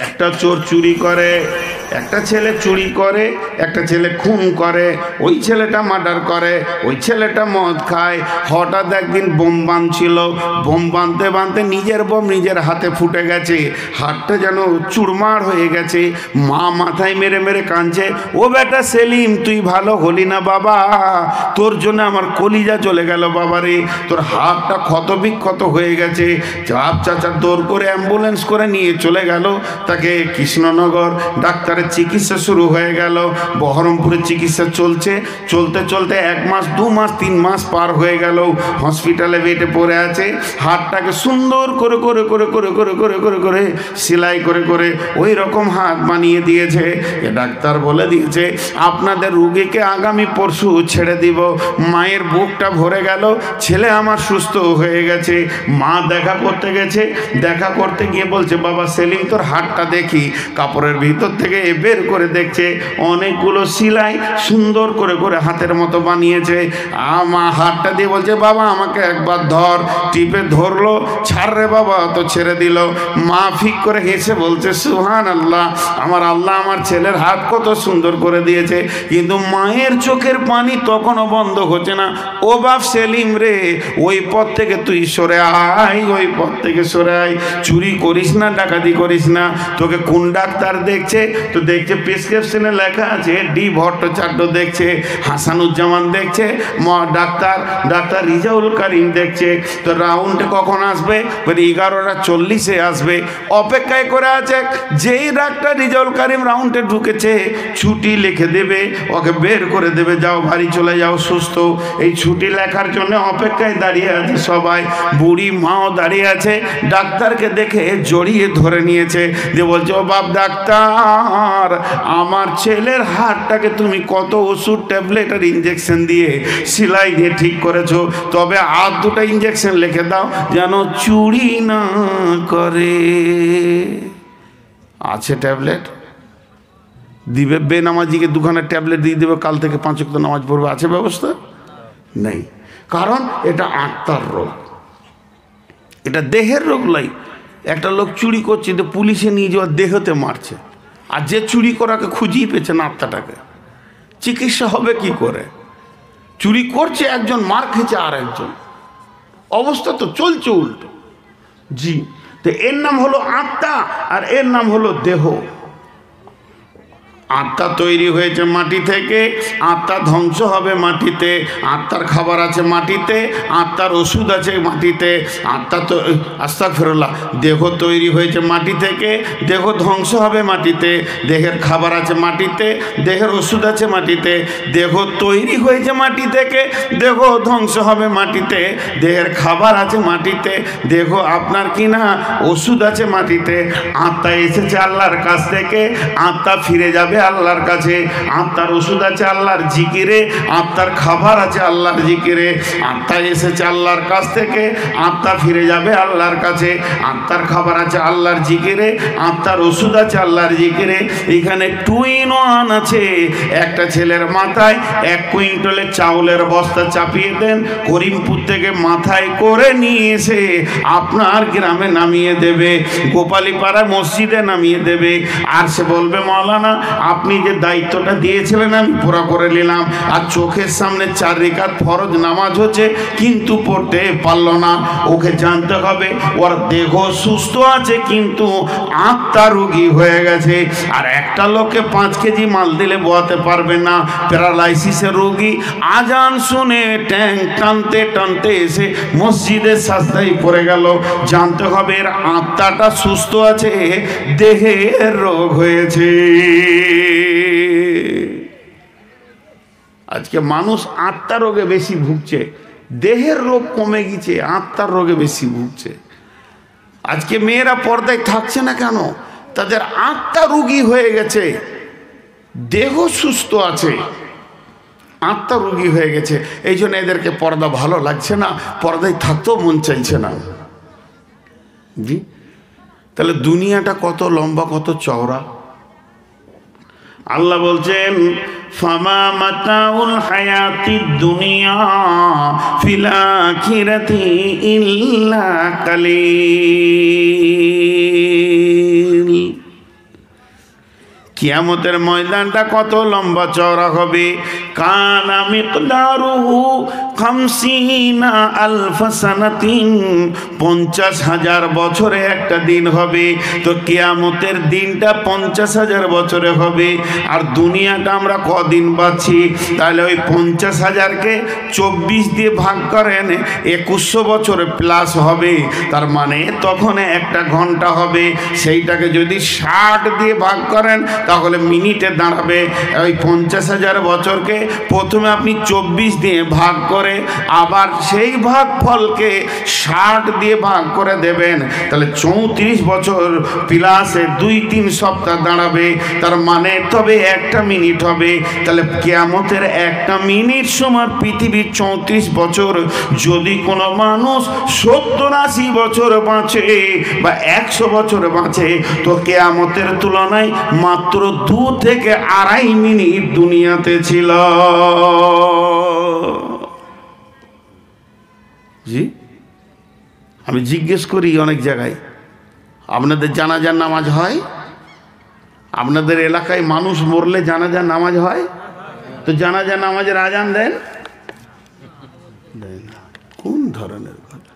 একটা চোর চুরি করে, একটা ছেলে চুরি করে, একটা ছেলে খুন করে, ওই ছেলেটা মার্ডার করে, ওই ছেলেটা মদ খায়। হঠাৎ একদিন বোম বাঁধছিল, বোম বাঁধতে বাঁধতে নিজের বোম নিজের হাতে ফুটে গেছে, হাতটা যেন চুরমার হয়ে গেছে। মা মাথায় মেরে মেরে কাঁদছে, ও বেটা সেলিম তুই ভালো হলি না বাবা, তোর জন্য আমার কলিজা চলে গেল বাবা রে, তোর হাতটা ক্ষত বিক্ষত হয়ে গেছে। চাপ চাচা দৌড় করে অ্যাম্বুলেন্স করে নিয়ে চলে গেল তাকে কৃষ্ণনগর। ডাক্তারের চিকিৎসা শুরু হয়ে গেল, বহরমপুরে চিকিৎসা চলছে। চলতে চলতে 1 মাস 2 মাস 3 মাস পার হয়ে গেল, হসপিটালে বেডে পড়ে আছে। হাতটাকে সুন্দর করে করে করে করে করে করে করে করে সেলাই করে করে ওই রকম হাত বানিয়ে দিয়েছে। এ ডাক্তার বলে দিয়েছে আপনাদের রুগীকে আগামী পরশু ছেড়ে দিব। মায়ের বুকটা ভরে গেল, ছেলে আমার সুস্থ হয়ে গেছে। মা দেখা করতে গেছে, দেখা করতে গিয়ে বলছে বাবা সেলিম তোর হাতটা দেখি। কাপড়ের ভিতর থেকে বের করে দেখছে অনেকগুলো সেলাই সুন্দর করে করে হাতের মতো বানিয়েছে। মা হাতটা দিয়ে বলছে বাবা আমাকে একবার ধর। টিপে ধরলো, ছাড় রে বাবা, তো ছেড়ে দিল। মা ফিক করে হেসে বলছে সুবহান আল্লাহ, আমার আল্লাহ আমার ছেলের হাত কত সুন্দর করে দিয়েছে। কিন্তু মায়ের চোখের পানি তখনও বন্ধ হচ্ছে না। ও বাপ সেলিম রে, ওই পথ থেকে তুই সরে আয়, ওই পথ থেকে সরে আয়। চুরি করিস না, ডাকাতি করিস না। তোকে কোন ডাক্তার দেখছে? তো দেখছে প্রেসক্রিপশনে লেখা আছে ডি ভট্টাচার্য দেখছে, হাসানুজ্জামান দেখছে, ডাক্তার রিজাউল করিম দেখছে। তো রাউন্ডে কখন আসবে? 11:40 আসবে। অপেক্ষায় করে আছে। যেই ডাক্তার রিজাউল করিম রাউন্ডে ঢুকেছে ছুটি লিখে দেবে, ওকে বের করে দেবে, যাও বাড়ি চলে যাও সুস্থ। এই ছুটি লেখার জন্য অপেক্ষায় দাঁড়িয়ে আছে সবাই। বুড়ি মাও দাঁড়িয়ে আছে, ডাক্তারকে দেখে জড়িয়ে ধরে নিয়েছে, যে বলছে ও বাপ ডাক্তার, আমার ছেলের হাতটাকে তুমি কত ওষুধ ট্যাবলেট আর ইঞ্জেকশন দিয়ে সেলাই দিয়ে ঠিক করেছো, তবে আর 2টা ইঞ্জেকশন লিখে দাও যেন চুরি না করে। আছে ট্যাবলেট দিবে, বেনামাজিকে 2খানা ট্যাবলেট দিয়ে দেবে, কাল থেকে 5 ওয়াক্ত নামাজ পড়বে। আছে ব্যবস্থা? নেই। কারণ এটা আত্মার রোগ, এটা দেহের রোগ নয়। একটা লোক চুরি করছে, তো পুলিশে নিয়ে যাওয়ার দেহতে মারছে, আর যে চুরি করাকে খুঁজিয়ে পেয়েছে না আত্মাটাকে, চিকিৎসা হবে কি করে? চুরি করছে একজন, মার খেয়েছে আর একজন, অবস্থা তো চলছে উল্টো। জি, তো এর নাম হলো আত্মা আর এর নাম হলো দেহ। আত্মা তৈরি হয়েছে মাটি থেকে, আত্মা ধ্বংস হবে মাটিতে। আত্মার খাবার আছে মাটিতে, আত্মার ওষুধ আছে মাটিতে। আত্মা তো আস্তাগফিরুল্লাহ, দেহ তৈরি হয়েছে মাটি থেকে, দেহ ধ্বংস হবে মাটিতে। দেহের খাবার আছে মাটিতে, দেহের ওষুধ আছে মাটিতে। দেহ তৈরি হয়েছে মাটি থেকে, দেহ ধ্বংস হবে মাটিতে। দেহের খাবার আছে মাটিতে, দেহ আপনার কিনা ওষুধ আছে মাটিতে। আত্মা এসেছে আল্লাহর কাছ থেকে, আত্মা ফিরে যাবে আল্লাহর কাছে। আত্মার ওষুধ আছে আল্লাহর জিকিরে, আত্মার খাবার আছে আল্লাহর জিকিরে। আত্মা এসেছে আল্লাহর কাছ থেকে, আত্মা ফিরে যাবে আল্লাহর কাছে। আত্মার খাবার আছে আল্লাহর জিকিরে, আত্মার ওষুধ আছে আল্লাহর জিকিরে। এখানে 2 in 1 আছে। একটা ছেলের মাথায় 1 কুইন্টালের চাউলের বস্তা চাপিয়ে দেন, করিমপুর থেকে মাথায় করে নিয়ে এসে আপনার গ্রামে নামিয়ে দেবে, গোপালীপাড়া মসজিদে নামিয়ে দেবে। আর সে বলবে মাওলানা আপনি যে দায়িত্বটা দিয়েছিলেন আমি পুরো করে নিলাম। আর চোখের সামনে 4 রাকাত ফরজ নামাজ হচ্ছে, কিন্তু পড়তে পারলো না। ওকে জানতে হবে ওর দেহ সুস্থ আছে কিন্তু আত্মা রোগী হয়ে গেছে। আর একটা লোককে 5 কেজি মাল দিলে বোয়াতে পারবে না, প্যারালাইসিসের রোগী। আজান শুনে ট্যাং টানতে টানতে এসে মসজিদের সাজদায় পড়ে গেল। জানতে হবে এর আত্মাটা সুস্থ আছে, দেহের রোগ হয়েছে। আজকে মানুষ আত্মার রোগে বেশি ভুগছে, দেহের রোগ কমে গেছে, আত্মার রোগে বেশি ভুগছে। আজকে মেয়েরা পর্দায় থাকছে না কেন? তাদের আত্মা রোগী হয়ে গেছে, দেহ সুস্থ আছে, আত্মা রোগী হয়ে গেছে। এই জন্য এদেরকে পর্দা ভালো লাগছে না, পর্দায় থাকতেও মন চাইছে না। জি, তাহলে দুনিয়াটা কত লম্বা, কত চওড়া। আল্লাহ বলছেন ফামা মাতাউল হায়াতিদ দুনিয়া ফিল আখিরাতি ইল্লা কালিল। কিয়ামতের ময়দানটা কত লম্বা চওড়া হবে। কানা মিকদারুহু 50 আলফ সানাতিন, 50,000 বছরে একটা দিন হবে। তো কিয়ামতের দিনটা 50,000 বছরে হবে। আর দুনিয়াটা আমরা কদিন পাচ্ছি? তাহলে ওই 50,000কে 24 দিয়ে ভাগ করেন, 2100 বছর প্লাস হবে। তার মানে তখন একটা ঘন্টা হবে। সেইটাকে যদি 60 দিয়ে ভাগ করেন তাহলে মিনিটে দাঁড়াবে। ওই 50,000 বছরকে প্রথমে আপনি 24 দিয়ে ভাগ করে আবার সেই ভাগফলকে 60 দিয়ে ভাগ করে দেবেন, তাহলে 34 বছর প্লাসে 2-3 সপ্তাহ দাঁড়াবে। তার মানে তবে একটা মিনিট হবে। তাহলে কিয়ামতের একটা মিনিট সমান পৃথিবীর 34 বছর। যদি কোনো মানুষ 70-80 বছর বাঁচে বা 100 বছর বাঁচে, তো কিয়ামতের তুলনায় মাত্র 2 থেকে 2.5 মিনিট দুনিয়াতে ছিল। জি, আমি জিজ্ঞেস করি অনেক জায়গায়, আপনাদের জানাজার নামাজ হয়? আপনাদের এলাকায় মানুষ মরলে জানাজার নামাজ হয়? তো জানাজার নামাজের আজান দেন? দেন না। কোন ধরনের কথা?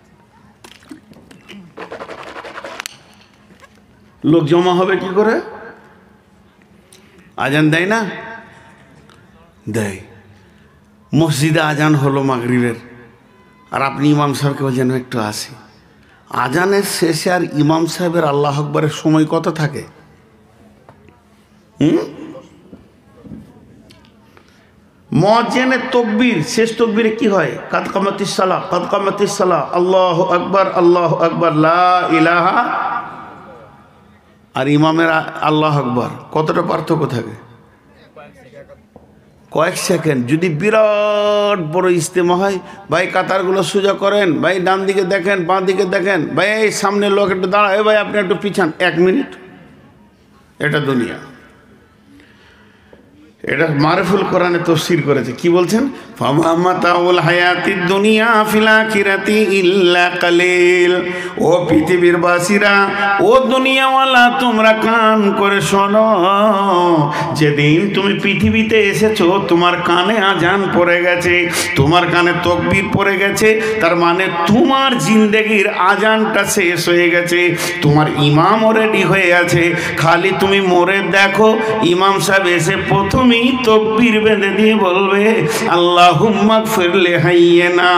লোক জমা হবে কি করে? আজান দেয় না? দেয়। মসজিদে আজান হলো মাগরিবের, আর আপনি ইমাম সাহেবকে বলছেন একটু আসি। আজানের শেষে আর ইমাম সাহেবের আল্লাহ আকবরের সময় কত থাকে? মুয়াজ্জিনের তাকবীর, শেষ তাকবীরে কি হয়? কাদ কামাতিস সালাহ, কাদ কামাতিস সালাহ, আল্লাহু আকবার, আল্লাহু আকবার, লা ইলাহা। আর ইমামের আল্লাহ আকবার কতটা পার্থক্য থাকে? কয়েক সেকেন্ড। যদি বিরাট বড় ইজতেমা হয়, ভাই কাতারগুলো সোজা করেন, ভাই ডান দিকে দেখেন, বাঁ দিকে দেখেন, ভাই এই সামনে লোক একটু দাঁড়ায়, ভাই আপনি একটু পিছান, 1 মিনিট। এটা দুনিয়া। এটা মারফুল কোরআনে তাফসীর করেছে, কি বলছেন? ফামা মাতাউল হায়াতিদ দুনিয়া ফিল আখিরাতি ইল্লা কালিল। ও পৃথিবীর বাসীরা, ও দুনিয়াওয়ালা, তোমরা কান করে শোনো। যেদিন তুমি পৃথিবীতে এসেছো, তোমার কানে আজান পড়ে গেছে, তোমার কানে তাকবীর পড়ে গেছে, তার মানে তোমার জিন্দেগির আজানটা শেষ হয়ে গেছে। তোমার ইমামও রেডি হয়ে আছে, খালি তুমি মরে দেখো। ইমাম সাহেব এসে প্রথমেই তাকবীর বেঁধে দিয়ে বলবে, আল্লাহুম্মা গফির লি হাইয়িনা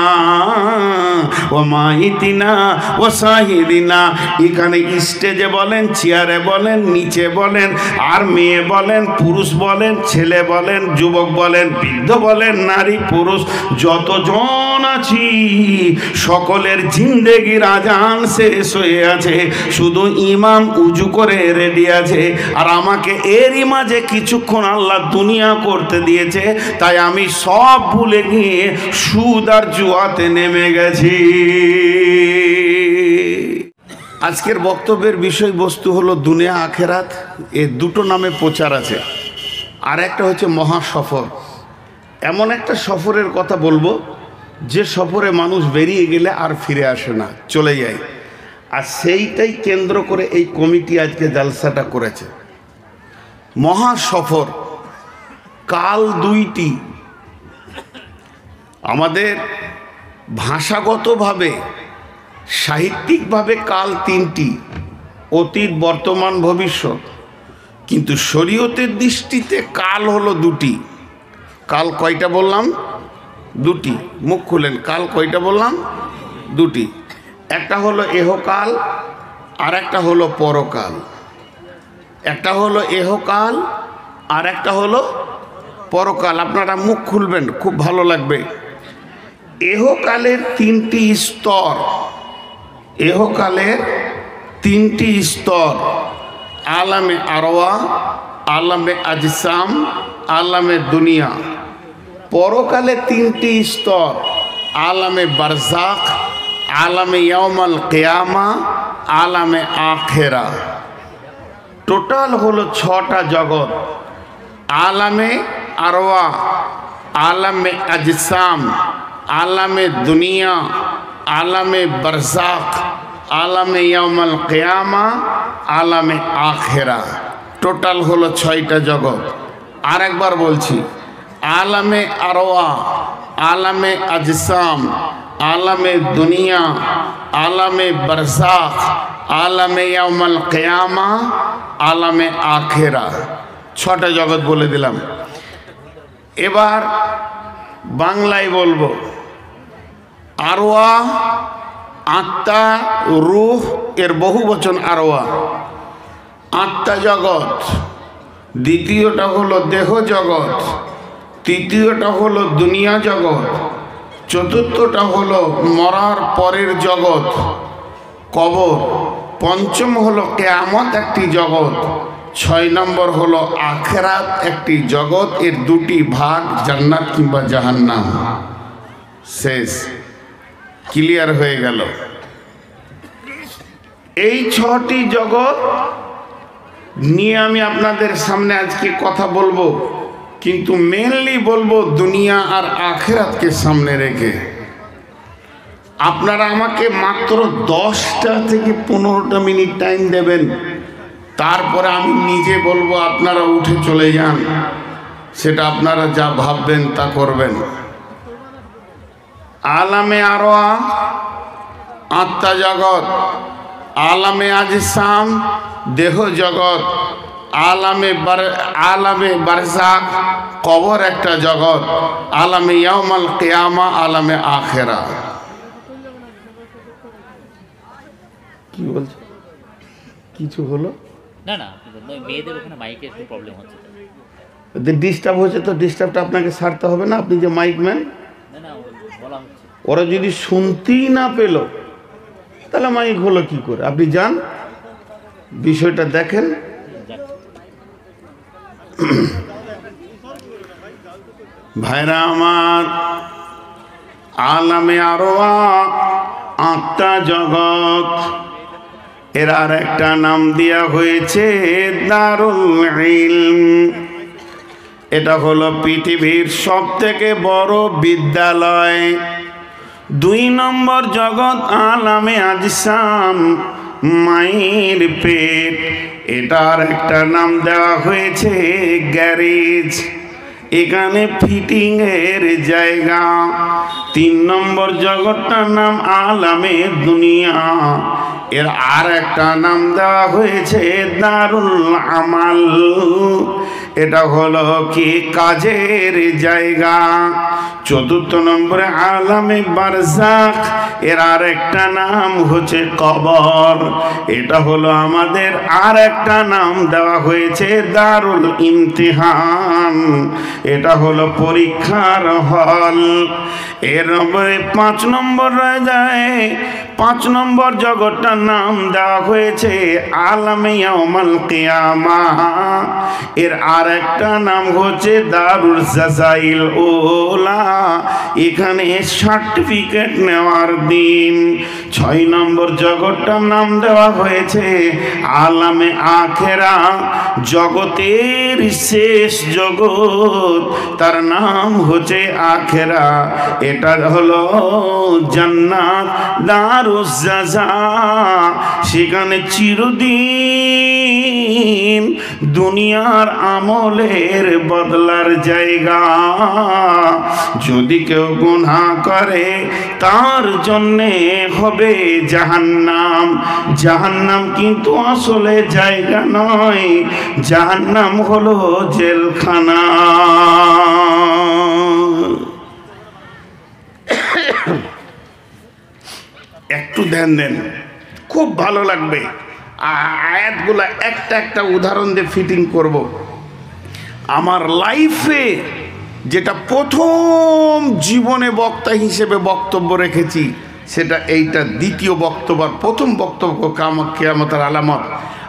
ওয়া মাইতিনা ওয়া শাহিদিনা। এখানে স্টেজে বলেন, চেয়ারে বলেন, নিচে বলেন, আর মেয়ে বলেন, পুরুষ বলেন, ছেলে বলেন, যুবক বলেন, বৃদ্ধ বলেন, নারী পুরুষ যতজন আছি সকলের জিন্দেগির আজান শেষ হয়ে আছে। শুধু ইমাম উজু করে রেডি আছে। আর আমাকে এরই মাঝে কিছুক্ষণ আল্লাহ দুনিয়া করতে দিয়েছে, তাই আমি সব ভুলে গিয়ে সুদ আর জুয়াতে নেমে গেছি। আজকের বক্তব্যের বিষয়বস্তু হলো দুনিয়া আখেরাত। এ দুটো নামে প্রচার আছে। আর একটা হচ্ছে মহা সফর। এমন একটা সফরের কথা বলবো যে সফরে মানুষ বেরিয়ে গেলে আর ফিরে আসে না, চলে যায়। আর সেইটাই কেন্দ্র করে এই কমিটি আজকে জালসাটা করেছে। মহা সফর। কাল দুইটি, আমাদের ভাষাগতভাবে সাহিত্যিকভাবে কাল তিনটি, অতীত, বর্তমান, ভবিষ্যৎ। কিন্তু শরীয়তের দৃষ্টিতে কাল হলো দুটি। কাল কয়টা বললাম? দুটি। মুখ খুলেন, কাল কয়টা বললাম? দুটি। একটা হলো এহকাল, আর একটা হলো পরকাল। একটা হলো এহকাল, আর একটা হলো পরকাল। আপনারা মুখ খুলবেন, খুব ভালো লাগবে। এহকালের 3টি স্তর। এহকালের 3টি স্তর: আলামে আরওয়া, আলামে আজসাম, আলামে দুনিয়া। পরকালে 3টি স্তর: আলামে বারজাখ, আলামে ইয়াউমাল কিয়ামা, আলামে আখেরা। টোটাল হলো 6টা জগৎ: আলামে আরওয়া, আলামে আজসাম, আলামে দুনিয়া, আলামে বারজাখ, আলামে ইয়াউমাল কিয়ামা, আলামে আখেরা। টোটাল হলো 6টা জগৎ। আর একবার বলছি, আলামে আরওয়া, আলামে আজসাম, আলামে দুনিয়া, আলামে বারজাখ, আলামে ইয়াউমাল কিয়ামা, আলামে আখেরা, 6টা জগৎ বলে দিলাম। এবার বাংলায় বলবো। আরওয়া আত্মা, রূহ এর বহু বচন আরওয়া। আত্মা জগৎ, দ্বিতীয়টা হলো দেহ জগৎ, তৃতীয়টা হলো দুনিয়া জগৎ, চতুর্থটা হলো মরার পরের জগৎ কবর, পঞ্চম হলো কিয়ামত একটি জগৎ, 6 নম্বর হলো আখিরাত একটি জগৎ। এর 2টি ভাগ, জান্নাত কিংবা জাহান্নাম। শেষ, ক্লিয়ার হয়ে গেল। এই 6টি জগৎ নিয়ে আমি আপনাদের সামনে আজকে কথা বলবো, কিন্তু মেনলি বলবো দুনিয়া আর আখিরাতকে সামনে রেখে। আপনারা আমাকে মাত্র 10টা থেকে 15টা মিনিট টাইম দেবেন, তারপরে আমি নিজে বলবো, আপনারা উঠে চলে যান, সেটা আপনারা যা ভাববেন তা করবেন। আলামে আরওয়া আত্মা জগৎ, আলামে আজসাম দেহ জগৎ, আলামে বারজাখ কবর একটা জগৎ, আলামে ইয়াউমাল কিয়ামা, আলামে আখেরা। কি বলছো? কিছু হলো না না, মেয়েদের ওখানে মাইকে একটু প্রবলেম হচ্ছে, ডিস্টার্ব হচ্ছে। তো ডিস্টার্বটা আপনাকে সারতে হবে না, আপনি যে মাইক ম্যান। না না, বলা হচ্ছে ওরা যদি শুনতেই না পেল তাহলে মাইক হলো কি করে? আপনি যান, বিষয়টা দেখেন। ভাইরা আমার, আলামে আরওয়া আত্মা জগৎ, এর আর একটা নাম দেয়া হয়েছে দারুল ইলম। এটা হলো পৃথিবীর সবথেকে বড় বিদ্যালয়। 2 নম্বর জগৎ আলামে আজসাম, মায়ের পেট, এটার একটা নাম দেওয়া হয়েছে গ্যারেজ, এখানে ফিটিং এর জায়গা। 3 নম্বর জগৎটার নাম আলামে দুনিয়া, এর আর একটা নাম দেওয়া হয়েছে দারুল আমাল, এটা হলো কি কাজের জায়গা। 4 নম্বরে আলামে বারজাখ, এর আর একটা নাম হচ্ছে কবর, এটা হলো আমাদের আর একটা নাম দেওয়া হয়েছে দারুল ইমতিহান, এটা হলো পরীক্ষার হল। এর নম্বরে 5 নম্বর রয়ে যায়, 5 নম্বর জগৎটার নাম দেওয়া হয়েছে আলামে ইয়াউমাল কিয়ামা, এর আর একটা নাম হচ্ছে দারুল জাযাইল উলা, এখানে সার্টিফিকেট নেওয়ার দিন। 6 নম্বর জগৎটার নাম দেওয়া হয়েছে আলামে আখেরা, জগতের শেষ জগৎ, তার নাম হচ্ছে আখেরা, এটা হলো জান্নাত দারুজ জাযা, সেখানে চিরদিন দুনিয়ার আমলের বদলার জায়গা। যদি কেউ গুনাহ করে তার জন্যে হবে জাহান্নাম। জাহান্নাম কিন্তু আসলে জায়গা নয়, জাহান্নাম হলো জেলখানা। একটু ধ্যান দেন, খুব ভালো লাগবে। আয়াতগুলা একটা একটা উদাহরণ দিয়ে ফিটিং করব। আমার লাইফে যেটা প্রথম জীবনে বক্তা হিসেবে বক্তব্য রেখেছি, সেটা এইটা দ্বিতীয় বক্তব্য। প্রথম বক্তব্য কিয়ামতের আলামত।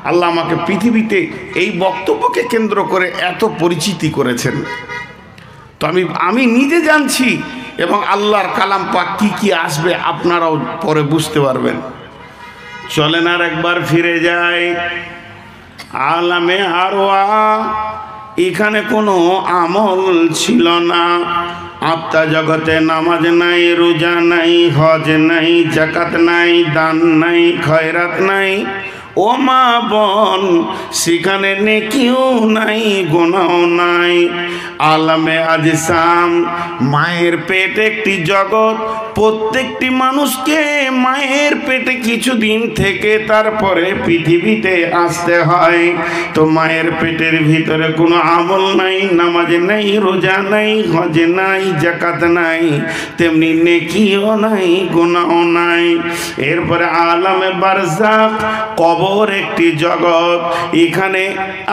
আল্লাহ আমাকে পৃথিবীতে এই বক্তব্যকে কেন্দ্র করে এত পরিচিতি করেছেন, তো আমি নিজে জানছি, এবং আল্লাহর কালাম পাক কি কি আসবে আপনারাও পরে বুঝতে পারবেন। চলেন আর একবার ফিরে যাই আলামে আরওয়া। এখানে কোনো আমল ছিল না। আত্মা জগতে নামাজ নাই, রোজা নাই, হজ নাই, জাকাত নাই, দান নাই, খয়রাত নাই, ও মা বোন, সেখানে নেকিও নাই গুনাহ নাই। আলামে আজসাম, মায়ের পেট একটি জগৎ। প্রত্যেকটি মানুষকে মায়ের পেটে কিছুদিন থেকে তারপরে পৃথিবীতে আসতে হয়। তো মায়ের পেটের ভিতরে কোনো আমল নাই, নামাজ নাই, রোজা নাই, হজ নাই, যাকাত নাই, তেমনি নেকিও নাই, গুনাহ নাই। এরপরে আলামে বারজাখ, কবর একটি জগৎ। এখানে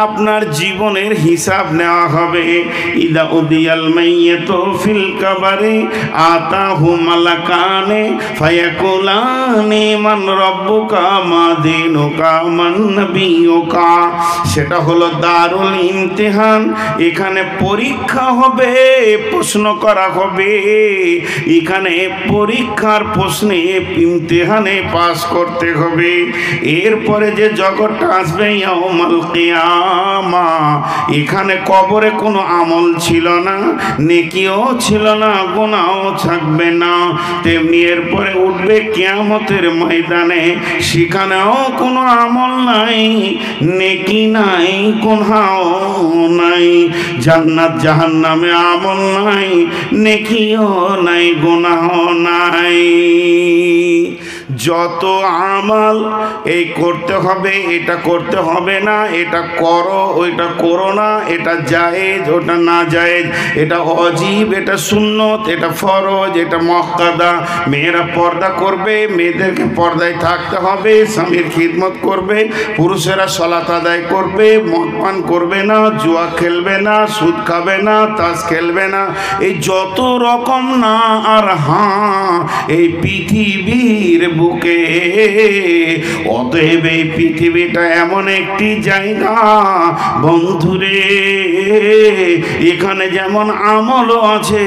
আপনার জীবনের হিসাব নেওয়া হবে। ইদা উদিয়াল মাইয়াতু ফিল কবরি আতাহু মালাকানে ফায়াকুলানি মান রাব্বুকা মা দীনুকা মান নাবিয়ুকা। সেটা হলো দারুল ইমতিহান। এখানে পরীক্ষা হবে, প্রশ্ন করা হবে। এখানে পরীক্ষার প্রশ্নে ইমতিহানে পাস করতে হবে। এরপরে যে জগৎটা আসবে ইয়াউমাল কিয়ামা, এখানে কবরে কোনো আমল ছিল না, নেকিও ছিল না, গুনাহও থাকবে না। তেমনি এরপরে উঠবে কিয়ামতের ময়দানে, সেখানেও কোনো আমল নাই, নেকি নাই, গুনাহও নাই। জান্নাত জাহান্নামে আমল নাই, নেকিও নাই, গুনাহও নাই। যত আমল এই করতে হবে, এটা করতে হবে না, এটা করো, ওইটা করো না, এটা জায়েজ, ওটা না জায়েজ, এটা অজীব, এটা সুন্নত, এটা ফরজ, এটা মুক্কাদা। মেয়েরা পর্দা করবে, মেয়েদেরকে পর্দায় থাকতে হবে, স্বামীর খিদমত করবে। পুরুষেরা সালাত আদায় করবে, মদ পান করবে না, জুয়া খেলবে না, সুদ খাবে না, তাস খেলবে না। এই যত রকম না আর হ্যাঁ এই পৃথিবীর বুকে। অতএব এই পৃথিবীটা এমন একটি জায়গা বন্ধুরে, এখানে যেমন আমলও আছে,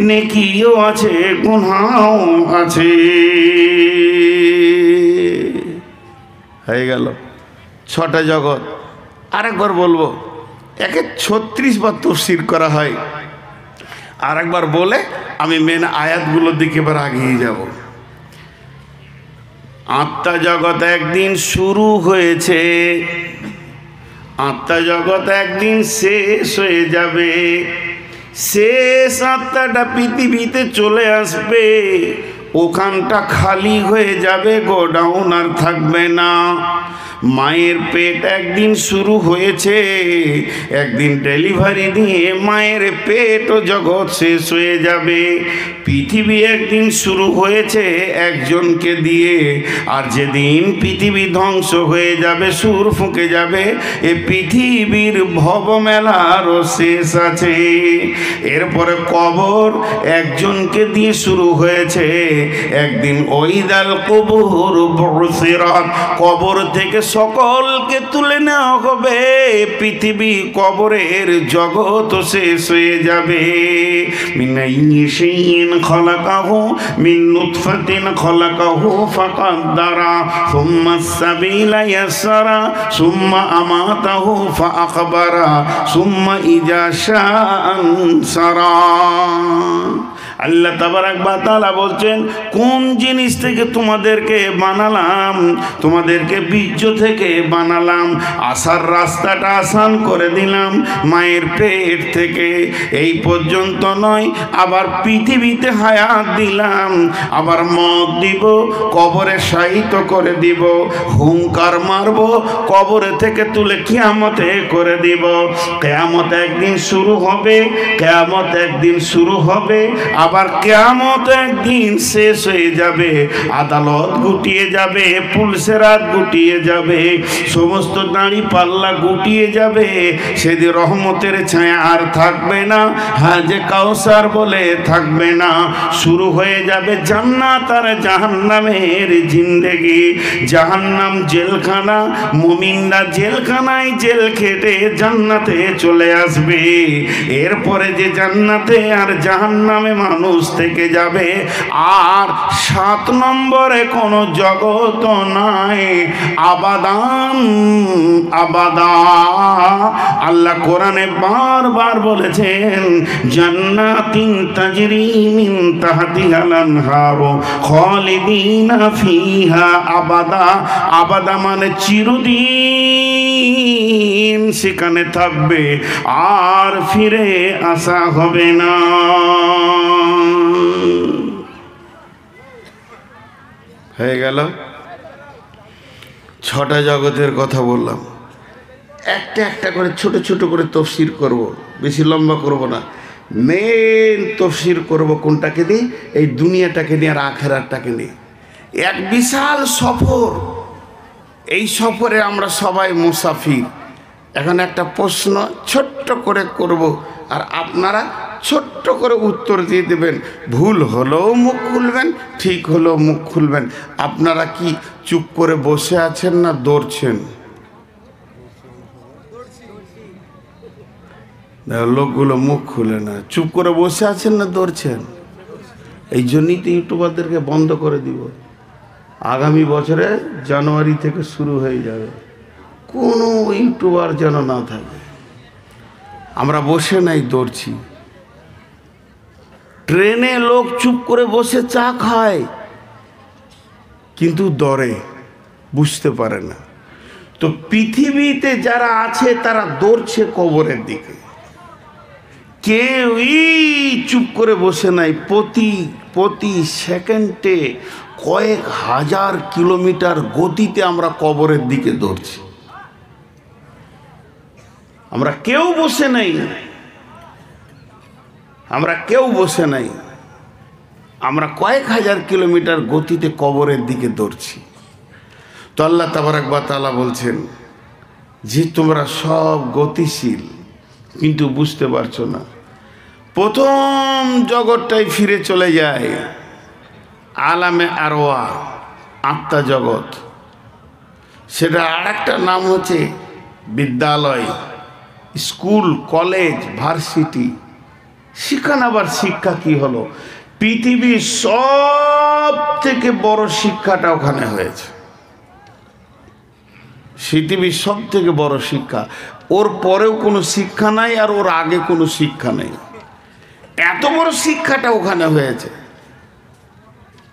নেকিও আছে, গুনাহও আছে। হয়ে গেল 6টা জগৎ। আরেকবার বলবো, একে 36 বার তাফসীর করা হয়। আরেকবার বলে আমি মেন আয়াতগুলোর দিকে এবার আগিয়ে যাব। আত্মা জগৎ একদিন শুরু হয়েছে, আত্মা জগৎ একদিন শেষ হয়ে যাবে। শেষ আত্মাটা পৃথিবীতে চলে আসবে, ওখানটা খালি হয়ে যাবে, গোডাউন আর থাকবে না। মায়ের পেট একদিন শুরু হয়েছে, একদিন ডেলিভারি দিয়ে মায়ের পেট ও জগৎ শেষ হয়ে যাবে। পৃথিবী একদিন শুরু হয়েছে একজনকে দিয়ে, আর যেদিন পৃথিবী ধ্বংস হয়ে যাবে, সুর ফুঁকে যাবে, এ পৃথিবীর ভবমেলারও শেষ আছে। এরপরে কবর একজনকে দিয়ে শুরু হয়েছে, একদিন ওইদাল কবুর বুসিরাত, কবর থেকে সকলকে তুলে নেওয়া হবে। পৃথিবী কবরের জগৎ শেষ হয়ে যাবে। মিন আইয়িশাইইন খালাকাহু মিন নুতফাতিন খালাকাহু ফাকাদ্দারা সুম্মা সাবিলা ইয়াসসারা সুম্মা আমাতাহু ফাআকবারা সুম্মা ইজা শাআ আনসারা। আল্লাহ তাবারাক ওয়া তাআলা বলছেন, কোন জিনিস থেকে তোমাদেরকে বানালাম? তোমাদেরকে বীর্য থেকে বানালাম, আসার রাস্তাটা আসান করে দিলাম মায়ের পেট থেকে। এই পর্যন্ত নয়, আবার পৃথিবীতে হায়াত দিলাম, আবার মত দিব, কবরে শায়িত করে দিব, হুঙ্কার মারব, কবরে থেকে তুলে কিয়ামতে করে দিব। কিয়ামত একদিন শুরু হবে, কিয়ামত একদিন শুরু হবে, আবার কিয়ামত একদিন শেষ হয়ে যাবে। আদালত গুটিয়ে যাবে, পুলসেরাত গুটিয়ে যাবে, সমস্ত দাঁড়ি পাল্লা গুটিয়ে যাবে। সেদিন রহমতের ছায়া আর থাকবে না, হাজে কাউসার বলে থাকবে না। শুরু হয়ে যাবে জান্নাত আর জাহান্নামের জিন্দেগি। জাহান্নাম জেলখানা, মুমিনরা জেলখানায় জেল খেটে জান্নাতে চলে আসবে। এরপরে যে জান্নাতে আর জাহান্নামে মানুষ থেকে যাবে। আর 7 নম্বরে কোনো জগৎ নাই, আবাদান আবাদান। আল্লাহ কোরআনে বারবার বলেছেন জান্নাতিন তাজরি মিন তাহতিহাল আনহারু খালিদিনা ফিহা আবাদা। আবাদা মানে চিরদিন সেখানে থাকবে, আর ফিরে আসা হবে না। হয়ে গেল, 6টা জগতের কথা বললাম। একটা একটা করে ছোট ছোট করে তফসির করব, বেশি লম্বা করব না। মেন তফসির করব কোনটাকে নিয়ে? এই দুনিয়াটাকে নিয়ে আর আখেরাতটাকে নিয়ে। এক বিশাল সফর, এই সফরে আমরা সবাই মুসাফির। এখন একটা প্রশ্ন ছোট্ট করে করব, আর আপনারা ছোট্ট করে উত্তর দিয়ে দেবেন। ভুল হলেও মুখ খুলবেন, ঠিক হলেও মুখ খুলবেন। আপনারা কি চুপ করে বসে আছেন না দৌড়ছেন? লোকগুলো মুখ খুলে না। চুপ করে বসে আছেন না দৌড়ছেন? এই জন্যই তো ইউটিউবারদেরকে বন্ধ করে দিব। আগামী বছরে জানুয়ারি থেকে শুরু হয়ে যাবে, কোনো ইউটিউবার যেন না থাকে। আমরা বসে নাই, দৌড়ছি। ট্রেনে লোক চুপ করে বসে চা খায়, কিন্তু দরে বুঝতে পারে না। তো পৃথিবীতে যারা আছে তারা দৌড়ছে কবরের দিকে। কেউই চুপ করে বসে নাই। প্রতি সেকেন্ডে কয়েক হাজার কিলোমিটার গতিতে আমরা কবরের দিকে দৌড়ছি। আমরা কেউ বসে নাই, আমরা কেউ বসে নাই। আমরা কয়েক হাজার কিলোমিটার গতিতে কবরের দিকে দৌড়ছি। তো আল্লাহ তাবারাক ওয়া তাআলা বলছেন যে তোমরা সব গতিশীল, কিন্তু বুঝতে পারছো না। প্রথম জগৎটাই ফিরে চলে যায় আলামে আরওয়া, আত্মা জগৎ। সেটা আরেকটা নাম হচ্ছে বিদ্যালয়, স্কুল, কলেজ, ভার্সিটি। সেখানে আবার শিক্ষা কি হলো? পৃথিবীর সব থেকে বড় শিক্ষাটা ওখানে হয়েছে। পৃথিবীর সব থেকে বড় শিক্ষা। ওর পরেও কোনো শিক্ষা নাই, আর ওর আগে কোনো শিক্ষা নেই। এত বড় শিক্ষাটা ওখানে হয়েছে।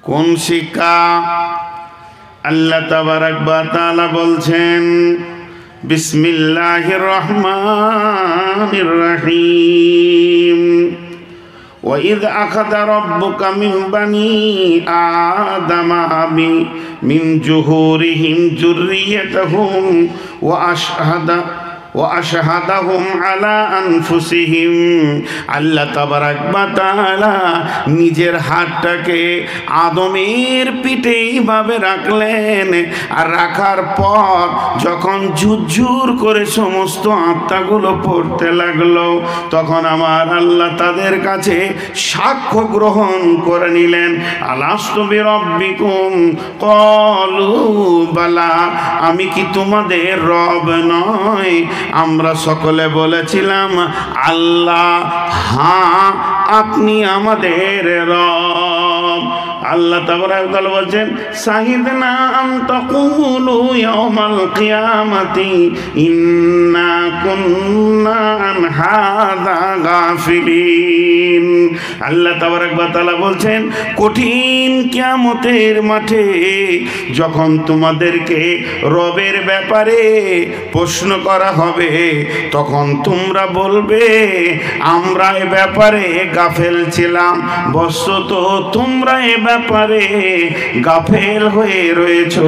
কোন শিক্ষা? আল্লাহ তাবারাক ওয়া তাআলা বলছেন বিসমিল্লাহির রহমানির রহিম وَإِذْ أَخَذَ رَبُّكَ مِنْ بَنِي آدَمَ مِنْ ظُهُورِهِمْ ذُرِّيَّتَهُمْ وَأَشْهَدَهُمْ عَلَى أَنفُسِهِمْ। আল্লাহ তাবারাক ওয়া তাআলা নিজের হাতটাকে আদমের পিঠে এইভাবে রাখলেন, আর রাখার পর যখন ঝুরঝুর করে সমস্ত আত্মাগুলো পড়তে লাগলো, তখন আমার আল্লাহ তাদের কাছে সাক্ষ্য গ্রহণ করে নিলেন। আলাস্তু বিরাব্বিকুম ক্বালু বালা, আমি কি তোমাদের রব নয়? আমরা সকলে বলেছিলাম আল্লাহ, হ্যাঁ আপনি আমাদের রব। আল্লাহ তাবারাক ওয়া তাআলা বলেন শাহিদনা আন তাকুলু ইয়াউমাল কিয়ামাতি ইন্না কুন্না আন হাযা গাফিলিন। আল্লাহ তাবারাক ওয়া তাআলা বলছেন কঠিন কিয়ামতের মাঠে যখন তোমাদেরকে রবের ব্যাপারে প্রশ্ন করা হবে, তখন তোমরা বলবে আমরা এ ব্যাপারে গাফেল ছিলাম। বস্তুত তোমরা এ ব্যাপারে গাফেল হয়ে রয়েছো।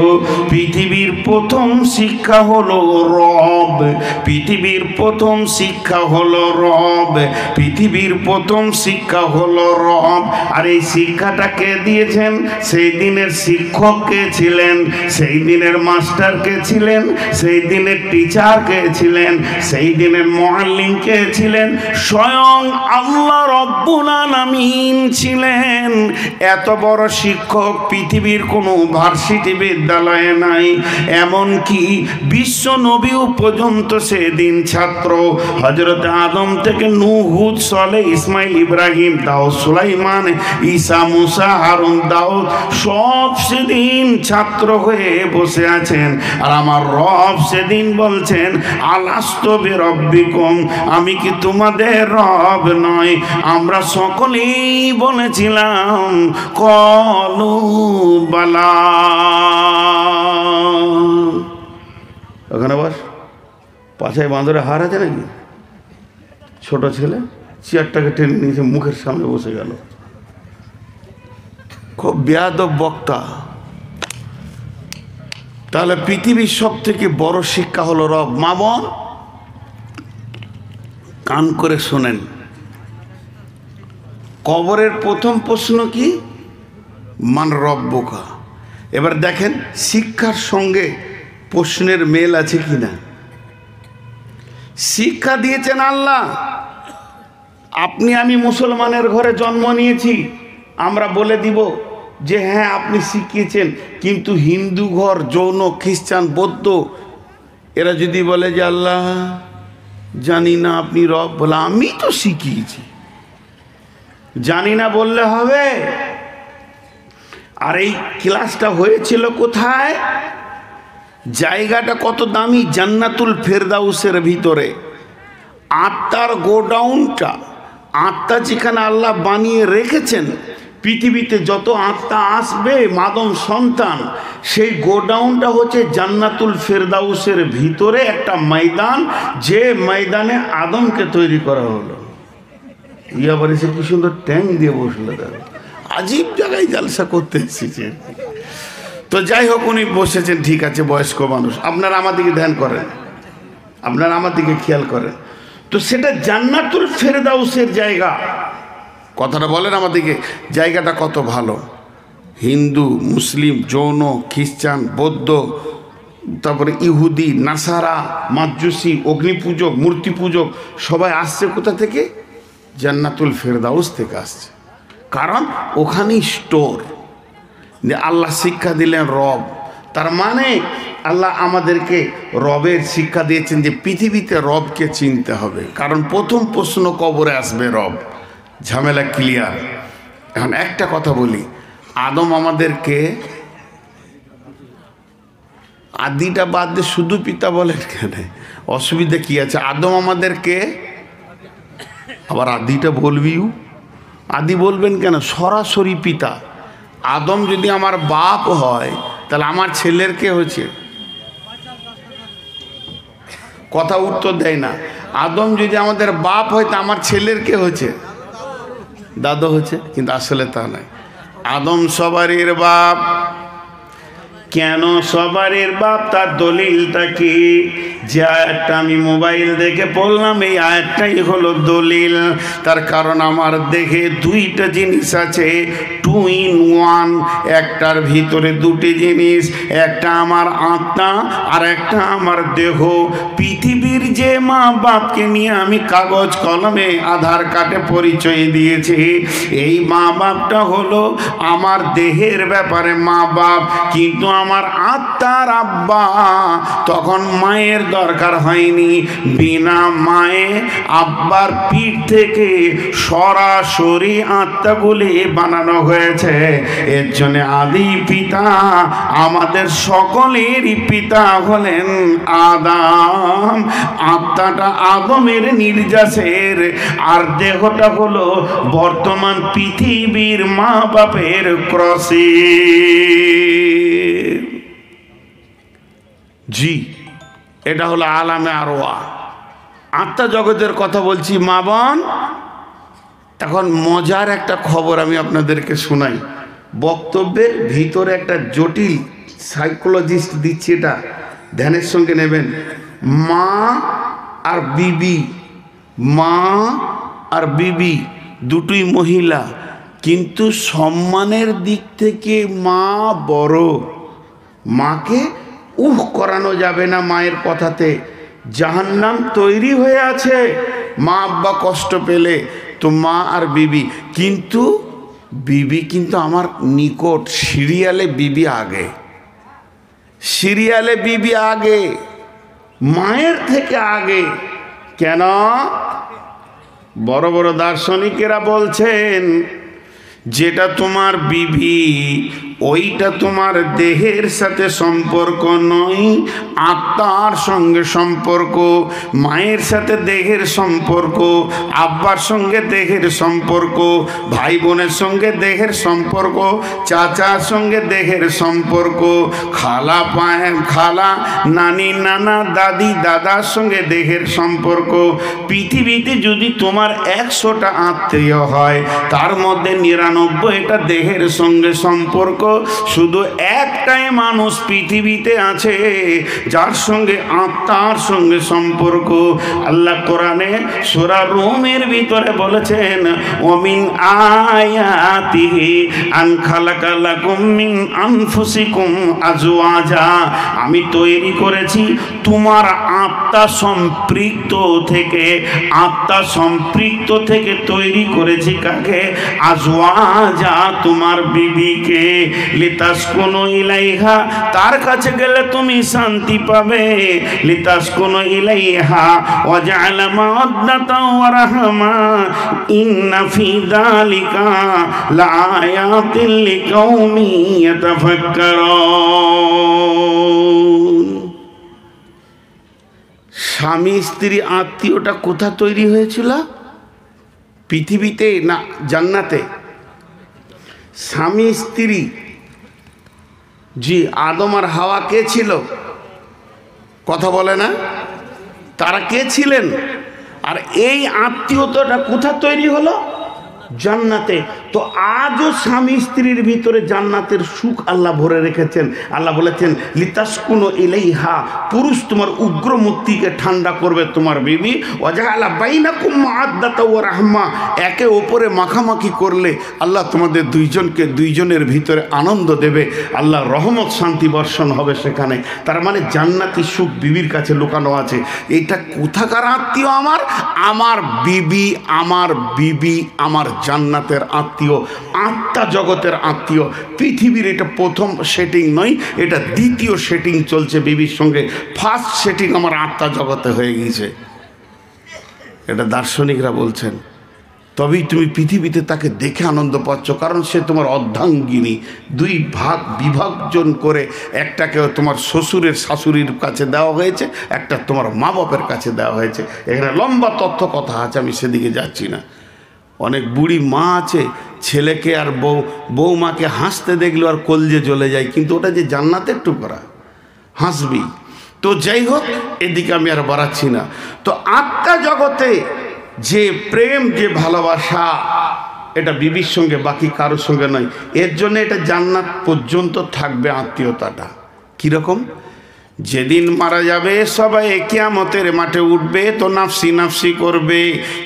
পৃথিবীর প্রথম শিক্ষা হলো রব, পৃথিবীর প্রথম শিক্ষা হলো রব, পৃথিবীর প্রথম শিক্ষা হলো রব। আর এই শিক্ষাটা কে দিয়েছেন? সেই দিনের শিক্ষক কে ছিলেন? সেই দিনের মাস্টার কে ছিলেন? সেই দিনের টিচার কে ছিলেন? সেই দিনের মুআল্লিম কে ছিলেন? স্বয়ং আল্লাহ রব্বুল আলামিন ছিলেন। এত বড় শিক্ষক পৃথিবীর কোনো ভার্সিটি বিদ্যালয়ে নাই। এমন কি বিশ্ব নবীও পর্যন্ত সেদিন ছাত্র। হযরত হজরতে আদম থেকে নূহ, হুদ, সালেহ, ইসমাইল, ইব্রাহিম, দাউদ, সুলাইমান, ঈসা, মুসা, হারুন, দাউদ সব সেদিন ছাত্র হয়ে বসে আছেন। আর আমার রব সেদিন বলছেন, আলাস্তু বিরব্বিকুম, আমি কি তোমাদের রব নয়? আমরা সকলেই বলেছিলাম কলু বালা। ওখানে বস, পাছায় বাঁদরে হার আছে নাকি? ছোট ছেলে চেয়ারটাকে টেনে নিয়েছে, মুখের সামনে বসে গেল। খুব বেয়াদব বক্তা। তাহলে পৃথিবীর সব থেকে বড় শিক্ষা হলো রব। মা বোন কান করে শোনেন, কবরের প্রথম প্রশ্ন কি? মান রব্বুকা। এবার দেখেন শিক্ষার সঙ্গে প্রশ্নের মেল আছে কিনা। শিক্ষা দিয়েছেন আল্লাহ। আপনি আমি মুসলমানের ঘরে জন্ম নিয়েছি, আমরা বলে দিব যে হ্যাঁ আপনি শিখিয়েছেন। কিন্তু হিন্দু ঘর, জৈন, খ্রিস্টান, বৌদ্ধ এরা যদি বলে যে আল্লাহ জানি না আপনি রব, বলে আমি তো শিখিয়েছি। জানি না বললে হবে? আর এই ক্লাসটা হয়েছিল কোথায়? জায়গাটা কত দামি, জান্নাতুল ফেরদাউসের ভিতরে। আত্মার গোডাউনটা, আত্মা যেখানে আল্লাহ বানিয়ে রেখেছেন, পৃথিবীতে যত আত্মা আসবে মাদম সন্তান, সেই গোডাউনটা হচ্ছে জান্নাতুল ফেরদাউসের ভিতরে একটা ময়দান, যে ময়দানে আদমকে তৈরি করা হলো। ইয়াবার এসে কি সুন্দর ট্যাঙ্ক দিয়ে বসলো, তারা আজীব জায়গায় জালসা করতে এসেছে। তো যাই হোক, উনি বসেছেন, ঠিক আছে, বয়স্ক মানুষ। আপনারা আমার দিকে ধ্যান করেন, আপনারা আমার দিকে খেয়াল করেন। তো সেটা জান্নাতুল ফেরদাউসের জায়গা। কথাটা বলেন আমাদেরকে, জায়গাটা কত ভালো। হিন্দু, মুসলিম, জৈন, খ্রিস্টান, বৌদ্ধ, তারপরে ইহুদি, নাসারা, মাজুসি, অগ্নিপূজক, মূর্তি পূজক সবাই আসছে কোথা থেকে? জান্নাতুল ফেরদাউস থেকে আসছে। কারণ ওখানেই স্টোর। যে আল্লাহ শিক্ষা দিলেন রব, তার মানে আল্লাহ আমাদেরকে রবের শিক্ষা দিয়েছেন যে পৃথিবীতে রবকে চিনতে হবে। কারণ প্রথম প্রশ্ন কবরে আসবে রব। ঝামেলা ক্লিয়ার। এখন একটা কথা বলি, আদম আমাদেরকে, আদিটা বাদ দিয়ে শুধু পিতা বলেন কেন? অসুবিধা কি আছে? আদম আমাদেরকে, আবার আদিটা বলবিও, আদি বলবেন কেন? সরাসরি পিতা। আদম যদি আমার বাপ হয়, তাহলে আমার ছেলের কে হয়েছে? কথা উত্তর দেয় না। আদম যদি আমাদের বাপ হয়, তা আমার ছেলের কে হয়েছে? দাদু হয়েছে। কিন্তু আসলে তা নয়। আদম সবারই বাপ। কেন সবারই বাপ? তার দলিলটা কি? যে আয়াতটা আমি মোবাইল দেখে পড়লাম, এই আয়াতটাই হলো দলিল। তার কারণ আমার দেহে দুইটা জিনিস আছে, 2 in 1। একটার ভিতরে দুটি জিনিস, একটা আমার আত্মা আর একটা আমার দেহ। পৃথিবীর যে মা বাপকে নিয়ে আমি কাগজ কলমে আধার কার্ডে পরিচয় দিয়েছি, এই মা বাপটা হলো আমার দেহের ব্যাপারে মা বাপ। কিন্তু আমার আত্মার আব্বা, তখন মায়ের দরকার হয়নি। বিনা মায়ে আব্বার পিঠ থেকে সরাসরি আত্মাগুলি বানানো হয়েছে। এর জন্য আদি পিতা, আমাদের সকলেরই পিতা হলেন আদম। আত্মাটা আদমের নির্যাসের, আর দেহটা হলো বর্তমান পৃথিবীর মা বাপের ক্রসে। জি, এটা হলো আলামে আরওয়া, আত্মা জগতের কথা বলছি মা বোন। এখন মজার একটা খবর আমি আপনাদেরকে শোনাই। বক্তব্যের ভিতরে একটা জটিল সাইকোলজিস্ট দিচ্ছে, এটা ধ্যানের সঙ্গে নেবেন। মা আর বিবি, মা আর বিবি দুটোই মহিলা, কিন্তু সম্মানের দিক থেকে মা বড়। মাকে করানো যাবে না মায়ের কথাতে। জাহান্নাম তৈরি হয়ে আছে মা আব্বা কষ্ট পেলে, তো মা আর বিবি। কিন্তু বিবি কিন্তু আমার নিকট, সিরিয়ালে বিবি আগে, সিরিয়ালে বিবি আগে, মায়ের থেকে আগে। কেন? বড় বড় দার্শনিকেরা বলছেন যেটা তোমার বিবি ওইটা তোমার দেহের সাথে সম্পর্ক নয়, আত্মার সঙ্গে সম্পর্ক। মায়ের সাথে দেহের সম্পর্ক, আব্বার সঙ্গে দেহের সম্পর্ক, ভাই বোনের সঙ্গে দেহের সম্পর্ক, চাচার সঙ্গে দেহের সম্পর্ক, খালা খালা নানি নানা দাদি দাদার সঙ্গে দেহের সম্পর্ক। পৃথিবীতে যদি তোমার 100টা আত্মীয় হয় তার মধ্যে 99টা দেহের সঙ্গে সম্পর্ক। শুধু একটাই মানুষ পৃথিবীতে আছে যার সঙ্গে আত্মার সঙ্গে সম্পর্ক। আল্লাহ কোরআনে সূরা রুমের ভিতরে বলেছেন, ওমিন আয়াতিহি আন খালাকা লাকুম মিন আনফুসিকুম আজওয়াজা, আমি তৈরি করেছি তোমার আত্মা সম্পৃক্ত থেকে, আত্মা সম্পৃক্ত থেকে তৈরি করেছি কাকে? আজওয়াজা, তোমার বিবিকে। লিতাসকুনু ইলাইহা, তার কাছে গেলে তুমি শান্তি পাবে। লিতাসকুনু ইলাইহা ওয়া জাআলা মাওয়াদ্দাতা ওয়া রাহমা ইন্না ফি যালিকা লাআয়াতিন লিকাউমিন ইয়াতাফাক্কারুন। স্বামী স্ত্রী আত্মীয়টা কোথা তৈরি হয়েছিল? পৃথিবীতে না জান্নাতে? স্বামী স্ত্রী, জি, আদম আর হাওয়া কে ছিল? কথা বলে না? তারা কে ছিলেন? আর এই আত্মীয়তাটা কোথা তৈরি হলো? জান্নাতে। তো আজও স্বামী স্ত্রীর ভিতরে জান্নাতের সুখ আল্লাহ ভরে রেখেছেন। আল্লাহ বলেছেন লিতাসকুনু ইলাইহা, পুরুষ তোমার উগ্রমূর্তিকে ঠান্ডা করবে তোমার বিবি। ওয়াজআলা বাইনাকুম মাওয়াদ্দাতা ওয়া রাহমা, একে ওপরে মাখামাখি করলে আল্লাহ তোমাদের দুইজনকে দুইজনের ভিতরে আনন্দ দেবে, আল্লাহ রহমত শান্তি বর্ষণ হবে সেখানে। তার মানে জান্নাতি সুখ বিবির কাছে লুকানো আছে। এটা কোথাকার আত্মীয়? আমার আমার বিবি, আমার বিবি আমার জান্নাতের আত্মীয়, আত্মা জগতের আত্মীয়। পৃথিবীর এটা প্রথম সেটিং নয়, এটা দ্বিতীয় সেটিং চলছে বিবির সঙ্গে। ফার্স্ট সেটিং আমার আত্মা জগতে হয়ে গেছে, এটা দার্শনিকরা বলছেন। তবেই তুমি পৃথিবীতে তাকে দেখে আনন্দ পাচ্ছ, কারণ সে তোমার অর্ধাঙ্গিনী। দুই ভাগ বিভাজন করে একটাকে তোমার শ্বশুরের শাশুড়ির কাছে দেওয়া হয়েছে, একটা তোমার মা বাপের কাছে দেওয়া হয়েছে। এখানে লম্বা তথ্য কথা আছে, আমি সেদিকে যাচ্ছি না। অনেক বুড়ি মা আছে, ছেলেকে আর বৌমাকে হাসতে দেখলে আর কলজে জ্বলে যায়, কিন্তু ওটা যে জান্নাতের টুকরা, হাসবি। তো যাই হোক, এদিকে আমি আর বাড়াচ্ছি না। তো আত্মা জগতে যে প্রেম, যে ভালোবাসা, এটা বিবির সঙ্গে, বাকি কারোর সঙ্গে নয়। এর জন্য এটা জান্নাত পর্যন্ত থাকবে আত্মীয়তাটা। কীরকম? যেদিন মারা যাবে সবাই কিয়ামতের মাঠে উঠবে তো নাফসি নাফসি করবে,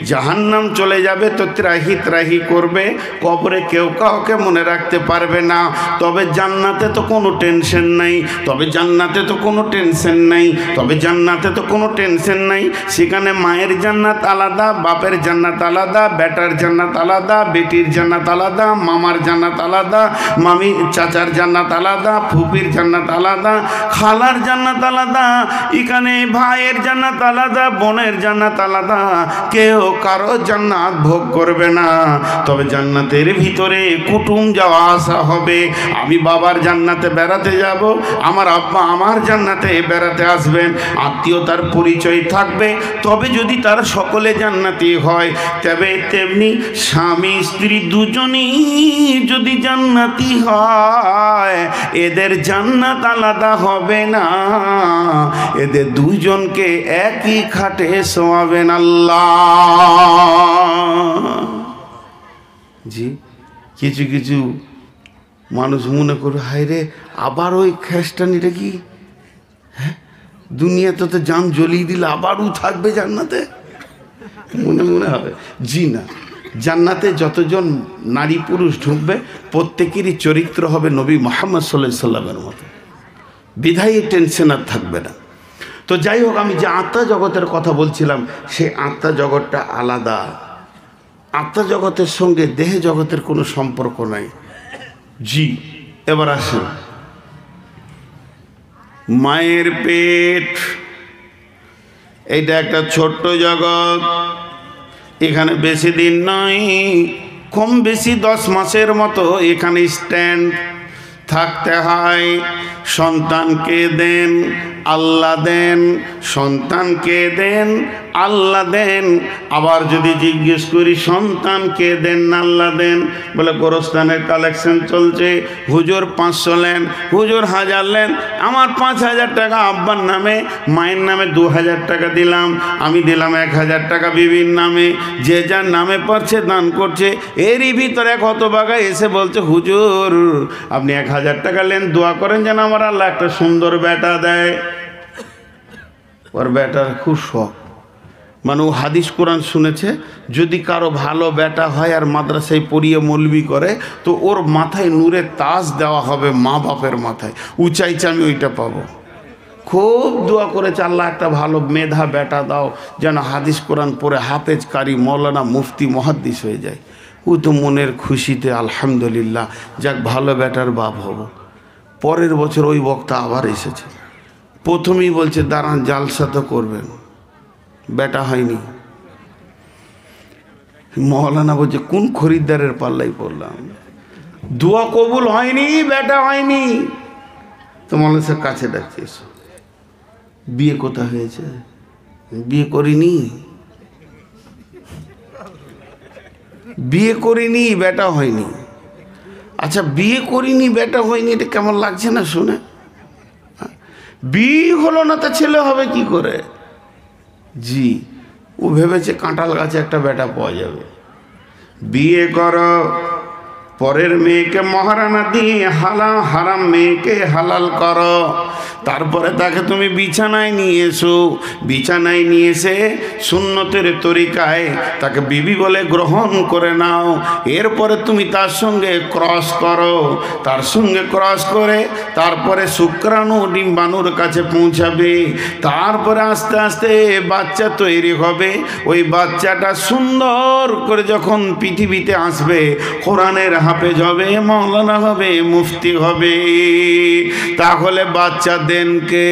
জাহান্নাম চলে যাবে তো ত্রাহি ত্রাহি করবে, কবরে কেউ কাউকে মনে রাখতে পারবে না। তবে জান্নাতে তো কোনো টেনশন নাই, তবে জান্নাতে তো কোনো টেনশন নাই, তবে জান্নাতে তো কোনো টেনশন নাই। সেখানে মায়ের জান্নাত আলাদা, বাপের জান্নাত আলাদা, বেটার জান্নাত আলাদা, বেটির জান্নাত আলাদা, মামার জান্নাত আলাদা, মামি চাচার জান্নাত আলাদা, ফুপির জান্নাত আলাদা, খালার জান্নাত আলাদা। এখানে ভাইয়ের জান্নাত আলাদা, বোনের জান্নাত আলাদা, কেউ কারো জান্নাত ভোগ করবে না। তবে জান্নাতের ভিতরে কুটুম যাওয়া আসা হবে। আমি বাবার জান্নাতে বেড়াতে যাব, আমার আব্বা আমার জান্নাতে বেড়াতে আসবেন, আত্মীয়তার পরিচয় থাকবে। তবে যদি তারা সকলে জান্নাতি হয়, তবে তেমনি স্বামী স্ত্রী দুজনেই যদি জান্নাতি হয়, এদের জান্নাত আলাদা হবে না, এদের দুজনকে একই খাটে শোয়াবেন আল্লাহ। জি, কিছু কিছু মানুষ মনে করে, হায় রে, আবার ওই খ্রিস্টানিটা কি, হ্যাঁ, দুনিয়াতে তো জান জ্বলিয়ে দিলে আবারও থাকবে জান্নাতে, মনে মনে হবে। জি না, জান্নাতে যতজন নারী পুরুষ ঢুকবে প্রত্যেকেরই চরিত্র হবে নবী মুহাম্মদ সাল্লাল্লাহু আলাইহি সাল্লামের মতো, বিধায়ী টেনশন আর থাকবে না। তো যাই হোক, আমি যে আত্মা জগতের কথা বলছিলাম, সেই আত্মা জগৎটা আলাদা। আত্মা জগতের সঙ্গে দেহ জগতের কোনো সম্পর্ক নাই। জি, এবার আসেন, মায়ের পেট, এইটা একটা ছোট্ট জগৎ, এখানে বেশি দিন নয়, কম বেশি 10 মাসের মতো এখানে স্ট্যান্ড থাকতে হয়। সন্তানকে দেন, আল্লাহ দেন, সন্তানকে দেন, আল্লাহ দেন। আবার যদি জিজ্ঞেস করি সন্তানকে দেন না আল্লাহ দেন, বলে গোরস্থানের কালেকশন চলছে, হুজুর 500 নেন, হুজুর 1000 নেন। আমার 5000 টাকা আব্বার নামে, মায়ের নামে 2000 টাকা দিলাম, আমি দিলাম 1000 টাকা বিবির নামে, যে যার নামে পারছে দান করছে। এরই ভিতরে কত বাগা এসে বলছে, হুজুর আপনি 1000 টাকা নেন, দোয়া করেন যেন আমার আল্লাহ একটা সুন্দর বেটা দেয়। ওর বেটার খুব শখ, মানে ও হাদিস কোরআন শুনেছে, যদি কারো ভালো বেটা হয় আর মাদ্রাসায় পড়িয়ে মৌলবি করে তো ওর মাথায় নূরের তাজ দেওয়া হবে মা বাপের মাথায়। চাইছে আমি ওইটা পাবো। খুব দোয়া করেছে, আল্লাহ একটা ভালো মেধা বেটা দাও যেন হাদিস কোরআন পড়ে হাফেজ কারি মৌলানা মুফতি মুহাদ্দিস হয়ে যায়। ও তো মনের খুশিতে আলহামদুলিল্লাহ, যাক ভালো বেটার বাপ হব। পরের বছর ওই বক্তা আবার এসেছে, প্রথমেই বলছে দাঁড়ান জালসা তো করবেন, বেটা হয়নি। মৌলানা বলছে কোন খরিদ্দারের পাল্লাই পড়লাম, দোয়া কবুল হয়নি, বেটা হয়নি। তো মৌলানা কাছে ডাকছে, এসো। বিয়ে কোথা হয়েছে? বিয়ে করিনি, বিয়ে করিনি, বেটা হয়নি। আচ্ছা বিয়ে করিনি, বেটা হয়নি, এটা কেমন লাগছে না শুনে? বিয়ে হলো না তা ছেলে হবে কি করে? জি, ও ভেবেছে কাঁঠাল গাছে একটা বেটা পাওয়া যাবে। বিয়ে করো, পরের মেয়েকে মহারানা দিয়ে হারাম মেয়েকে হালাল করো, তারপরে তাকে তুমি বিছানায় নিয়ে এসো। বিছানায় নিয়ে এসে সুন্নতের তরিকায় তাকে বিবি বলে গ্রহণ করে নাও। এরপরে তুমি তার সঙ্গে ক্রস করো, তার সঙ্গে ক্রস করে তারপরে শুক্রাণু ডিম্বাণুর কাছে পৌঁছাবে। তারপরে আস্তে আস্তে বাচ্চা তৈরি হবে। ওই বাচ্চাটা সুন্দর করে যখন পৃথিবীতে আসবে, কোরআনের হাফেজ হবে, মাওলানা হবে, মুফতি হবে। তাহলে বাচ্চা দেন কে?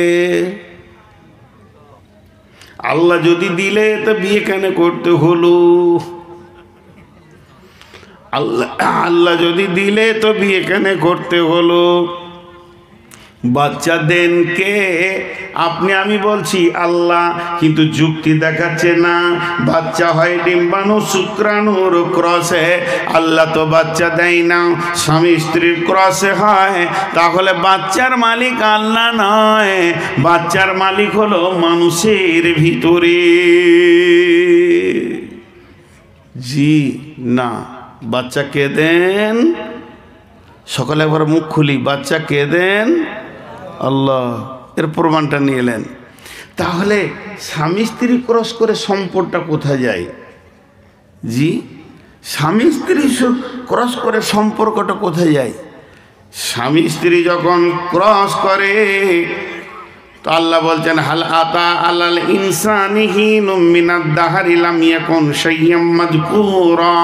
আল্লাহ যদি দিলে তো বিয়ে কেন করতে হলো? আল্লাহ যদি দিলে তো বিয়ে কেন করতে হলো? বাচ্চা দেন কে? আপনি আমি বলছি আল্লাহ, কিন্তু যুক্তি দেখাচ্ছে না। বাচ্চা হয় ডিম্বাণু শুক্রাণুর ক্রসে, আল্লাহ তো বাচ্চা দেয় না, স্বামী স্ত্রীর ক্রসে হয়। তাহলে বাচ্চার মালিক আল্লাহ নয়, বাচ্চার মালিক হলো মানুষের ভিতরে। জি না, বাচ্চা কে দেন? সকালে একবার মুখ খুলি, বাচ্চা কে দেন? আল্লাহ। এর প্রমাণটা নিয়ে এলেন। তাহলে স্বামী স্ত্রী ক্রস করে সম্পর্কটা কোথায় যায়? জি, স্বামী স্ত্রী ক্রস করে সম্পর্কটা কোথায় যায়? স্বামী স্ত্রী যখন ক্রস করে তো আল্লাহ বলছেন হাল আতা আলাল ইনসানি হিনুম মিনাদ দাহরি লাম ইয়াকুন শাইয়্যাম মাযকুরা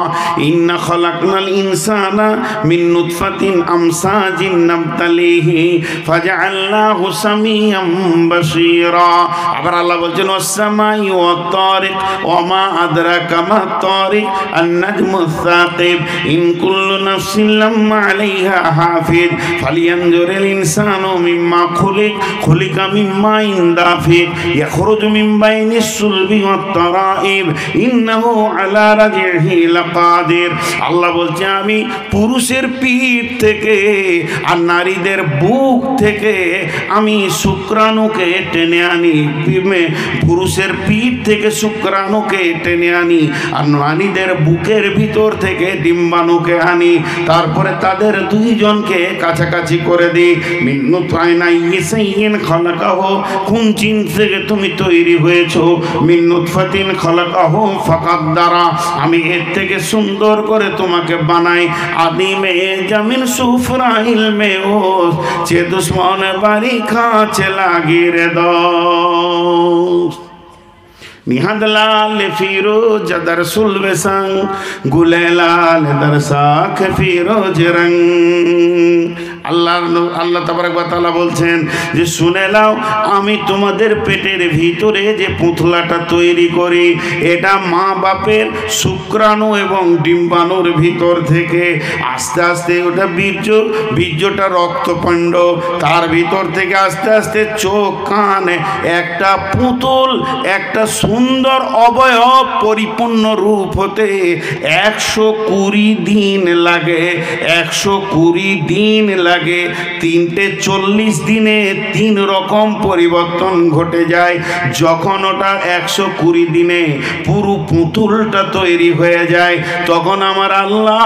ইন্না খালাকনাল ইনসানা মিন নুতফাতিন আমসাজিন নাবতালিহি ফাজআলনাহু সামিয়াম বাসীরা। আবার আল্লাহ বলছেন ওয়াস সামাই ওয়াত তারিক ওয়া মা আদরাকা মাত তারিক আন-নাজমুস সাকিব ইন কুল্লু নাফসিন লাম্মা আলাইহা হাফিজ ফালিয়ানজুরিল ইনসানু মিম্মা খুলিকা মাইন দাফিক ইয়াখরুজু মিন বাইনিস সুলবি ওয়াত তারাইব ইন্নাহু আলা রাজিহি লাকাদির। আল্লাহ বলছে আমি পুরুষের পিঠ থেকে আর নারীদের বুক থেকে আমি শুক্রাণুকে টেনে আনি। পুরুষের পিঠ থেকে শুক্রাণুকে টেনে আনি আর নারীদের বুকের ভিতর থেকে ডিম্বাণুকে আনি। তারপরে তাদের দুইজনকে কাছাকাছি করে দিই। মিন নুতফাতিন ইয়াসাইন খালাকা, কোন জিন থেকে তুমি তৈরি হয়েছো? মিন নুতফাতিন খালাকাহু ফাকাদ্দারা, আমি এর থেকে সুন্দর করে তোমাকে বানাই। আদিমে জামিন সুফরা ইলমে ও যে দুশ্মন বাড়ি খাচ্ছে লাগিরে দোস্ত। নিহাদ লাল ফিরোজ দর সুলবে সঙ্গ গুলে লাল দর সাখ ফিরোজ রঙ্গ। আল্লাহ তাবারক ওয়া তাআলা বলছেন যে শুনে নাও, আমি তোমাদের পেটের ভিতরে যে পুতলাটা তৈরি করি, এটা মা বাপের শুক্রাণু এবং ডিম্বাণুর ভিতর থেকে আস্তে আস্তে ওটা বীর্যটা রক্তপিণ্ড, তার ভিতর থেকে আস্তে আস্তে চোখ কান, একটা পুতুল, একটা সুন্দর অবয়ব পরিপূর্ণ রূপ হতে 120 দিন লাগে। 120 দিন লাগে। 340 দিনে 3 রকম পরিবর্তন ঘটে যায়। যখন ওটা 120 দিনে পুরো পুতুলটা তৈরি হয়ে যায়, তখন আমার আল্লাহ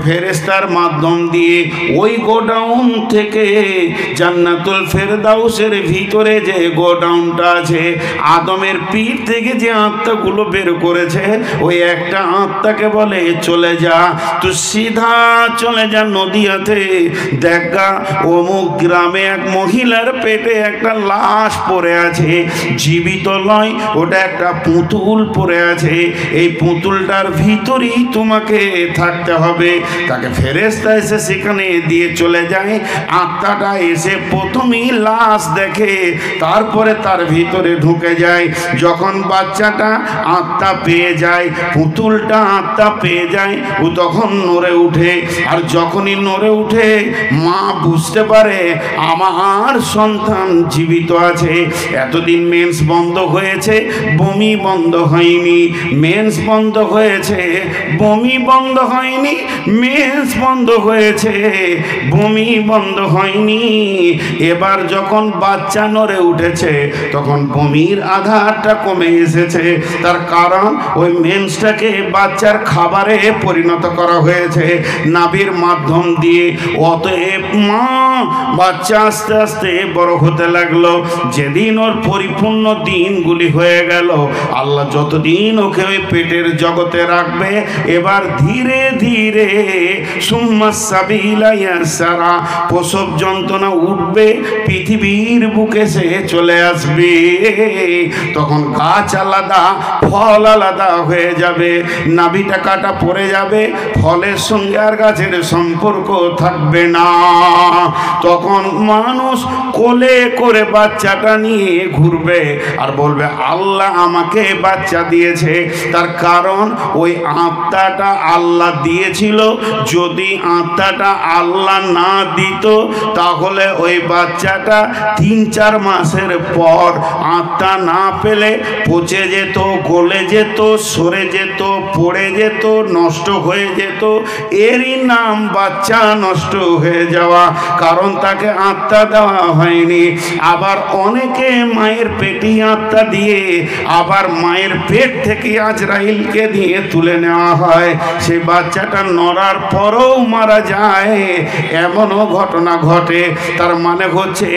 ফেরেশতার মাধ্যম দিয়ে ওই গোডাউন থেকে জান্নাতুল ফেরদাউসের ভিতরে যে গোডাউনটা আছে, আদমের পিঠ থেকে যে আত্মাগুলো বের করেছে, ওই একটা আত্মাকে বলে চলে যা, তো সিধা চলে যা নদিয়াতে, দেখা অমুক গ্রামে এক মহিলার পেটে একটা লাশ পড়ে আছে, জীবিত নয়, ওটা একটা পুতুল পড়ে আছে, এই পুতুলটার ভিতরেই তোমাকে থাকতে হবে। তাকে ফেরেশতা এসে সেখানে দিয়ে চলে যায়। আত্মাটা এসে প্রথমেই লাশ দেখে, তারপরে তার ভিতরে ঢুকে যায়। যখন বাচ্চাটা আত্মা পেয়ে যায়, পুতুলটা আত্মা পেয়ে যায়, ও তখন নড়ে উঠে। আর যখনই নড়ে উঠে, মা বুঝতে পারে আমার সন্তান জীবিত আছে। এতদিন মেন্স বন্ধ হয়েছে, বমি বন্ধ হয়নি, মেন্স বন্ধ হয়েছে, বমি বন্ধ হয়নি, মেন্স বন্ধ হয়েছে, বমি বন্ধ হয়নি। এবার যখন বাচ্চা নড়ে উঠেছে, তখন বমির আধারটা কমে এসেছে। তার কারণ ওই মেন্সটাকে বাচ্চার খাবারে পরিণত করা হয়েছে নাভির মাধ্যম দিয়ে। অতএব মা বাচ্চা আস্তে আস্তে বড় হতে লাগলো। যেদিন ওর পরিপূর্ণ দিনগুলি হয়ে গেল, আল্লাহ যতদিন ওকে ওই পেটের জগতে রাখবে, এবার ধীরে ধীরে সুম্মা সাবিলা ইয়াসারা, প্রসব যন্ত্রণা উঠবে, পৃথিবীর বুকে সে চলে আসবে। তখন গাছ আলাদা, ফল আলাদা হয়ে যাবে, নাভিটা কাটা পড়ে যাবে, ফলের সঙ্গে আর গাছের সম্পর্ক থাকবে না। তখন মানুষ কোলে করে বাচ্চাটা নিয়ে ঘুরবে আর বলবে আল্লাহ আমাকে বাচ্চা দিয়েছে। তার কারণ ওই আত্মাটা আল্লাহ দিয়েছিল। যদি আত্মাটা আল্লাহ না দিত, তাহলে ওই বাচ্চাটা 3-4 মাসের পর আত্মা না পেলে পচে যেত, গলে যেত, সরে যেত, পড়ে যেত, নষ্ট হয়ে যেত। এরই নাম বাচ্চা নষ্ট হয়ে যাওয়া, কারণ তাকে আত্মা দেওয়া হয়নি। আবার অনেকে মায়ের পেটে আত্মা দিয়ে আবার মায়ের পেট থেকে আজরাইলকে দিয়ে তুলে নেওয়া হয়, সেই বাচ্চাটা নড়ার পরেও মারা যায়, এমনও ঘটনা ঘটে। তার মানে হচ্ছে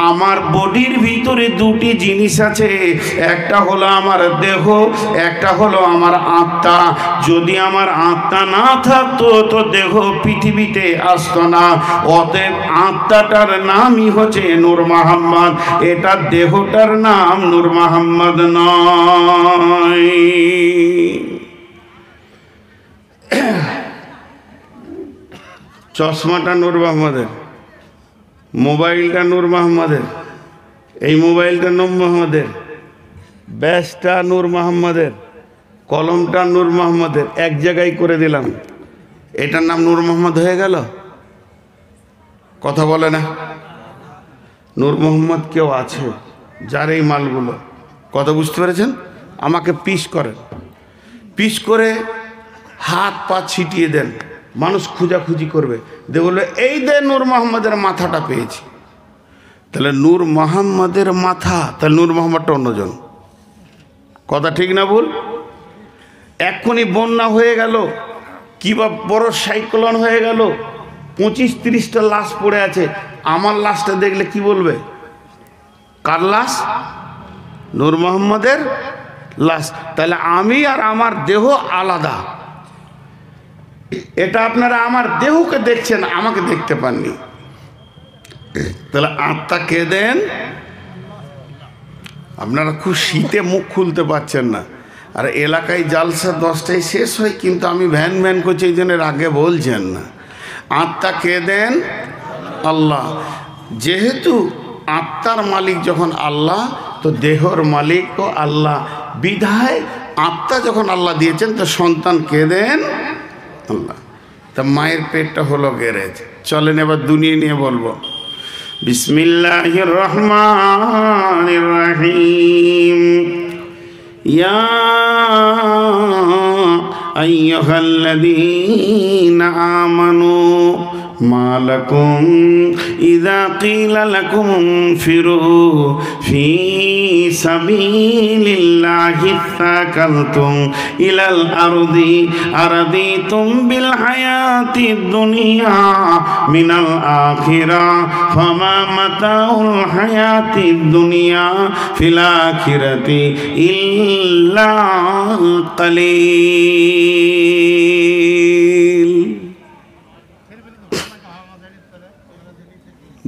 আমার বডির ভিতরে 2টি জিনিস আছে, একটা হলো আমার দেহ, একটা হলো আমার আত্মা। যদি আমার আত্মা না থাকতো তো দেহ পৃথিবীতে আসতো না। অতএব আত্মাটার নামই হচ্ছে নূর মোহাম্মদ, এটা দেহটার নাম নূর মোহাম্মদ নয়। চশমাটা নূর মোহাম্মদের, মোবাইলটা নূর মোহাম্মদের, এই মোবাইলটা নূর মোহাম্মদের, ব্যাসটা নূর মোহাম্মদের, কলমটা নূর মোহাম্মদের, এক জায়গায় করে দিলাম, এটার নাম নূর মোহাম্মদ হয়ে গেল। কথা বলে না? নূর মোহাম্মদ কেউ আছে যার এই মালগুলো, কথা বুঝতে পেরেছেন? আমাকে পিস করেন, পিস করে হাত পা ছিটিয়ে দেন, মানুষ খোঁজাখুঁজি করবে, দে বলবে এই দে নূর মোহাম্মদের মাথাটা পেয়েছি। তাহলে নূর মোহাম্মদের মাথা, তাহলে নূর মোহাম্মদটা অন্যজন। কথা ঠিক না ভুল? এক্ষুনি বন্যা হয়ে গেল, কিংবা বড় সাইক্লোন হয়ে গেল, 25-30টা লাশ পড়ে আছে, আমার লাশটা দেখলে কি বলবে? কার লাশ? নূর মোহাম্মদের লাশ। তাহলে আমি আর আমার দেহ আলাদা। এটা আপনারা আমার দেহকে দেখছেন, আমাকে দেখতে পাননি। তাহলে আত্মা কে দেন? আপনারা খুব শীতে মুখ খুলতে পারছেন না। আর এলাকায় জালসা 10টায় শেষ হয়, কিন্তু আমি ভ্যান ভ্যান করছি, এই জন্য আগে বলছেন না। আত্মা কে দেন? আল্লাহ। যেহেতু আত্মার মালিক যখন আল্লাহ, তো দেহর মালিক তো আল্লাহ, বিধায় আত্মা যখন আল্লাহ দিয়েছেন তো সন্তান কে দেন? আল্লাহ। তা মায়ের পেটটা হলো গ্যারেজ। চলেন এবার দুনিয়া নিয়ে বলবো। বিসমিল্লাহির রহমানির রহিম। ইয়া আইয়ুহাল্লাযীনা আমানু মা লাকুম ইযা ক্বিলা লাকুম ইনফিরু ফী সাবিলিল্লাহি ইসতাকালতুম ইলাল আরদি আরাদিতুম বিল হায়াতিদ দুনিয়া মিনাল আখিরা ফামা মাতাউল হায়াতিদ দুনিয়া ফিল আখিরাতি ইল্লা কালিল।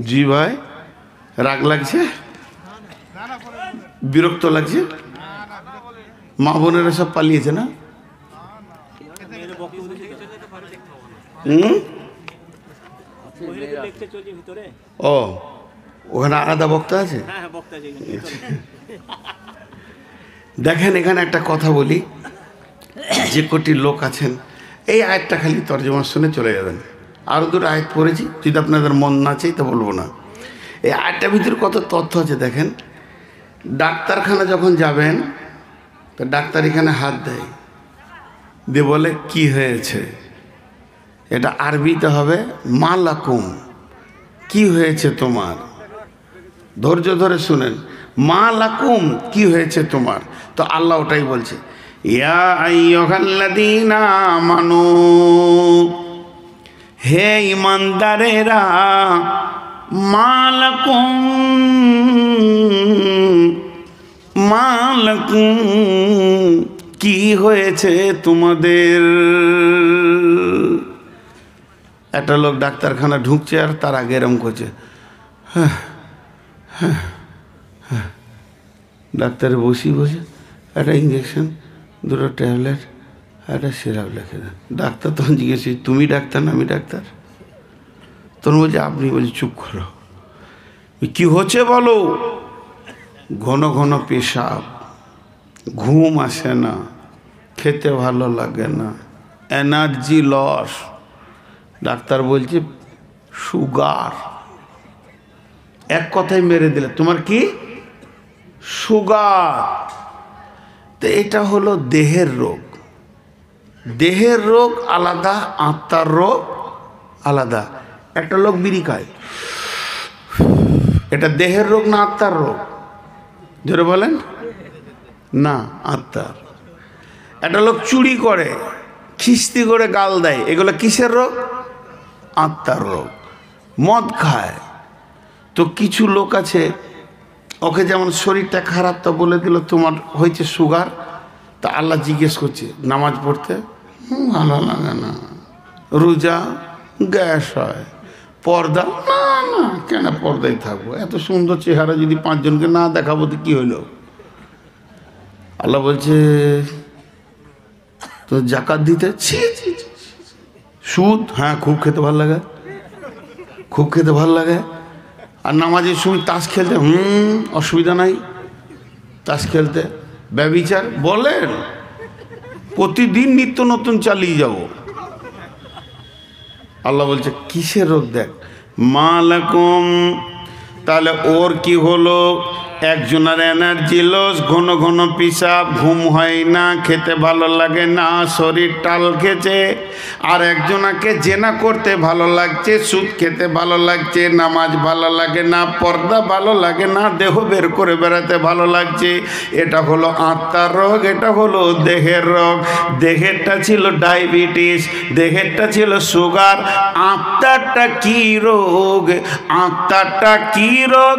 জি ভাই, রাগ লাগছে, বিরক্ত লাগছে? মা বোনেরা সব পালিয়েছে না? ও, ওখানে আলাদা বক্তা আছে। দেখেন, এখানে একটা কথা বলি, যে কোটি লোক আছেন এই আয়াতটা খালি তর্জমা শুনে চলে যাবেন। আরও দুটো আয়াত পড়েছি, যদি আপনাদের মন না চাই তা বলবো না। এই আয়াতটার ভিতরে কত তথ্য আছে দেখেন। ডাক্তারখানা যখন যাবেন তো ডাক্তার এখানে হাত দেয়, দিয়ে বলে কি হয়েছে। এটা আরবিতে হবে মা লাকুম, কি হয়েছে তোমার। ধৈর্য ধরে শুনেন, মা লাকুম, কি হয়েছে তোমার। তো আল্লাহ ওটাই বলছে, ইয়া আইয়ুহাল্লাযীনা আমানু, হে ইমানদারেরা, মা লাকুম, মা লাকুম, কি হয়েছে তোমাদের। একটা লোক ডাক্তারখানা ঢুকছে আর তার আগে এরম করছে, হ্যাঁ হ্যাঁ হ্যাঁ। ডাক্তারে বসে একটা ইঞ্জেকশন, দুটো ট্যাবলেট, একটা সিরাপ লিখে দেন। ডাক্তার তখন জিজ্ঞেস, তুমি ডাক্তার না আমি ডাক্তার? তখন বলছে আপনি। বলছে চুপ করো, কি হচ্ছে বলো। ঘন ঘন পেশাব, ঘুম আসে না, খেতে ভালো লাগে না, এনার্জি লস। ডাক্তার বলছে সুগার। এক কথায় মেরে দিলে, তোমার কি সুগার। তো এটা হলো দেহের রোগ। দেহের রোগ আলাদা, আত্মার রোগ আলাদা। একটা লোক বিড়ি খায়, এটা দেহের রোগ না আত্মার রোগ? জোরে বলেন না, আত্মার। একটা লোক চুরি করে, খিস্তি করে গাল দেয়, এগুলো কিসের রোগ? আত্মার রোগ। মদ খায়, তো কিছু লোক আছে, ওকে যেমন শরীরটা খারাপ তো বলে দিল তোমার হয়েছে সুগার। তা আল্লাহ জিজ্ঞেস করছে নামাজ পড়তে, ভালো লাগে না। রোজা, গ্যাস হয়। পর্দা, না না, কেন পর্দায় থাকবো, এত সুন্দর চেহারা যদি পাঁচজনকে না দেখাবো তো কি হইল। আল্লাহ বলছে তো জাকাত দিতে, সুদ, হ্যাঁ খুব খেতে ভালো লাগে, খুব খেতে ভালো লাগে। আর নামাজের সময় তাস খেলতে, অসুবিধা নাই তাস খেলতে। ব্যভিচার বলেন, প্রতিদিন নিত্য নতুন চালিয়ে যাব। আল্লাহ বলছে কিসের রোগ দেখ, মা লাকুম। তাহলে ওর কি হলো? একজনের এনার্জি লস, ঘন ঘন পেশাব, ঘুম হয় না, খেতে ভালো লাগে না, শরীর টাল খেছে। আর একজনাকে জেনা করতে ভালো লাগছে, সুদ খেতে ভালো লাগছে, নামাজ ভালো লাগে না, পর্দা ভালো লাগে না, দেহ বের করে বেড়াতে ভালো লাগছে। এটা হলো আত্মার রোগ, এটা হলো দেহের রোগ। দেহেরটা ছিল ডায়াবেটিস, দেহেরটা ছিল সুগার। আত্মারটা কি রোগ? আত্মারটা কি রোগ?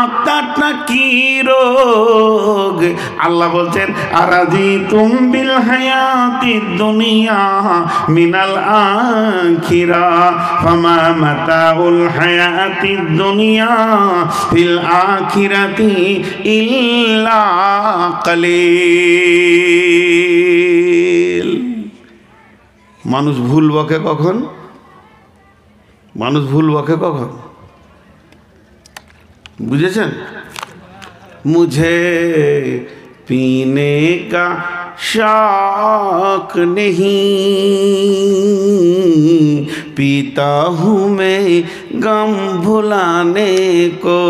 আত্মারটা কি রোগ? আল্লাহ বলছেন আরাদিতুম বিল হায়াতিদ দুনিয়া মিনাল আখিরা ফামা মাতাউল হায়াতিদ দুনিয়া ফিল আখিরাতি ইল্লা কালিল। মানুষ ভুল বকে কখন? মানুষ ভুল বকে কখন? বুঝেছেন? মুঝে पीने का शौक नहीं, पीता हूँ मैं गम भुलाने को।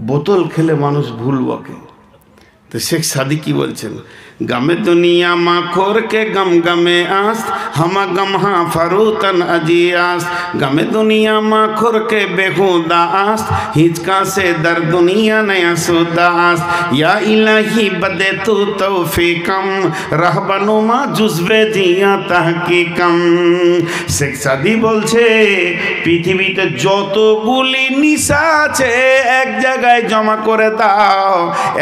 বোতল খেলে মানুষ ভুল বকে। তো শেখ সাদি কি বলছেন? गमे दुनिया माखोर के गम गमे आस्त, हम गम हाँ फरूतन अजियास्त। गमे दुनिया माखोर के बेहुदा आस्त, हिचका से दर दुनिया नया सुदास्त। या इलाही बदे तू तौफीकम, रहबनुमा जुज़्वे जिया तहकीकम। শেখ সাদি বলছে পৃথিবীতে যতগুলি নিশা আছে এক জায়গায় জমা করে দাও।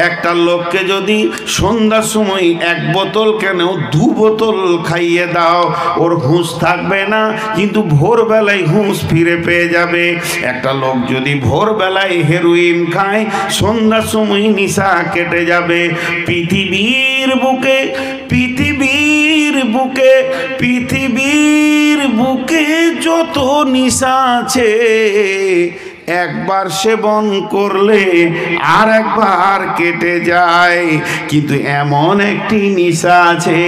একটা লোককে যদি সন্ধ্যার সময় এক বোতল কেন 2 বোতল খাইয়ে দাও, ওর হুঁশ থাকবে না, কিন্তু ভোরবেলায় হুঁশ ফিরে পেয়ে যাবে। একটা লোক যদি ভোরবেলায় হেরোইন খায়, সন্ধ্যার সময় নিশা কেটে যাবে। পৃথিবীর বুকে যত নিশা আছে একবার সেবন করলে আর একবার কেটে যায়। কিন্তু এমন একটি নিশা আছে,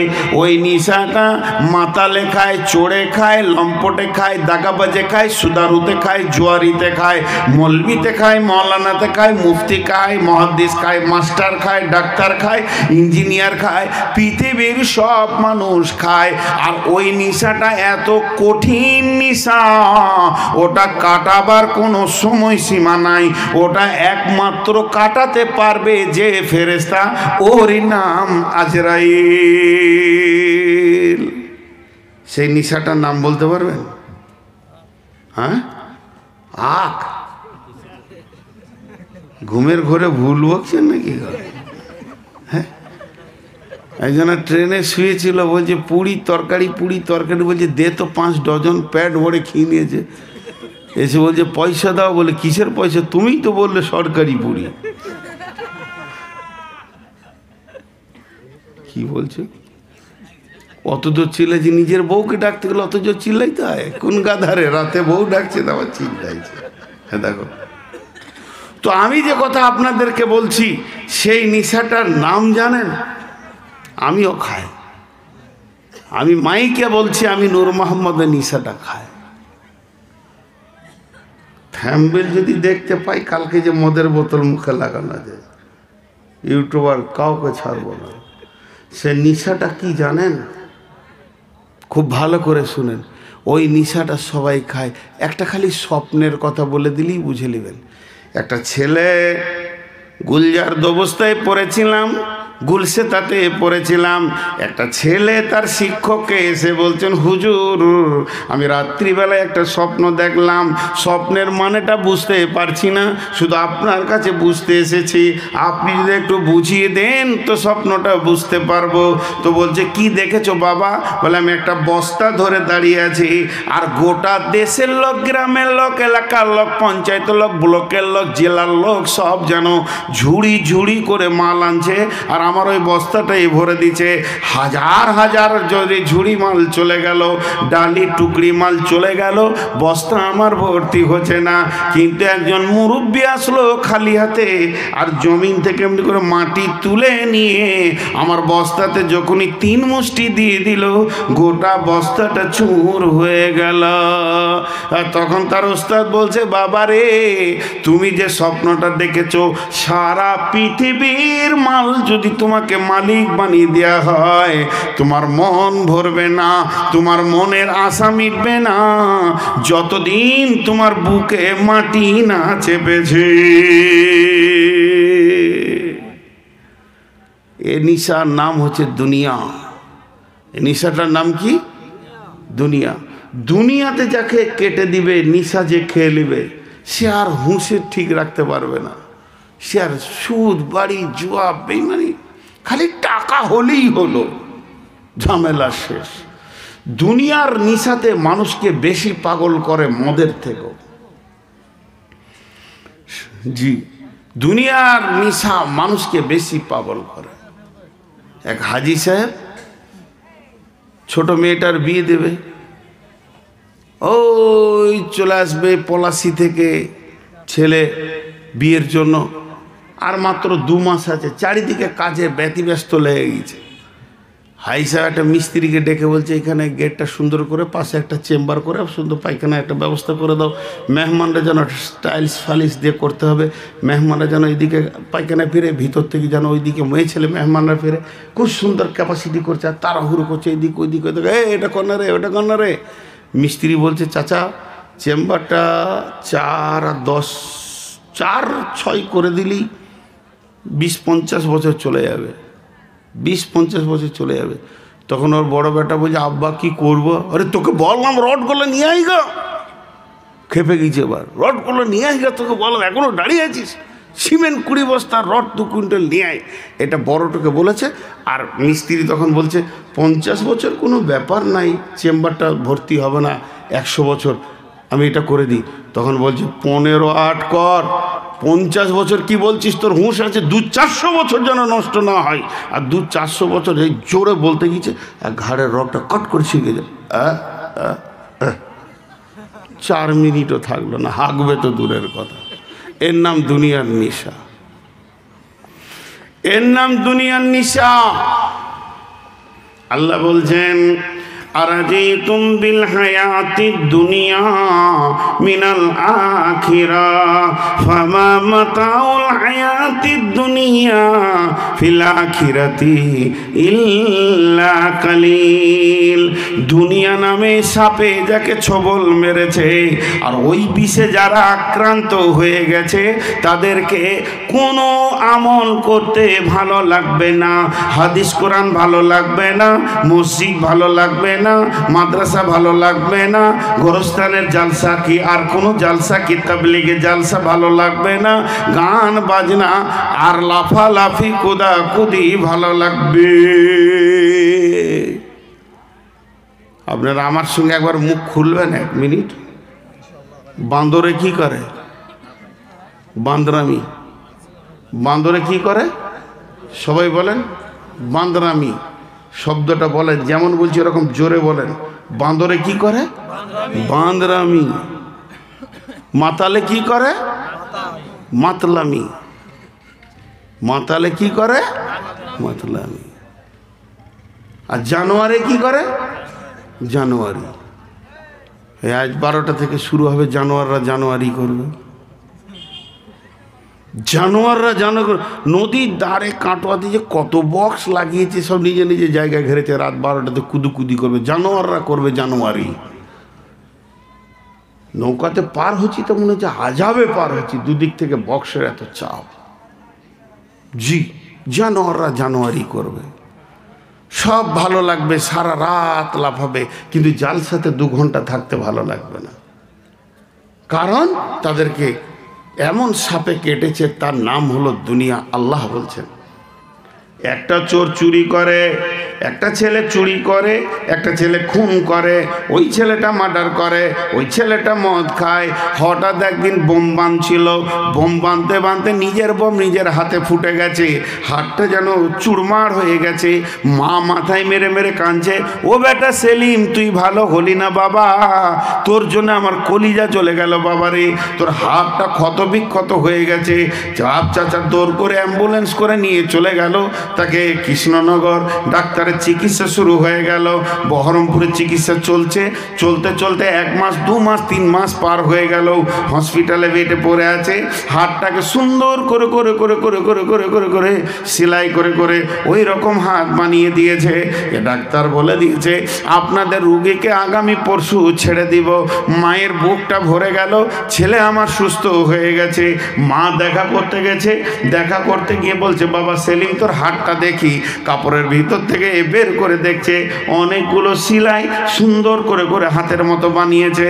ওই নিশাটা মাতালে খায়, চোরে খায়, লম্পটে খায়, দাগাবাজে খায়, সুদারুতে খায়, জুয়ারিতে খায়, মলবিতে খায়, মৌলানাতে খায়, মুফতি খায়, মুহাদ্দিস খায়, মাস্টার খায়, ডাক্তার খায়, ইঞ্জিনিয়ার খায়, পৃথিবীর সব মানুষ খায়। আর ওই নিশাটা এত কঠিন নিশা, ওটা কাটাবার কোনো সময় সীমা নাই। ওটা একমাত্র কাটাতে পারবে যে ফেরেশতা, ওরই নাম আজরাইল। সেই নিশাটার নাম বলতে পারবেন? হ্যাঁ, আখ। ঘুমের ঘরে ভুল বকছেন নাকি? হ্যাঁ, একজনের ট্রেনে শুয়েছিল, বলছে পুরি তরকারি বলছে দে তো 5 ডজন, প্যাট ভরে খেয়ে নিয়েছে। এসে বলছে পয়সা দাও, বলে কিসের পয়সা? তুমিই তো বললে সরকারি পুরি। কি বলছো? অত জোর চিল্লাইছে, নিজের বউকে ডাকতে গেলে অত জোর চিল্লাইতে হয়? কোন গাধারে রাতে বউ ডাকছে, আবার চিল্লাইছে। হ্যাঁ দেখো তো, আমি যে কথা আপনাদেরকে বলছি সেই নিশাটার নাম জানেন? আমিও খাই। আমি মাইকে বলছি, আমি নূর মোহাম্মদের নিশাটা খাই। থ্যাম্বেল যদি দেখতে পাই কালকে যে মদের বোতল মুখে লাগানো যায়, ইউটিউবার কাউকে ছাড়বো না। সে নিশাটা কি জানেন? খুব ভালো করে শুনেন। ওই নিশাটা সবাই খায়। একটা খালি স্বপ্নের কথা বলে দিলেই বুঝে নেবেন। একটা ছেলে, গুলজার অবস্থায় পড়েছিলাম, গুলসেতাতে পড়েছিলাম। একটা ছেলে তার শিক্ষককে এসে বলছেন, হুজুর আমি রাত্রিবেলায় একটা স্বপ্ন দেখলাম, স্বপ্নের মানেটা বুঝতে পারছি না, শুধু আপনার কাছে বুঝতে এসেছি, আপনি যদি একটু বুঝিয়ে দেন তো স্বপ্নটা বুঝতে পারবো। তো বলছে কি দেখেছো বাবা? বলে আমি একটা বস্তা ধরে দাঁড়িয়ে আছি, আর গোটা দেশের লোক, গ্রামের লোক, এলাকার লোক, পঞ্চায়েতের লোক, ব্লকের লোক, জেলার লোক সব যেন ঝুড়ি ঝুড়ি করে মাল আনছে, আর আমার ওই বস্তাটাই ভরে দিচ্ছে। হাজার হাজার যদি ঝুড়ি মাল চলে গেল, ডালি টুকরি মাল চলে গেল, বস্তা আমার ভর্তি হচ্ছে না। কিন্তু একজন মুরব্বী আসলো খালি হাতে, আর জমিন থেকে এমনি করে মাটি তুলে নিয়ে আমার বস্তাতে যখনই 3 মুষ্টি দিয়ে দিল, গোটা বস্তাটা চুর হয়ে গেল। আর তখন তার ওস্তাদ বলছে, বাবা রে তুমি যে স্বপ্নটা দেখেছো, সারা পৃথিবীর মাল যদি তোমাকে মালিক বানিয়ে দেওয়া হয়, তোমার মন ভরবে না, তোমার মনের আশা মিটবে না, যতদিন তোমার বুকে মাটি না চেপেছে। এ নিশার নাম হচ্ছে দুনিয়া। এ নিশাটার নাম কি? দুনিয়া। দুনিয়াতে যাকে কেটে দিবে, নিশা যে খেয়ে নেবে, সে আর হুঁশে ঠিক রাখতে পারবে না। সে আর সুদ, বাড়ি, জুয়া, বেইমানি, খালি টাকা হলেই হলো, ঝামেলা শেষ। দুনিয়ার নিশাতে মানুষকে বেশি পাগল করে মদের থেকেও। জি, দুনিয়ার নিশা মানুষকে বেশি পাগল করে। এক হাজি সাহেব ছোট মেয়েটার বিয়ে দেবে, ওই চলে আসবে পলাশি থেকে ছেলে বিয়ের জন্য, আর মাত্র 2 মাস আছে, চারিদিকে কাজে ব্যতিব্যস্ত লেগে গেছে। হাই সাহেব একটা মিস্ত্রিকে ডেকে বলছে এখানে গেটটা সুন্দর করে পাশে একটা চেম্বার করে সুন্দর পায়খানা একটা ব্যবস্থা করে দাও, মেহমানরা যেন স্টাইলস ফালিশ দিয়ে করতে হবে, মেহমানরা যেন এইদিকে পায়খানা ফিরে, ভিতর থেকে যেন ওইদিকে মেয়ে ছেলে মেহমানরা ফিরে, খুব সুন্দর ক্যাপাসিটি করছে, আর তাড়াহুড়ো করছে এইদিকে ওইদিকে ওইদিকে, এটা কর না রে, ওটা কর না রে। মিস্ত্রি বলছে চাচা চেম্বারটা 4 আর 10, 4-6 করে দিলেই 20-50 বছর চলে যাবে, 20-50 বছর চলে যাবে। তখন ওর বড় বেটা বলছে আব্বা কি করবো? আরে তোকে বললাম রডগুলো নিয়ে আই গা। খেপে গেছে এবার, রডগুলো নিয়ে আই গা, তোকে বললাম এখনো দাঁড়িয়ে আছিস, সিমেন্ট 20 বস্তা রড 2 কুইন্টাল নিয়ে আয়। এটা বড়টাকে বলেছে। আর মিস্ত্রি তখন বলছে 50 বছর কোনো ব্যাপার নাই, চেম্বারটা ভর্তি হবে না, 100 বছর আমি এটা করে দিই। তখন বলছে 15-8 কর, 50 বছর কি বলছিস, তোর হুঁশ আছে? 200-400 বছর যেন নষ্ট না হয়। আর 200-400 বছর এই জোরে বলতে গিয়েছে, আর ঘাড়ের রগটা কট করে শিখে যায়। 4 মিনিটও থাকলো না, হাঁকবে তো দূরের কথা। এর নাম দুনিয়ার নিশা, এর নাম দুনিয়ার নিশা। আল্লাহ বলছেন আরাজিতুম বিল হায়াতিদ দুনিয়া মিনাল আখিরাহ ফামা মাতাউল হায়াতিদ দুনিয়া ফিল আখিরাতি ইল্লা কালিল। দুনিয়া নামে সাপে যাকে ছবল মেরেছে আর ওই বিষে যারা আক্রান্ত হয়ে গেছে তাদেরকে কোনো আমল করতে ভালো লাগবে না, হাদিস কোরআন ভালো লাগবে না, মসজিদ ভালো লাগবে না, মাদ্রাসা ভালো লাগবে না, গোরস্থানের জালসা কি আর কোনো জালসা কি তাবলীগের জালসা ভালো লাগবে না, গান বাজনা আর লাফালাফি কুদাকুদি ভালো লাগবে। আপনারা আমার সঙ্গে একবার মুখ খুলবেন 1 মিনিট। বান্দরে কি করে? বান্দরামি। বান্দরে কি করে? সবাই বলেন বান্দরামি। শব্দটা বলেন, যেমন বলছি এরকম জোরে বলেন। বান্দরে কি করে? বান্দরামি। মাতালে কি করে? মাতলামি। মাতালে কি করে? মাতলামি। আর জানোয়ারে কি করে? জানোয়ারি। আজ 12টা থেকে শুরু হবে, জানোয়াররা জানোয়ারি করবে। জানোয়াররা নদীর ধারে কাটোয়া দিয়ে কত বক্স লাগিয়েছে, সব নিজে নিজে জায়গায় ঘেরেছে, রাত 12টাতে কুদুকুদি করবে, জানোয়াররা করবে জানোয়ারি। নৌকাতে পার হচ্ছি তো মনে হচ্ছে আজাবে পার হচ্ছি, দুদিক থেকে বক্সের এত চাপ। জি, জানোয়াররা জানোয়ারি করবে, সব ভালো লাগবে, সারা রাত লাফাবে, কিন্তু জালসাতে 2 ঘন্টা থাকতে ভালো লাগবে না। কারণ তাদেরকে এমন সাপে কেটেছে, তার নাম হলো দুনিয়া। আল্লাহ বলছেন একটা চোর চুরি করে, একটা ছেলে চুরি করে, একটা ছেলে খুন করে, ওই ছেলেটা মার্ডার করে, ওই ছেলেটা মদ খায়। হঠাৎ একদিন বোম বাঁধছিল, বোম বাঁধতে বাঁধতে নিজের বোম নিজের হাতে ফুটে গেছে, হাতটা যেন চুরমার হয়ে গেছে। মা মাথায় মেরে মেরে কাঁদছে, ও বেটা সেলিম তুই ভালো হলি না বাবা, তোর জন্য আমার কলিজা চলে গেল বাবা রে, তোর হাতটা ক্ষত বিক্ষত হয়ে গেছে। চাপ চাচা দৌড় করে অ্যাম্বুলেন্স করে নিয়ে চলে গেল, তাকে কৃষ্ণনগর ডাক্তারের চিকিৎসা শুরু হয়ে গেল। বহরমপুরের চিকিৎসা চলছে, চলতে চলতে 1 মাস 2 মাস 3 মাস পার হয়ে গেল, হসপিটালে বেডে পড়ে আছে। হাতটাকে সুন্দর করে করে করে করে করে করে করে করে সেলাই করে করে ওই রকম হাত বানিয়ে দিয়েছে। এ ডাক্তার বলে দিয়েছে আপনাদের রুগীকে আগামী পরশু ছেড়ে দিব। মায়ের বুকটা ভরে গেল, ছেলে আমার সুস্থ হয়ে গেছে। মা দেখা করতে গেছে, দেখা করতে গিয়ে বলছে বাবা সেলিম তোর হাতটা দেখি। কাপড়ের ভিতর থেকে বের করে দেখছে অনেকগুলো সেলাই সুন্দর করে করে হাতের মতো বানিয়েছে।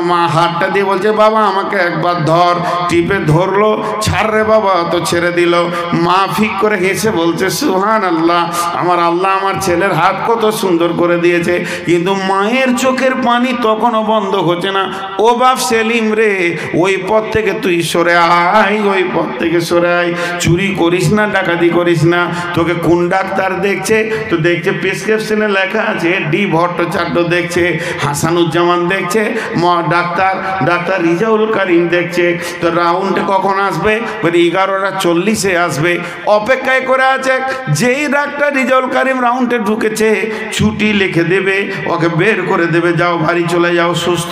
মা হাতটা দিয়ে বলছে বাবা আমাকে একবার ধর। টিপে ধরলো, ছাড় রে বাবা, তো ছেড়ে দিল। মা ফিক করে হেসে বলছে সুবহানাল্লাহ, আমার আল্লাহ আমার ছেলের হাত কত সুন্দর করে দিয়েছে। কিন্তু মায়ের চোখের পানি তখনও বন্ধ হচ্ছে না। ও বাপ সেলিম রে, ওই পথ থেকে তুই সরে আয়, ওই পথ থেকে সরে আয়, চুরি করিস না, ডাকাতি করিস না। তোকে কোন ডাক্তার দেখছে, তো দেখছে প্রেসক্রিপশনে লেখা আছে ডি ভট্টাচার্য দেখছে, হাসানুজ্জামান দেখছে, ডাক্তার রিজাউল করিম দেখছে। তো রাউন্ডে কখন আসবে? 11:40 আসবে। অপেক্ষায় করে আছে। যেই ডাক্তার রিজাউল করিম রাউন্ডে ঢুকেছে ছুটি লিখে দেবে, ওকে বের করে দেবে, যাও বাড়ি চলে যাও সুস্থ।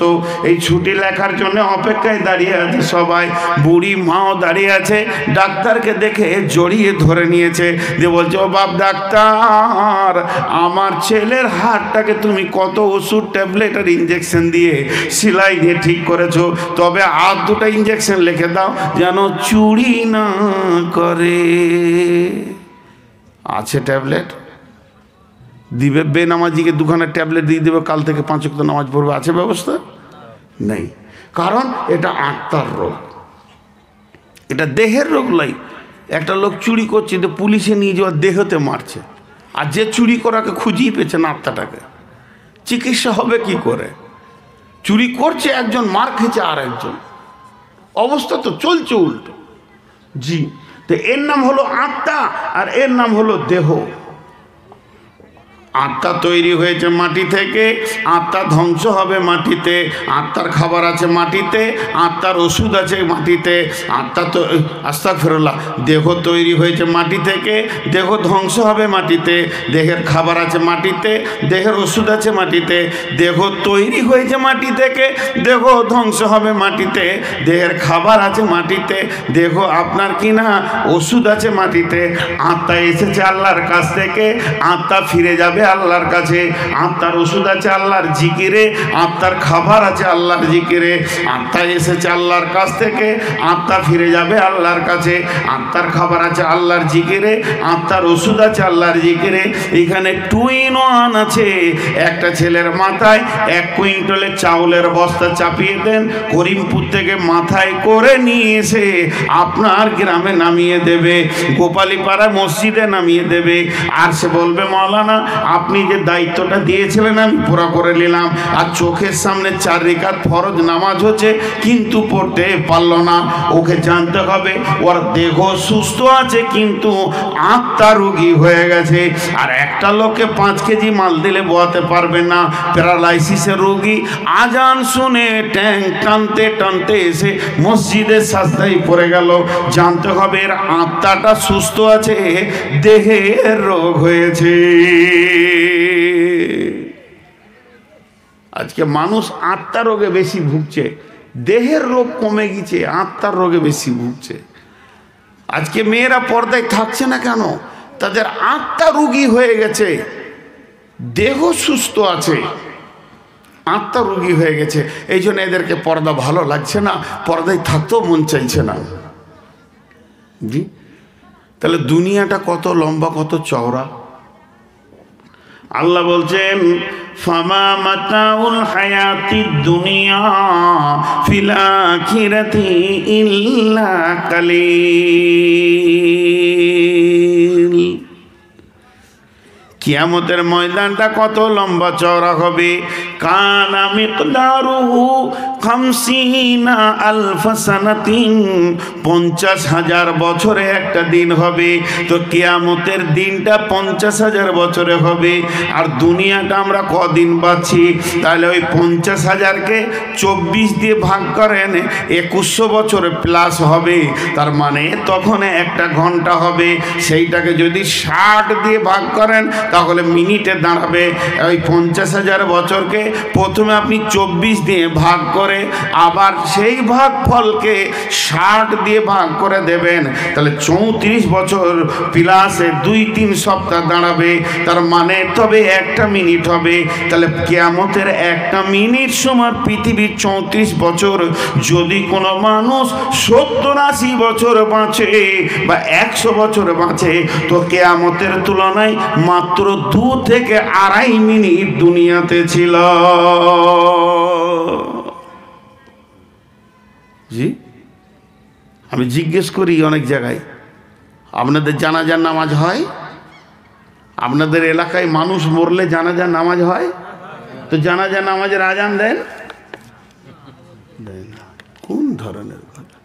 এই ছুটি লেখার জন্য অপেক্ষায় দাঁড়িয়ে আছে সবাই। বুড়ি মাও দাঁড়িয়ে আছে, ডাক্তারকে দেখে জড়িয়ে ধরে নিয়েছে, দিয়ে বলছে ও বাপ ডাক্তার, আমার ছেলের হাড়টাকে তুমি কত ওষুধ ট্যাবলেট আর ইঞ্জেকশন দিয়ে সেলাই দিয়ে ঠিক করেছো, তবে আর 2টা ইঞ্জেকশন লিখে দাও যেন চুরি না করে। আছে ট্যাবলেট দিবে, বেনামাজিকে 2খানা ট্যাবলেট দিয়ে দেবে, কাল থেকে 5 ওয়াক্ত নামাজ পড়বে, আছে ব্যবস্থা? নেই। কারণ এটা আত্মার রোগ, এটা দেহের রোগ নয়। একটা লোক চুরি করছে, তো পুলিশে নিয়ে যাওয়ার দেহতে মারছে, আর যে চুরি করাকে খুঁজিয়ে পেয়েছে না আত্মাটাকে, চিকিৎসা হবে কি করে? চুরি করছে একজন, মার খেয়েছে আর একজন, অবস্থা তো চলছে উল্টো। জি, তো এর নাম হলো আত্মা আর এর নাম হলো দেহ। আত্মা তৈরি হয়েছে মাটি থেকে, আত্মা ধ্বংস হবে মাটিতে। আত্মার খাবার আছে মাটিতে, আত্মার ওষুধ আছে মাটিতে। আত্মা তো আস্তাগফিরুল্লাহ, দেহ তৈরি হয়েছে মাটি থেকে, দেহ ধ্বংস হবে মাটিতে। দেহের খাবার আছে মাটিতে, দেহের ওষুধ আছে মাটিতে। দেহ তৈরি হয়েছে মাটি থেকে, দেহ ধ্বংস হবে মাটিতে। দেহের খাবার আছে মাটিতে, দেহ আপনার কিনা ওষুধ আছে মাটিতে। আত্মা এসেছে আল্লাহর কাছ থেকে, আত্মা ফিরে যাবে আল্লাহর কাছে। আত্মার ওষুধ আছে আল্লাহর জিকিরে, আত্মার খাবার আছে আল্লাহর জিকিরে। আত্মা এসেছে আল্লাহর কাছ থেকে, আত্মা ফিরে যাবে আল্লাহর কাছে। আত্মার খাবার আছে আল্লাহর জিকিরে, আত্মার ওষুধ আছে আল্লাহর জিকিরে। এখানে 2 in 1 আছে। একটা ছেলের মাথায় 1 কুইন্টালের চাউলের বস্তা চাপিয়ে দেন, করিমপুর থেকে মাথায় করে নিয়ে এসে আপনার গ্রামে নামিয়ে দেবে, গোপালীপাড়া মসজিদে নামিয়ে দেবে। আর সে বলবে মাওলানা আপনি যে দায়িত্বটা দিয়েছিলেন আমি পুরো করে নিলাম। আর চোখের সামনে 4 রাকাত ফরজ নামাজ হচ্ছে কিন্তু পড়তে পারল না। ওকে জানতে হবে ওর দেহ সুস্থ আছে কিন্তু আত্মা রোগী হয়ে গেছে। আর একটা লোককে 5 কেজি মাল দিলে বোয়াতে পারবে না, প্যারালাইসিসের রোগী। আজান শুনে ট্যাং টানতে টানতে এসে মসজিদের সাজদায় পড়ে গেল। জানতে হবে এর আত্মাটা সুস্থ আছে, দেহের রোগ হয়েছে। আজকে মানুষ আত্মার রোগে বেশি ভুগছে, দেহের রোগ কমে গেছে, আত্মার রোগে বেশি ভুগছে। আজকে মেয়েরা পর্দায় থাকছে না কেন? তাদের আত্মা রোগী হয়ে গেছে, দেহ সুস্থ আছে, আত্মা রোগী হয়ে গেছে। এই জন্য এদেরকে পর্দা ভালো লাগছে না, পর্দায় থাকতেও মন চাইছে না। জি, তাহলে দুনিয়াটা কত লম্বা, কত চওড়া। আল্লাহ বলছেন ফামা মাতাউল হায়াতিদ দুনিয়া ফিল আখিরাতি ইল্লা কালিল। কিয়ামতের ময়দানটা কত লম্বা চওড়া হবে। কানা মিকদারুহু 50 আলফ সানাতিন, 50,000 বছরে একটা দিন হবে। তো কিয়ামতের দিনটা 50,000 বছরে হবে। আর দুনিয়াটা আমরা কদিন পাচ্ছি? তাহলে ওই 50,000কে 24 দিয়ে ভাগ করেন, 2100 বছর প্লাস হবে। তার মানে তখন একটা ঘন্টা হবে। সেইটাকে যদি 60 দিয়ে ভাগ করেন তাহলে মিনিটে দাঁড়াবে। ওই 50,000 বছরকে প্রথমে আপনি 24 দিয়ে ভাগ করে আবার সেই ভাগ ফলকে 60 দিয়ে ভাগ করে দেবেন, তাহলে 34 বছর প্লাসে 2-3 সপ্তাহ দাঁড়াবে। তার মানে তবে একটা মিনিট হবে। তাহলে কিয়ামতের একটা মিনিট সমান পৃথিবীর 34 বছর। যদি কোনো মানুষ 70-80 বছর বাঁচে বা 100 বছর বাঁচে, তো কিয়ামতের তুলনায় মাত্র 2 থেকে 2.5 মিনিট দুনিয়াতে ছিল। জি, আমি জিজ্ঞেস করি অনেক জায়গায়, আপনাদের জানাজার নামাজ হয়? আপনাদের এলাকায় মানুষ মরলে জানাজার নামাজ হয়? তো জানাজার নামাজের আজান দেন? দেন না। কোন ধরনের কথা?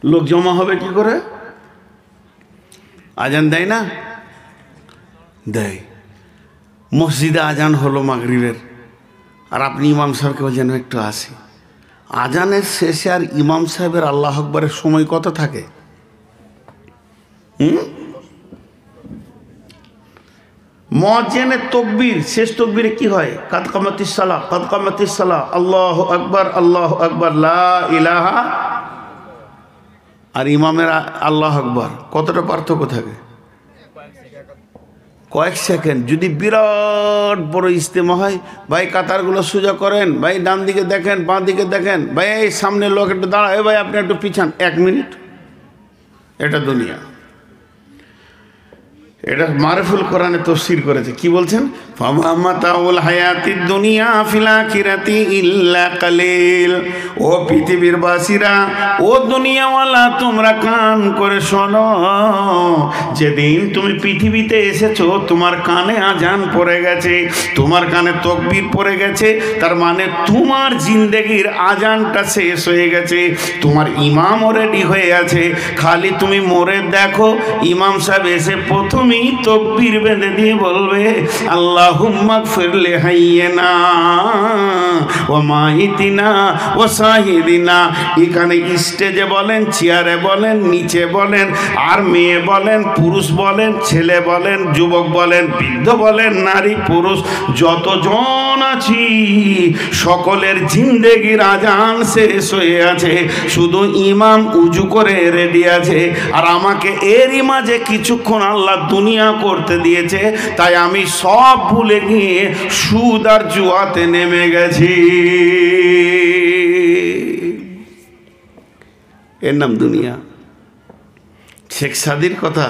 লোক জমা হবে কি করে? আজান দেয় না? দেয়। মসজিদে আজান হলো মাগরিবের, আর আপনি ইমাম সাহেবকে বলছেন একটু আসি। আজানের শেষে আর ইমাম সাহেবের আল্লাহ আকবরের সময় কত থাকে? মুয়াজ্জিনের তাকবীর, শেষ তাকবীরে কি হয়? কাদ কামাতিস সালাহ, কাদ কামাতিস সালাহ, আল্লাহু আকবার, আল্লাহু আকবার, লা ইলাহা। আর ইমামের আল্লাহু আকবার কতটা পার্থক্য থাকে? কয়েক সেকেন্ড। যদি বিরাট বড় ইজতেমা হয়, ভাই কাতারগুলো সোজা করেন, ভাই ডান দিকে দেখেন, বাঁ দিকে দেখেন, ভাই এই সামনে লোক একটু দাঁড়ায়, ভাই আপনি একটু পিছান, 1 মিনিট। এটা দুনিয়া। এটা মারফুল কোরআনে তাফসীর করেছে, কি বলছেন? ফামা মাতাউল হায়াতিদ দুনিয়া ফিল আখিরাতি ইল্লা কালিল। ও পৃথিবীর বাসীরা, ও দুনিয়াওয়ালা, তোমরা কান করে শোনো। যেদিন তুমি পৃথিবীতে এসেছো, তোমার কানে আজান পড়ে গেছে, তোমার কানে তাকবীর পড়ে গেছে, তার মানে তোমার জিন্দেগির আজানটা শেষ হয়ে গেছে। তোমার ইমামও রেডি হয়ে আছে, খালি তুমি মরে দেখো, ইমাম সাহেব এসে প্রথম তকবীর বেঁধে দিয়ে বলবে আল্লাহুম্মা গফির লি হাইয়িনা ওয়া মাইতিনা ওয়া শাহিদিনা। এখানে স্টেজে বলেন, চেয়ারে বলেন, নিচে বলেন, আর মেয়ে বলেন, পুরুষ বলেন, ছেলে বলেন, যুবক বলেন, বৃদ্ধ বলেন, নারী পুরুষ যতজন আছি সকলের জিন্দেগির আজান শেষ হয়ে আছে। শুধু ইমাম উজু করে রেডি আছে, আর আমাকে এরই মাঝে কিছুক্ষণ আল্লাহ দুনিয়া করতে দিয়েছে, তাই আমি সব ভুলে গিয়ে সুদ আর জুয়াতে নেমে গেছি। এর নাম দুনিয়া। শেখ সাদির কথা,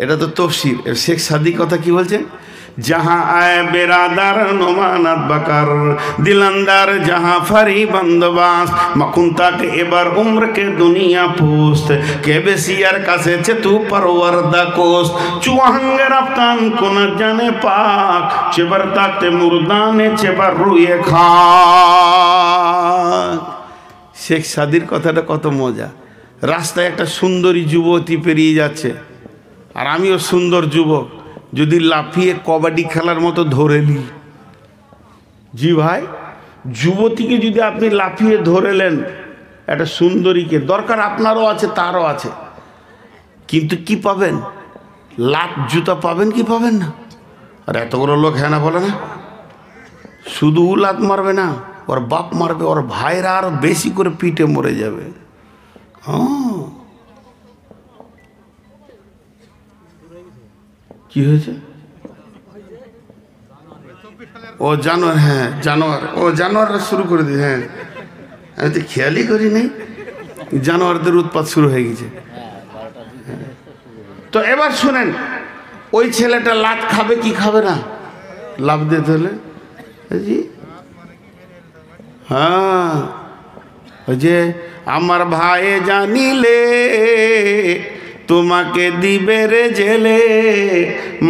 এটা তো তফসির। শেখ সাদি কথা কি বলছেন? जहाँ आए बेरादार नोमानत बकर दिलंदार जहाँ फरी बंदबास मकुंता के एबार उम्र के दुनिया पोस्ट के बेसियार कासे चतु परवरदा कोस्ट चुहंगे रफ्तान को न जाने पाक चेबर ताकते मुर्दाने चेबर रुए खा। শেখ সাদির কথাটা কত মজা। রাস্তায় একটা সুন্দরী যুবতী পেরিয়ে যাচ্ছে, আর আমিও সুন্দর যুবক, যদি লাফিয়ে কবাডি খেলার মতো ধরে নিই, জি ভাই, যুবতীকে যদি আপনি লাফিয়ে ধরেলেন, একটা সুন্দরীকে, দরকার আপনারও আছে তারও আছে, কিন্তু কি পাবেন? লাত জুতা পাবেন কি পাবেন না? আর এত বড় লোক হ্যাঁ না বলে না, শুধু লাত মারবে না, ওর বাপ মারবে, ওর ভাইরা আরো বেশি করে পিটে মরে যাবে। কি হয়েছে? ও জানোয়ার, হ্যাঁ জানোয়ার, ও জানোয়াররা শুরু করে দিয়েছে। হ্যাঁ, আমি তো খেয়ালই করি নাই, জানোয়ারদের উৎপাত শুরু হয়ে গেছে। তো এবার শুনেন, ওই ছেলেটা লাত খাবে কি খাবে না? লাভ দিতে হলে জি, হ্যাঁ, ওই যে আমার ভাই জানিলে তোমাকে দিবে রে জেলে,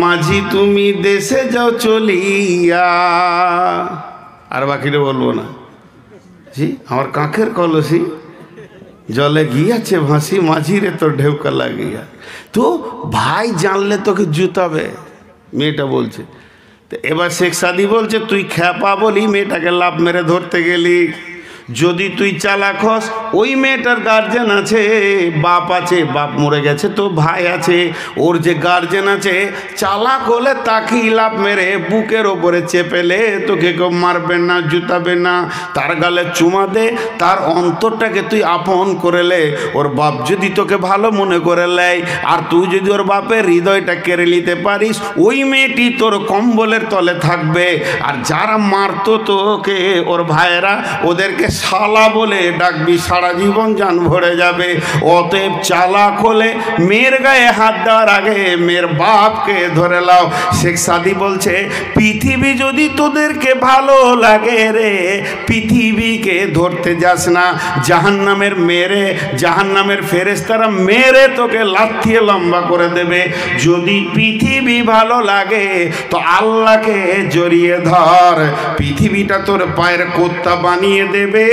মাঝি তুমি দেশে যাও চলিয়া। আর বাকিটা বলবো না। জি, আমার কাঁখের কলসি জলে গিয়াছে ভাসি, মাঝি রে তোর ঢেউকা লাগিয়া। তো ভাই জানলে তোকে জুতাবে, মেয়েটা বলছে। তো এবার শেখ সাদি বলছে, তুই খ্যাপা বলি মেয়েটাকে লাভ মেরে ধরতে গেলি। যদি তুই চালাক হস, ওই মেয়েটার গার্জেন আছে, বাপ আছে, বাপ মরে গেছে, তো ভাই আছে, ওর যে গার্জেন আছে, চালাক হলে তাকেই লাভ মেরে বুকের ওপরে চেপেলে তোকে কেউ মারবে না, জুতাবে না, তার গালে চুমা দে, তার অন্তরটাকে তুই আপন করে লে। ওর বাপ যদি তোকে ভালো মনে করে লেয়, আর তুই যদি ওর বাপের হৃদয়টা কেড়ে নিতে পারিস, ওই মেয়েটি তোর কম্বলের তলে থাকবে। আর যারা মারতো তোকে, ওর ভাইয়েরা, ওদেরকে শালা বলে ডাকবি, সারা জীবন জান ভরে যাবে। অতএব চালাক হলে মেয়ের গায়ে হাত দেওয়ার আগে মেয়ের বাপকে ধরে লাও। শেখ সাদি বলছে, পৃথিবী যদি তোদেরকে ভালো লাগে রে, পৃথিবীকে ধরতে যাস না। জাহান্নামের মেরে, জাহান্নামের ফেরেশতারা মেরে তোকে লাথিয়ে লম্বা করে দেবে। যদি পৃথিবী ভালো লাগে তো আল্লাহকে জড়িয়ে ধর, পৃথিবীটা তোর পায়ের কোত্তা বানিয়ে দেবে।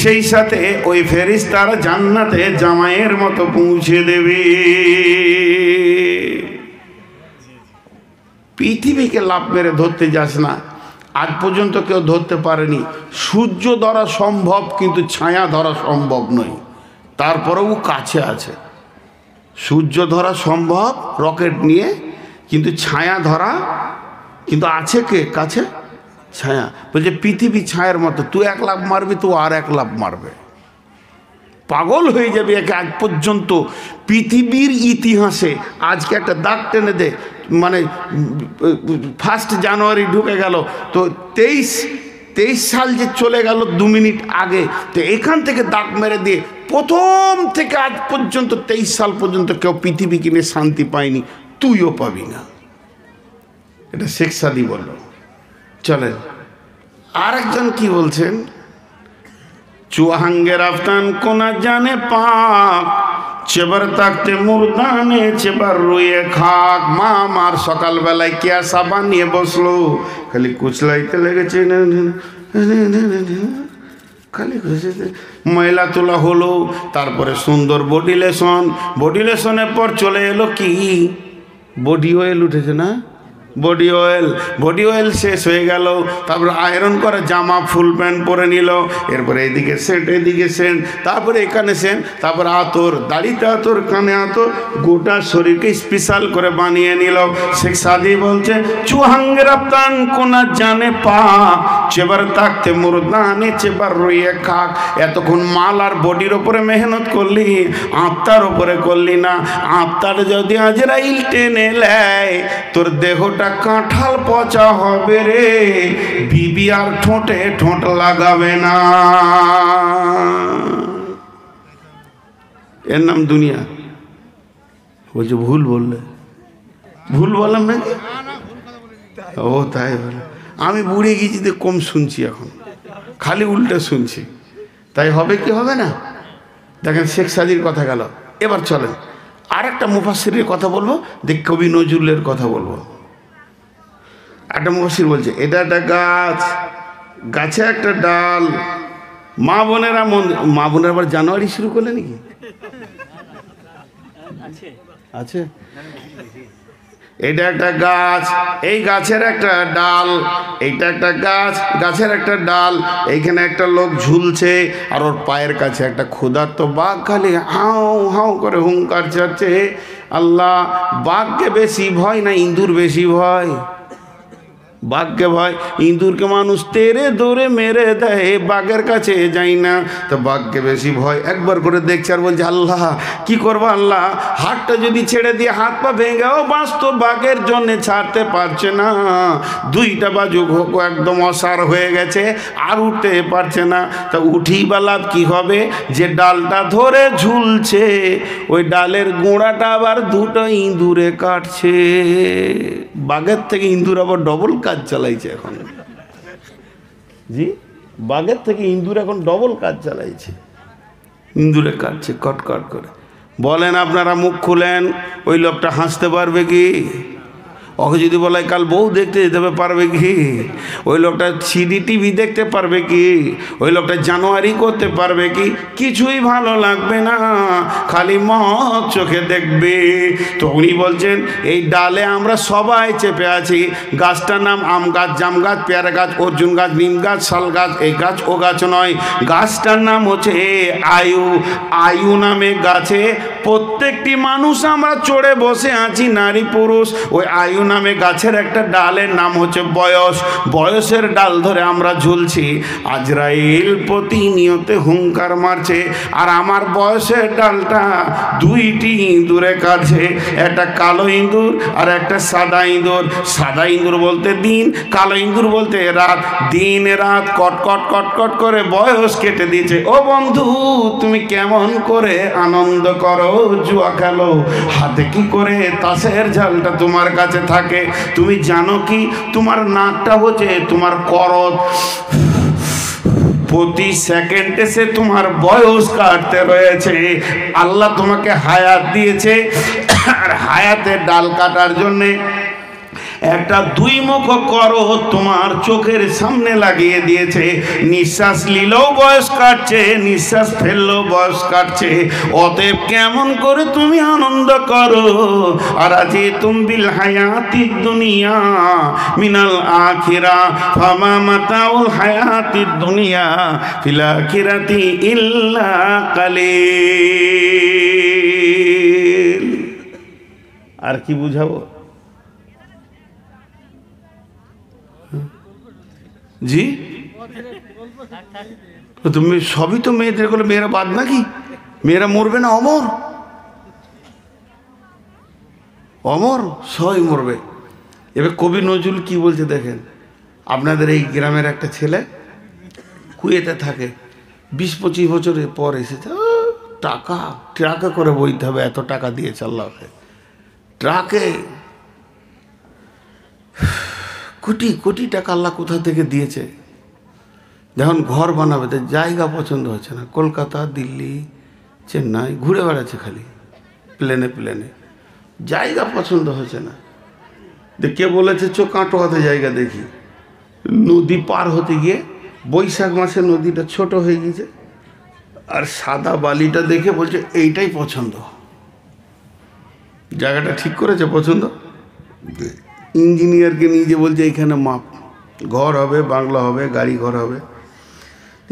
সেই সাথে ওই ফেরেশতারা জান্নাতে জামাইয়ের মতো পৌঁছে দেবে। পৃথিবীকে লাভ মেরে ধরতে যাস না, আজ পর্যন্ত কেউ ধরতে পারেনি। সূর্য ধরা সম্ভব কিন্তু ছায়া ধরা সম্ভব নয়, তারপরেও কাছে আছে। সূর্য ধরা সম্ভব রকেট নিয়ে, কিন্তু ছায়া ধরা কিন্তু আছে কে কাছে? ছায়া। বলছে পৃথিবী ছায়ার মতো, তুই এক লাফ মারবি তো আর এক লাফ মারবে, পাগল হয়ে যাবে। একে আজ পর্যন্ত পৃথিবীর ইতিহাসে আজকে একটা দাগ টেনে দে, মানে 1 জানুয়ারি ঢুকে গেল তো 23 সাল যে চলে গেল 2 মিনিট আগে, তো এখান থেকে দাগ মেরে দিয়ে প্রথম থেকে আজ পর্যন্ত 23 সাল পর্যন্ত কেউ পৃথিবী কিনে শান্তি পায়নি, তুইও পাবি না। এটা শেখ সাদি বলল। চলেন আরেকজন কি বলছেন, চুয়াহাঙ্গের আফতান কোনা জানে পাক, চেবার তাকতে মুরদানে চেবার রুয়ে খাক। মা আমার সকালবেলায় কে সাবান নিয়ে বসলো, খালি কুচলাইতে লেগেছে, খালি ময়লা তোলা হলো। তারপরে সুন্দর বডি লেশনের পর চলে এলো কি, বডি অয়েল উঠেছে না, বডি অয়েল শেষ হয়ে গেল। তারপরে আয়রন করে জামা ফুল প্যান্ট পরে নিল, এরপরে এদিকে সেন্ট এদিকে সেন্ট, তারপরে এখানে সেন্ট, তারপরে আতর, দাড়িতে আতর, কানে আতর, গোটা শরীরকে স্পেশাল করে বানিয়ে নিল। শেখ সাদি বলছে চুহাঙ্গের আফতান কোনা জানে পাক, চেবার তাকতে মুরদানে চেবার রইয়ে খাক। এতক্ষণ মাল আর বডির ওপরে মেহনত করলি, আত্মার ওপরে করলি না। আত্মার যদি আজরাইল টেনে নেয় তোর দেহটা কাঁঠাল পচা হবে রে, বিবি আর ঠোঁটে ঠোঁট লাগাবে না। এর নাম দুনিয়া। বলছে ভুল বললাম নাকি? ও তাই বলে, আমি বুড়ে গেছি তো কম শুনছি, এখন খালি উল্টে শুনছি, তাই হবে কি হবে না। দেখেন শেখ সাদির কথা গেল, এবার চলেন আর একটা মুফাসসিরের কথা বলবো, দেখ কবি নজরুলের কথা বলবো। একটা মুফাসসির বলছে এটা একটা গাছ, গাছে একটা ডাল। মা বোনেরা আবার জানুয়ারি শুরু করলে নাকি? আছে। এটা একটা গাছ, এই গাছের একটা ডাল, এইটা একটা গাছ, গাছের একটা ডাল, এইখানে একটা লোক ঝুলছে, আর ওর পায়ের কাছে একটা ক্ষুধার্ত বাঘ খালি হাউ হাউ করে হুঙ্কার ছাড়ছে। আল্লাহ, বাঘকে বেশি ভয় না ইঁদুর বেশি ভয়? বাঘকে ভয়, ইঁদুরকে মানুষ তেরে দৌড়ে মেরে দেয়, বাঘের কাছে যাই না। তো বাঘকে বেশি ভয়। একবার করে দেখছে আর বলছে আল্লাহ কি করবো, আল্লাহ হাতটা যদি ছেড়ে দিয়ে হাত পা ভেঙেও বাঁচত, বাঘের জন্যে ছাড়তে পারছে না। 2টা বাজু একদম অসার হয়ে গেছে, আর উঠতে পারছে না। তা উঠি বা লাভ কি হবে, যে ডালটা ধরে ঝুলছে ওই ডালের গোড়াটা আবার 2টা ইঁদুরে কাটছে। বাঘের থেকে ইঁদুর আবার ডবল কাজ চালাইছে এখন। জি, বাঘের থেকে ইঁদুর এখন ডবল কাজ চালাইছে, ইঁদুরে কাটছে কটকট করে। বলেন আপনারা মুখ খুলেন, ওই লোকটা হাসতে পারবে কি? ওকে যদি বলে কাল বউ দেখতে যেতে পারবে কি? ওই লোকটা সিডি টিভি দেখতে পারবে কি? ওই লোকটা জানুয়ারি করতে পারবে কি? কিছুই ভালো লাগবে না, খালি মদ চোখে দেখবে। তো উনি বলছেন এই ডালে আমরা সবাই চেপে আছি। গাছটার নাম আম গাছ, জাম গাছ, পেয়ারা গাছ, অর্জুন গাছ, নিম গাছ, শাল গাছ, এই গাছ ও গাছ নয়। গাছটার নাম হচ্ছে আয়ু। আয়ু নামে গাছে প্রত্যেকটি মানুষ আমরা চড়ে বসে আছি, নারী পুরুষ। ওই আয়ু নামে গাছের একটা ডালের নাম হচ্ছে বয়স। বয়সের ডাল ধরে আমরা ঝুলছি। আজরাইল প্রতিনিয়ত হুঙ্কার মারছে, আর আমার বয়সের ডালটা 2টি ইঁদুরে কাটছে। একটা কালো ইঁদুর আর একটা সাদা ইঁদুর। সাদা ইঁদুর বলতে দিন, কালো ইঁদুর বলতে রাত। দিন রাত কটকট কটকট করে বয়স কেটে দিয়েছে। ও বন্ধু, তুমি কেমন করে আনন্দ করো, জুয়া খেলো, হাতে কি করে তাসের ঝালটা তোমার কাছে থাকে? তুমি জানো কি, তোমার নাকটা হচ্ছে তোমার করদ, প্রতি সেকেন্ডে সে তোমার বয়স কাটতে রয়েছে। আল্লাহ তোমাকে হায়াত দিয়েছে, আর হায়াতের ডাল কাটার জন্যে একটা দুই মুখ করো তোমার চোখের সামনে লাগিয়ে দিয়েছে, নিঃশ্বাস নিলেও বয়স কাটছে, নিঃশ্বাস ফেললেও বয়স কাটছে। অতএব কেমন করে তুমি আনন্দ করো। আর আজি তুম বিল হায়াতি দুনিয়া মিনাল আখিরা ফামা মাতাউল হায়াতি দুনিয়া ফিল আখিরাতি ইল্লা কালিল। আর কি বুঝাবো জি? তুমি সবই তো মেয়েদের বলে, মেয়েরা বাদ নাকি? মেয়েরা মরবে না? অমর, অমর সবাই মরবে। এবার কবি নজরুল কি বলছে দেখেন। আপনাদের এই গ্রামের একটা ছেলে কুয়েতে থাকে, 20-25 বছরের পর এসেছে। টাকা ট্রাকে করে বইতে হবে, এত টাকা দিয়েছে আল্লাহকে। ট্রাকে কোটি কোটি টাকা আল্লাহ কোথা থেকে দিয়েছে। যখন ঘর বানাবে তো জায়গা পছন্দ হচ্ছে না, কলকাতা দিল্লি চেন্নাই ঘুরে বেড়াচ্ছে খালি প্লেনে প্লেনে, জায়গা পছন্দ হচ্ছে না। কে বলেছে চো কাটোয়াতে জায়গা দেখি, নদী পার হতে গিয়ে বৈশাখ মাসে নদীটা ছোট হয়ে গেছে, আর সাদা বালিটা দেখে বলছে এইটাই পছন্দ। জায়গাটা ঠিক করেছে পছন্দ, ইঞ্জিনিয়ারকে নিজে বলছে এইখানে মাপ, ঘর হবে, বাংলা হবে, গাড়ি ঘর হবে।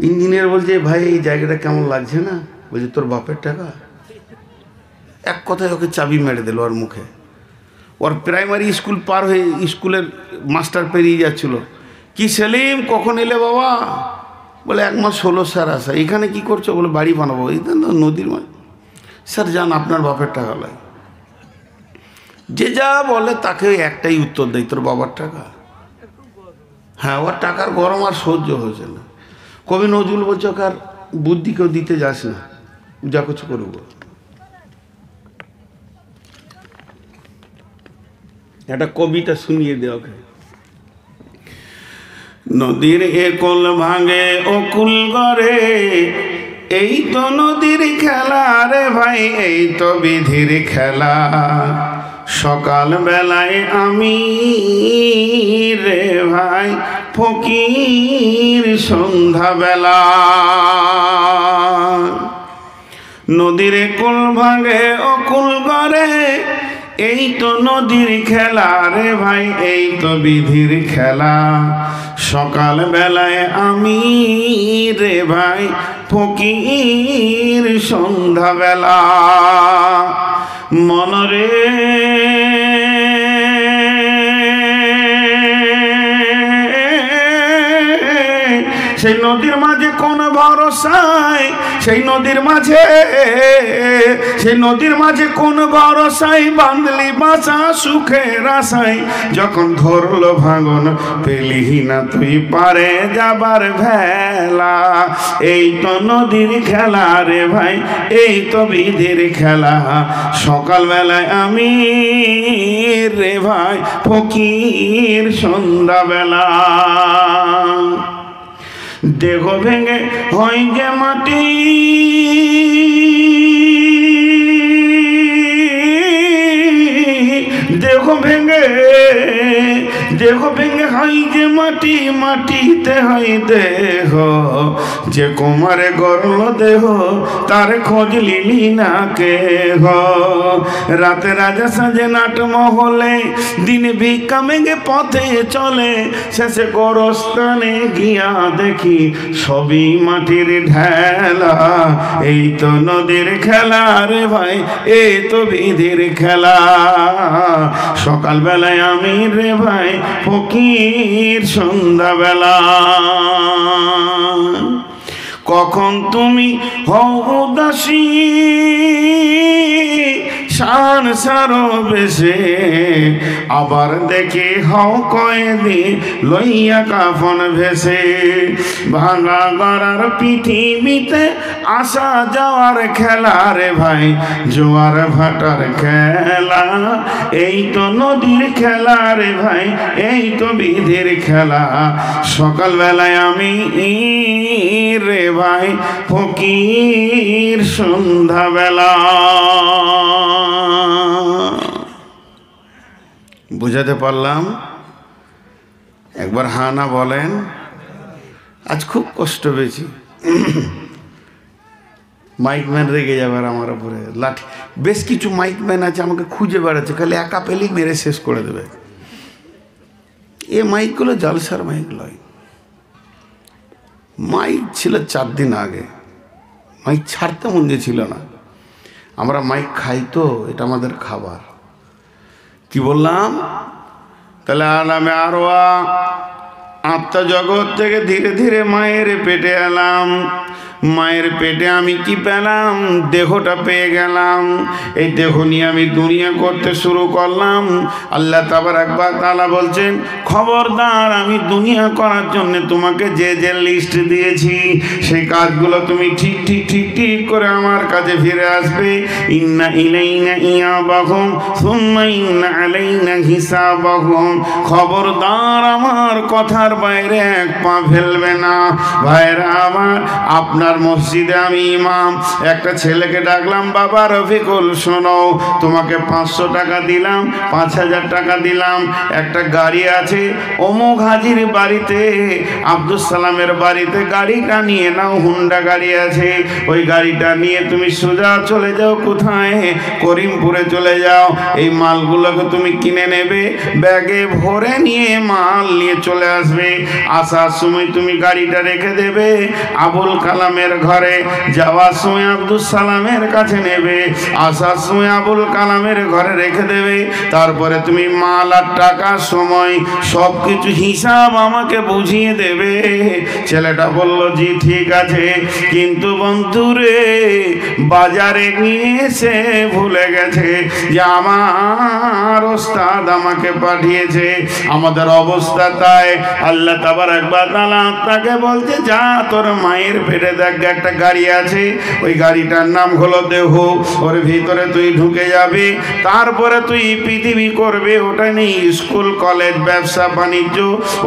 ইঞ্জিনিয়ার বলছে ভাই এই জায়গাটা কেমন লাগছে না? বলছে তোর বাপের টাকা। এক কথায় ওকে চাবি মেরে দিল ওর মুখে। ওর প্রাইমারি স্কুল পার হয়ে স্কুলের মাস্টার পেরিয়ে যাচ্ছিল, কি সেলিম কখন এলে বাবা? বলে 1 মাস হলো স্যার আসা। এখানে কি করছো? বলে বাড়ি বানাবো। এই তো নদীর মাঝে। স্যার যান, আপনার বাপের টাকা লাগে। যে যা বলে তাকে একটাই উত্তর দেয়, তোর বাবার টাকা। হ্যাঁ, ওর টাকার গরম আর সহ্য হয়েছে না। কবি নজরুল বলছে কার বুদ্ধি কেউ দিতে যাস না, যা কিছু করব। একটা কবিতা শুনিয়ে দে ওকে। নদীর একল ভাঙে অকুল গড়ে, এই তো নদীর খেলা রে ভাই, এই তো বিধির খেলা। সকাল বেলায় আমি রে ভাই ফকির, সন্ধ্যা বেলা নদীর কুল ভাঙে অকুল গড়ে, এই তো নদীর খেলা রে ভাই, এই তো বিধির খেলা। সকাল বেলায় আমি রে ভাই ফকির, সন্ধ্যা বেলা মনরে সেই নদীর মাঝে কোন ভরসায়, সেই নদীর মাঝে, সেই নদীর মাঝে কোন ভরসায় বাঁধলি বাঁচা সুখের আশায়। যখন ধরলো ভাঙন পেলি না তুই পারে যাবার ভেলা, এই তো নদীর খেলা রে ভাই, এই তো বিধির খেলা। সকালবেলায় আমি রে ভাই ফকির, সন্ধ্যাবেলা দেহ ভেঙে হয় গে মাটি, দেহ ভেঙে, দেহ ভেঙে হয় যে মাটি, মাটিতে হয় দেহ। যে কুমারে গড়ল দেহ তার খোঁজ লিলি না কেহ। রাতে রাজা সাজে নাট মহলে, দিনে ভিক্ষা মেঘে পথে চলে। শেষে গোরস্থানে গিয়া দেখি সবই মাটির ঢেলা, এই তো নদীর খেলা রে ভাই, এই তো বিধির খেলা। সকালবেলায় আমি রে ভাই ফকির, সন্ধ্যাবেলা কখন তুমি হও উদাসী, শান সারো বেশে আবার দেখে হও কয়েদি লইয়া কাফন ভেসে। ভাঙা গড়ার পৃথিবীতে আসা যাওয়ার খেলা রে ভাই, জোয়ার ভাটার খেলা, এই তো নদীর খেলা রে ভাই, এই তো বিধির খেলা। সকালবেলায় আমি রে ভাই ফকির, সন্ধ্যাবেলা বুঝাতে পারলাম? একবার হ্যাঁ না বলেন। আজ খুব কষ্ট পেয়েছি। মাইকম্যান রেগে যাবে আর আমার উপরে লাঠি। বেশ কিছু মাইকম্যান আছে আমাকে খুঁজে বেড়াচ্ছে, খালি একা পেলেই মেরে শেষ করে দেবে। এ মাইকগুলো জালসার মাইক নয়। মাইক ছিল 4 দিন আগে, মাইক ছাড়তে মন ছিল না। আমরা মাইক খাই তো, এটা আমাদের খাবার। কি বললাম? তাহলে আলামে আরওয়া আত্মা জগৎ থেকে ধীরে ধীরে মায়ের পেটে এলাম। মায়ের পেটে আমি কি পেলাম? দেহটা পেয়ে গেলাম। এই দেহ নিয়ে আমি দুনিয়া করতে শুরু করলাম। আল্লাহ তাবারাক ওয়া তাআলা বলছেন, খবরদার, আমি দুনিয়া করার জন্য তোমাকে যে যে লিস্ট দিয়েছি সেই কাজগুলো তুমি ঠিক ঠিক ঠিক ঠিক করে আমার কাছে ফিরে আসবে। ইন্না ইলাইনা ইয়াবাহুম সুম্মা ইন্না আলাইনা হিসাবাহুম। খবরদার, আমার কথার বাইরে এক পা ফেলবে না। ভাইরা আমার, আপনার মসজিদে আমি ইমাম, একটা ছেলেকে ডাকলাম, বাবা রফিকুল শোনো, তোমাকে 500 টাকা দিলাম, 5000 টাকা দিলাম, একটা গাড়ি আছে অমুক হাজির বাড়িতে, আব্দুল সালামের বাড়িতে, গাড়িটা নিয়ে নাও, হুন্ডা গাড়ি আছে, ওই গাড়িটা নিয়ে তুমি সোজা চলে যাও। কোথায়? করিমপুরে চলে যাও। এই মালগুলোকে তুমি কিনে নেবে, ব্যাগে ভরে নিয়ে মাল নিয়ে চলে আসবে। আসার সময় তুমি গাড়িটা রেখে দেবে আবুল কালামের ঘরে, যাওয়ার সময় আব্দুল সালামের কাছে নেবে, আসার সময় আবুল কালামের ঘরে রেখে দেবে। তারপরে তুমি মাল আর টাকার সময় সব কিছু হিসাব আমাকে বুঝিয়ে দেবে। ছেলেটা বলল, জি ঠিক আছে, কিন্তু বন্ধুরে বাজারে নিয়ে এসে ভুলে গেছে যে আমার ওস্তাদ আমাকে পাঠিয়েছে। আমাদের অবস্থা তাই। আল্লাহ তাবারাক ওয়া তাআলা তাকে বলছে, যা তোর মায়ের পেটে দেখ একটা গাড়ি আছে, ওই গাড়িটার নাম হলো দেহ, ওর ভিতরে তুই ঢুকে যাবি, তারপরে তুই পৃথিবী করবে। ওটা নিয়ে স্কুল কলেজ ব্যবসা বাণিজ্য,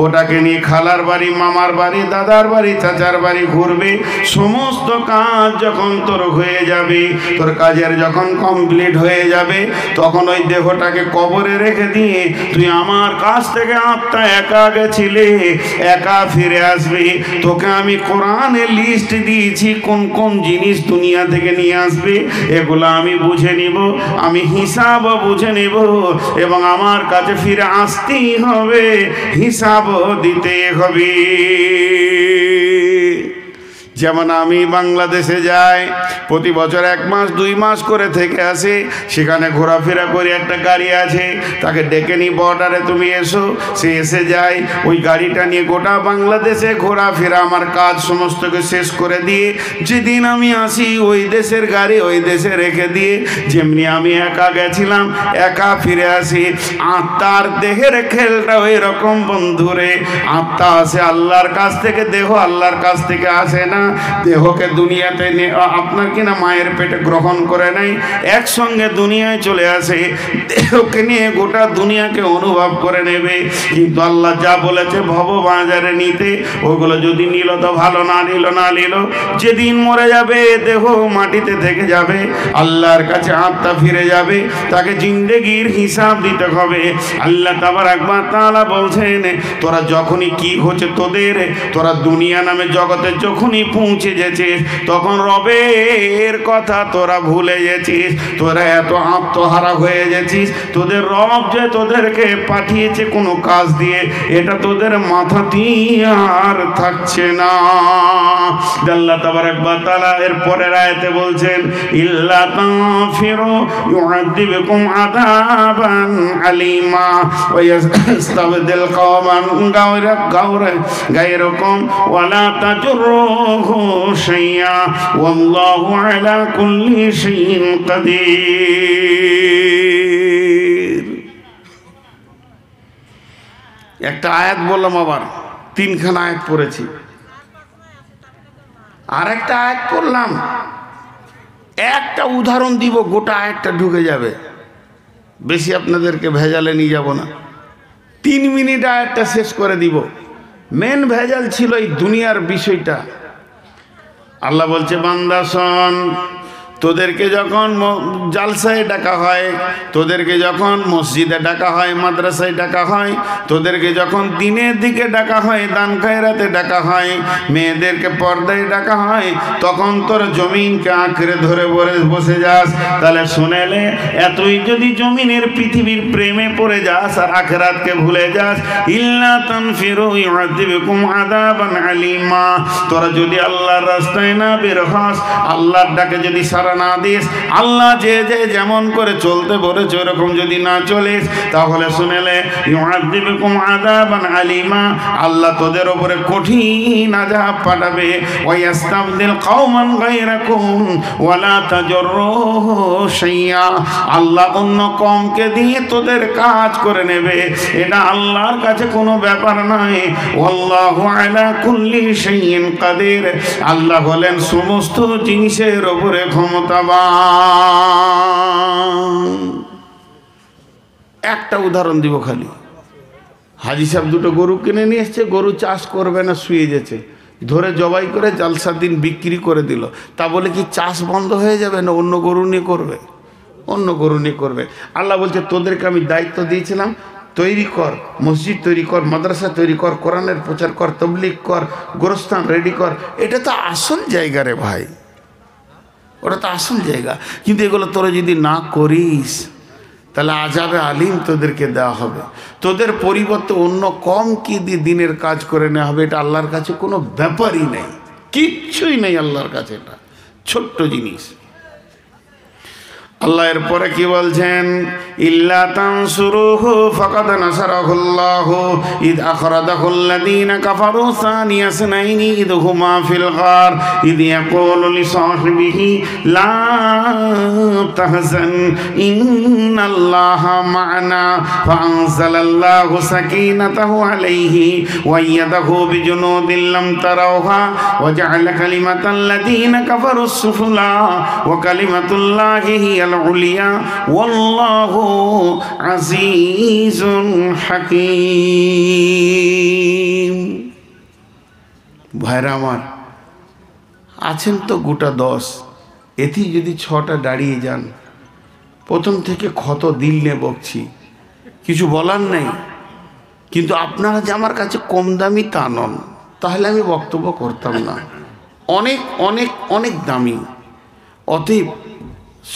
ওটাকে নিয়ে খালার বাড়ি, মামার বাড়ি, দাদার বাড়ি, চাচার বাড়ি ঘুরবে। সমস্ত কাজ যখন তোর হয়ে যাবে, তোর কাজের যখন কমপ্লিট হয়ে যাবে, তখন ওই দেহটাকে কবরে রেখে দিয়ে তুই আমার কাছ থেকে আত্মা একা গেছিলে, একা ফিরে আসবে। তোকে আমি কোরআনের লিস্ট দিয়েছি কোন কোন জিনিস দুনিয়া থেকে নিয়ে আসবে, এগুলো আমি বুঝে নিব, আমি হিসাব বুঝে নিব, এবং আমার কাছে ফিরে আসতেই হবে, হিসাব দিতে হবে। যেমন আমি বাংলাদেশে যাই, প্রতি বছর 1 মাস 2 মাস করে থেকে আসে, সেখানে ঘোরাফেরা করে, একটা গাড়ি আছে, তাকে ডেকে নিই, বর্ডারে তুমি এসো, সে এসে যায়। ওই গাড়িটা নিয়ে গোটা বাংলাদেশে ঘোরাফেরা আমার কাজ সমস্তকে শেষ করে দিয়ে, যেদিন আমি আসি ওই দেশের গাড়ি ওই দেশে রেখে দিয়ে, যেমনি আমি একা গেছিলাম একা ফিরে আসি। আত্মার দেহের খেলটা ওই রকম বন্ধুরে। আত্মা আসে আল্লাহর কাছ থেকে, দেহ আল্লাহর কাছ থেকে আসে না। দেহকে দুনিয়াতে আপনার কিনা মায়ের পেটে গ্রহণ করে নাই, একসঙ্গে দুনিয়ায় চলে আসে, দেহকে নিয়ে গোটা দুনিয়াকে অনুভব করে নেবে। কিন্তু আল্লাহ যা বলেছে ভববাজারে নিতে, ওগুলো যদি নিল তো ভালো, না নিল না নিল, যেদিন মরে যাবে দেহ মাটিতে থেকে যাবে, আল্লাহর কাছে আত্মা ফিরে যাবে, তাকে জিন্দেগির হিসাব দিতে হবে। আল্লাহ তাবারাক ওয়া তাআলা বলছেন, তোরা যখনই কি হচ্ছে তোদের, তোরা দুনিয়া নামে জগতে যখনই পৌঁছে গেছিস, তখন রবের কথা তোরা ভুলে গেছিস, তোরা এত আত্মহারা হয়ে গেছিস। তোদের রব যে তোদেরকে পাঠিয়েছে কোনো কাজ দিয়ে, এটা তোদের মাথাতেই আর থাকছে না। আল্লাহ তাবারাক ওয়া তাআলা এর পরের আয়াতে বলছেন, ইল্লা তাগফিরু ইউআযিবকুম আযাবান আলীমা ওয়া ইস্তাবদিল কওমান গায়রাকুম ওয়া লা তাজুরুহু শাইআ ওয়াল্লাহু আলা কুল্লি শাইইন কাদির। একটা আয়াত বললাম, আবার 3খানা আয়াত পড়েছি, আর একটা আয়াত পড়লাম, একটা উদাহরণ দিব, গোটা আয়াতটা ঢুকে যাবে, বেশি আপনাদেরকে ভেজালে নিয়ে যাব না। 3 মিনিট আয়াতটা শেষ করে দিব। মেন ভেজাল ছিল এই দুনিয়ার বিষয়টা। আল্লাহ বলছে, বান্দা শোন, তোদেরকে যখন জালসায় ডাকা হয়, তোদেরকে যখন মসজিদে ডাকা হয়, মাদ্রাসায় ডাকা হয়, তোদেরকে যখন দিনের দিকে ডাকা হয়, দান খায়রাতে ডাকা হয়, মেয়েদেরকে পর্দায় ডাকা হয়, তখন তোর জমিনকে আঁকড়ে ধরে বসে যাস। তাহলে শুনেলে এতই যদি জমিনের পৃথিবীর প্রেমে পড়ে যাস আর আখিরাতকে ভুলে যাস, ইল্লা তানফিরু ইউআযিবকুম আযাবান আলীমা, তোরা যদি আল্লাহর রাস্তায় না বের হস, আল্লাহর ডাকে যদি সাড়া না দিস, আল্লাহ যে যেমন করে চলতে বলেছে ওরকম যদি না চলিস, তাহলে শুনেলে ইউআযিবকুম আযাবান আলীমা, আল্লাহ তোদের উপরে কঠিন আযাব পাঠাবে। ওয়া ইস্তাবদিল কওমান গায়রাকুম ওয়া লা তাজরুহু শাইয়্যা, আল্লাহ অন্য কওমকে দিয়ে তোদের কাজ করে নেবে, এটা আল্লাহর কাছে কোনো ব্যাপার নয়। আল্লাহু আলা কুল্লি শাইইন কাদির, আল্লাহ হলেন সমস্ত জিনিসের উপরে ক্ষমতাবান। একটা উদাহরণ দিব খালি। হাজি সাহেব দুটো গরু কিনে নিয়ে এসছে, গরু চাষ করবে না, শুয়ে গেছে, ধরে জবাই করে জালসার দিন বিক্রি করে দিল। তা বলে কি চাষ বন্ধ হয়ে যাবে? না, অন্য গরু নিয়ে করবে, অন্য গরু নিয়ে করবে। আল্লাহ বলছে তোদেরকে আমি দায়িত্ব দিয়েছিলাম, তৈরি কর, মসজিদ তৈরি কর, মাদ্রাসা তৈরি কর, কোরআনের প্রচার কর, তবলিগ কর, গোরস্থান রেডি কর। এটা তো আসল জায়গা রে ভাই, ওটা তো আসল জায়গা। কিন্তু এগুলো তোরা যদি না করিস তাহলে আযাবে আলিম তোদেরকে দেওয়া হবে। তোদের পরিবর্তে অন্য কম কি দিয়ে দিনের কাজ করে নেওয়া হবে, এটা আল্লাহর কাছে কোনো ব্যাপারই নেই, কিচ্ছুই নেই আল্লাহর কাছে, এটা ছোট্ট জিনিস। আল্লাহ এরপরে কি বলছেন? ইল্লা তানসুরুহু ফাকাদ নাসারাহুল্লাহু ইদ আখরাজাহুল্লাযীনা কাফারু সানিয়া ইসনাইনি ইদ হুমা ফিল গার ইদ ইয়াকুলু লিসাহিবিহি লা তাহজান ইন্নাল্লাহা মা'ানা ফাআনজালাল্লাহু সাকিনাতাহু আলাইহি ওয়া আইয়াদাহু বিজুনুদিন লাম তারাওহা ওয়া জা'আলা কালিমাতাল্লাযীনা কাফারুস সুফলা ওয়া কালিমাতুল্লাহি হিয়াল উলিয়া ওয়াল্লাহু আজিজুন হাকীম। ভাইরা আমার, আছেন তো গোটা 10, এতেই যদি 6টা দাঁড়িয়ে যান, প্রথম থেকে ক্ষত দিল নিয়ে বকছি, কিছু বলার নেই। কিন্তু আপনারা যে আমার কাছে কম দামি তা নন, তাহলে আমি বক্তব্য করতাম না। অনেক অনেক অনেক দামি। অতএব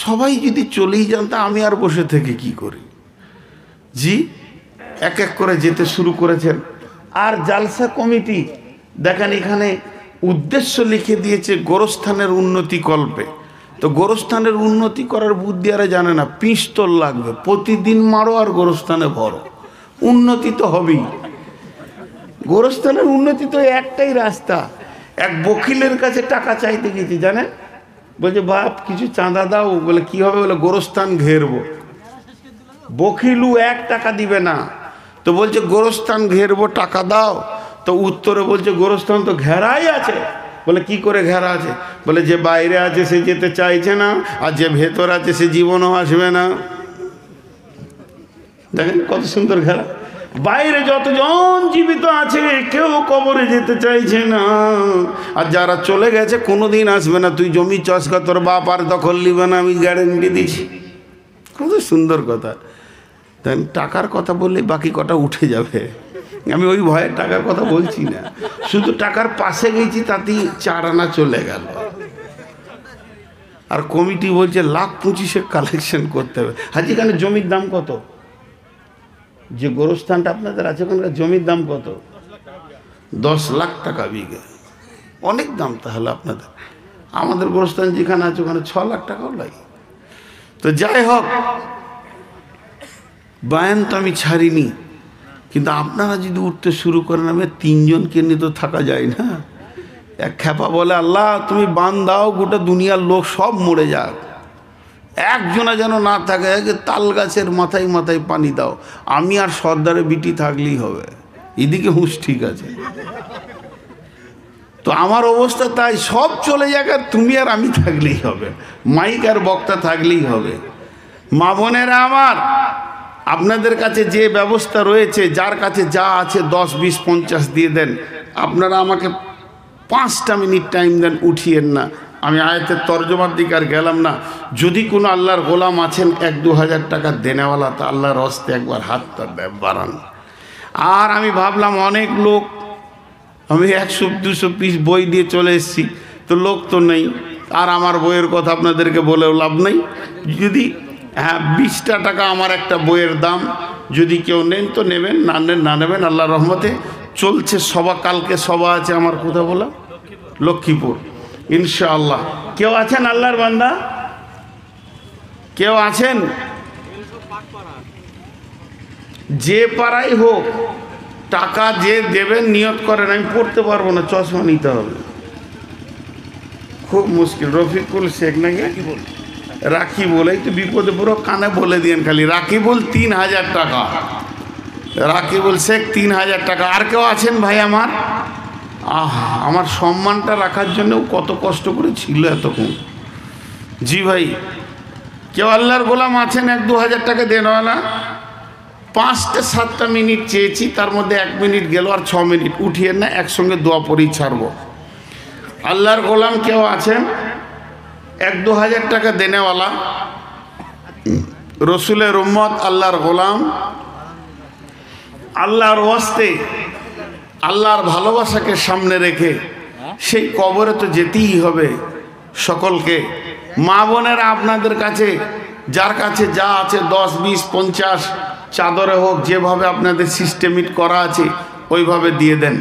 সবাই যদি চলেই যান তা আমি আর বসে থেকে কি করি? জি, এক এক করে যেতে শুরু করেছেন। আর জালসা কমিটি দেখেন এখানে উদ্দেশ্য লিখে দিয়েছে গোরস্থানের উন্নতি কল্পে। তো গোরস্থানের উন্নতি করার বুদ্ধি আর জানে না, পিস্তল লাগবে, প্রতিদিন মারো আর গোরস্থানে ভরো, উন্নতি তো হবেই। গোরস্থানের উন্নতি তো একটাই রাস্তা। এক বকিলের কাছে টাকা চাইতে গেছি, জানেন, বলছে বাপ কিছু চাঁদা দাও। বলে কি হবে? বলে গোরস্থান ঘেরবো। বকিলু 1 টাকা দিবে না, তো বলছে গোরস্থান ঘেরবো, টাকা দাও। তো উত্তরে বলছে গোরস্থান তো ঘেরাই আছে। বলে কি করে ঘেরা আছে? বলে যে বাইরে আছে সে যেতে চাইছে না, আর যে ভেতর আছে সে জীবনও আসবে না। দেখেন কত সুন্দর ঘেরা। বাইরে যতজন জীবিত আছে কেউ কবরে যেতে চাইছে না, আর যারা চলে গেছে কোনোদিন আসবে না। তুই জমি চাষ কর, তোর বাপ আর দখল নিবে না, আমি গ্যারেন্টি দিচ্ছি। কত সুন্দর কথা। তাই টাকার কথা বললে বাকি কটা উঠে যাবে, আমি ওই ভয়ে টাকার কথা বলছি না। শুধু টাকার পাশে গেছি, তাতেই 4 আনা চলে গেল। আর কমিটি বলছে 1,25,000 কালেকশন করতে হবে। হাজি এখানে জমির দাম কত? যে গোরস্থানটা আপনাদের আছে ওখানকার জমির দাম কত? 10 লাখ টাকা বিঘা। অনেক দাম তাহলে আপনাদের। আমাদের গোরস্থান যেখানে আছে ওখানে 6 লাখ টাকাও লাগে। তো যাই হোক, বায়ান তো আমি ছাড়িনি, কিন্তু আপনারা যদি উঠতে শুরু করেন, আমি 3 জনকে নিয়ে তো থাকা যায় না। এক খেপা বলে আল্লাহ তুমি বান দাও, গোটা দুনিয়ার লোক সব মরে যাক, একজনা যেন না থাকে। তাল গাছের মাথায় মাথায় পানি দাও, আমি আর সর্দারে বিটি থাকলেই হবে। এদিকে হুঁশ ঠিক আছে। তো আমার অবস্থা তাই, সব চলে যাক আর তুমি আর আমি থাকলেই হবে, মাইক আর বক্তা থাকলেই হবে। মা বোনেরা আমার, আপনাদের কাছে যে ব্যবস্থা রয়েছে, যার কাছে যা আছে 10, 20, 50 দিয়ে দেন। আপনারা আমাকে 5টা মিনিট টাইম দেন, উঠিয়েন না। আমি আয়াতের তর্জমার দিকে আর গেলাম না। যদি কোনো আল্লাহর গোলাম আছেন 1-2 হাজার টাকা দেনেওয়ালা, তা আল্লাহর হস্তে একবার হাতটা বাড়ান। আর আমি ভাবলাম অনেক লোক, আমি 100-200 পিস বই দিয়ে চলে এসেছি, তো লোক তো নেই, আর আমার বইয়ের কথা আপনাদেরকে বলেও লাভ নেই। যদি 20টা টাকা আমার একটা বইয়ের দাম, যদি কেউ নেন তো নেবেন, না নেন না নেবেন, আল্লাহর রহমতে চলছে সভা। কালকে সভা আছে আমার, কোথাও বলা, লক্ষ্মীপুর, ইনশাআল্লাহ। কেউ আছেন আল্লাহর বান্দা? কেউ আছেন? যে পাড়াই হোক, টাকা যে দেবেন নিয়ত করেন, আমি পড়তে পারবো না, চশমা নিতে হবে, খুব মুশকিল। রফিকুল শেখ নাকি রাকিবুল, এই তো বিপদে পুরো কানে বলে দিয়েন খালি রাকিবুল 3000 টাকা, রাকিবুল শেখ 3000 টাকা। আর কেউ আছেন ভাই আমার? আমার সম্মানটা রাখার জন্য কত কষ্ট করে ছিল এতক্ষণ। জি ভাই, কেউ আল্লাহর গোলাম আছেন 1-2 হাজার টাকা দেনওয়ালা? 5-7টা মিনিট চেয়েছি, তার মধ্যে 1 মিনিট গেল, আর 6 মিনিট উঠিয়ে না, একসঙ্গে দোয়া পড়ি ছাড়বো। আল্লাহর গোলাম কেউ আছেন 1-2 হাজার টাকা দেনেওয়ালা? রসুলের উম্মত, আল্লাহর গোলাম, আল্লাহর ওয়াস্তে, আল্লাহর ভালোবাসাকে সামনে রেখে সেই কবরে তো যেতেই হবে সকলকে। মা বোনেরা আপনাদের কাছে, যার কাছে যা আছে 10, 20, 50 চাদরে হোক, যেভাবে আপনাদের সিস্টেমিট করা আছে ওইভাবে দিয়ে দেন।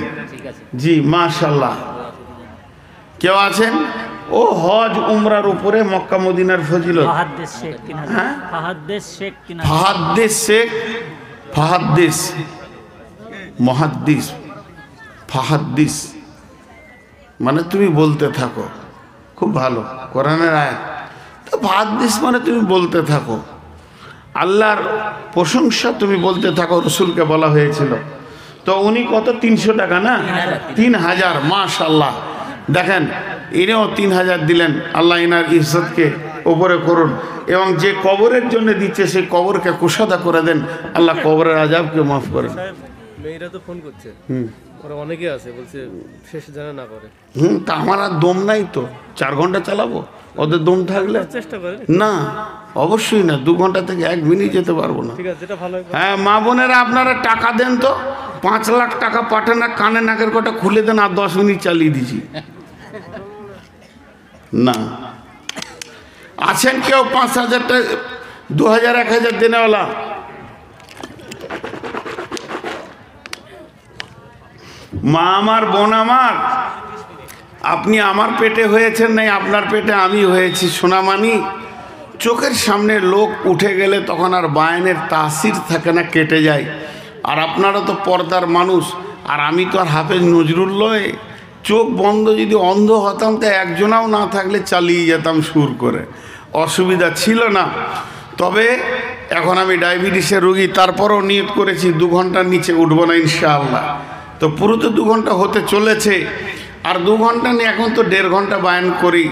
জি মাশাআল্লাহ। কেউ আছেন? ও হজ উমরার উপরে মক্কা মদিনার ফজিলত। ফাহাদ্দিস শেখ, ফাহাদ্দিস, মুহাদ্দিস, ফাহাদ্দিস মানে তুমি বলতে থাকো, খুব ভালো কোরআনের আয়াত। তো ফাহাদ্দিস মানে তুমি বলতে থাকো, আল্লাহর প্রশংসা তুমি বলতে থাকো, রসুলকে বলা হয়েছিল। তো উনি কত? 300 টাকা না? 3000, মাশাআল্লাহ। দেখেন, ইনিও 3000 দিলেন। আল্লাহ ইনার ইজ্জতকে ওপরে করুন, এবং যে কবরের জন্য দিচ্ছে সেই কবরকে কুশাদা করে দেন। আল্লাহ কবরের আযাবকে মাফ করেন। মেয়েরা তো ফোন করছে, ওরা অনেকে আছে, বলছে শেষ জানা না করে। তা আমার আর দম নাই তো, 4 ঘন্টা চালাবো? ওদের দম থাকলে চেষ্টা করে না, অবশ্যই না, 2 ঘন্টা থেকে 1 মিনিট যেতে পারবো না। ঠিক আছে, যেটা ভালো। হ্যাঁ মা বোনেরা, আপনারা টাকা দেন তো, 5 লাখ টাকা পাঠান, না কানে নাকের কটা খুলে দেন, আর 10 মিনিট চালিয়ে দিছি না। আছেন কেউ 5000 টাকা, 2000, 1000 দেনেওয়ালা? মা আমার, বোন আমার, আপনি আমার পেটে হয়েছেন, নাই আপনার পেটে আমি হয়েছি সোনামানি। চোখের সামনে লোক উঠে গেলে তখন আর বায়ানের তাসির থাকে না, কেটে যায়। আর আপনারা তো পর্দার মানুষ, আর আমি তো আর হাফেজ নজরুল লয়। চোখ বন্ধ যদি অন্ধ হতাম, তো একজনাও না থাকলে চালিয়ে যেতাম সুর করে, অসুবিধা ছিল না। তবে এখন আমি ডায়াবেটিসের রোগী, তারপরও নিয়ত করেছি 2 ঘন্টার নিচে উঠবো না ইনশাআল্লাহ। তো পুরো তো 2 ঘন্টা হতে চলেছে, আর 2 ঘন্টা নিয়ে এখন তো 1.5 ঘন্টা বায়ান করি,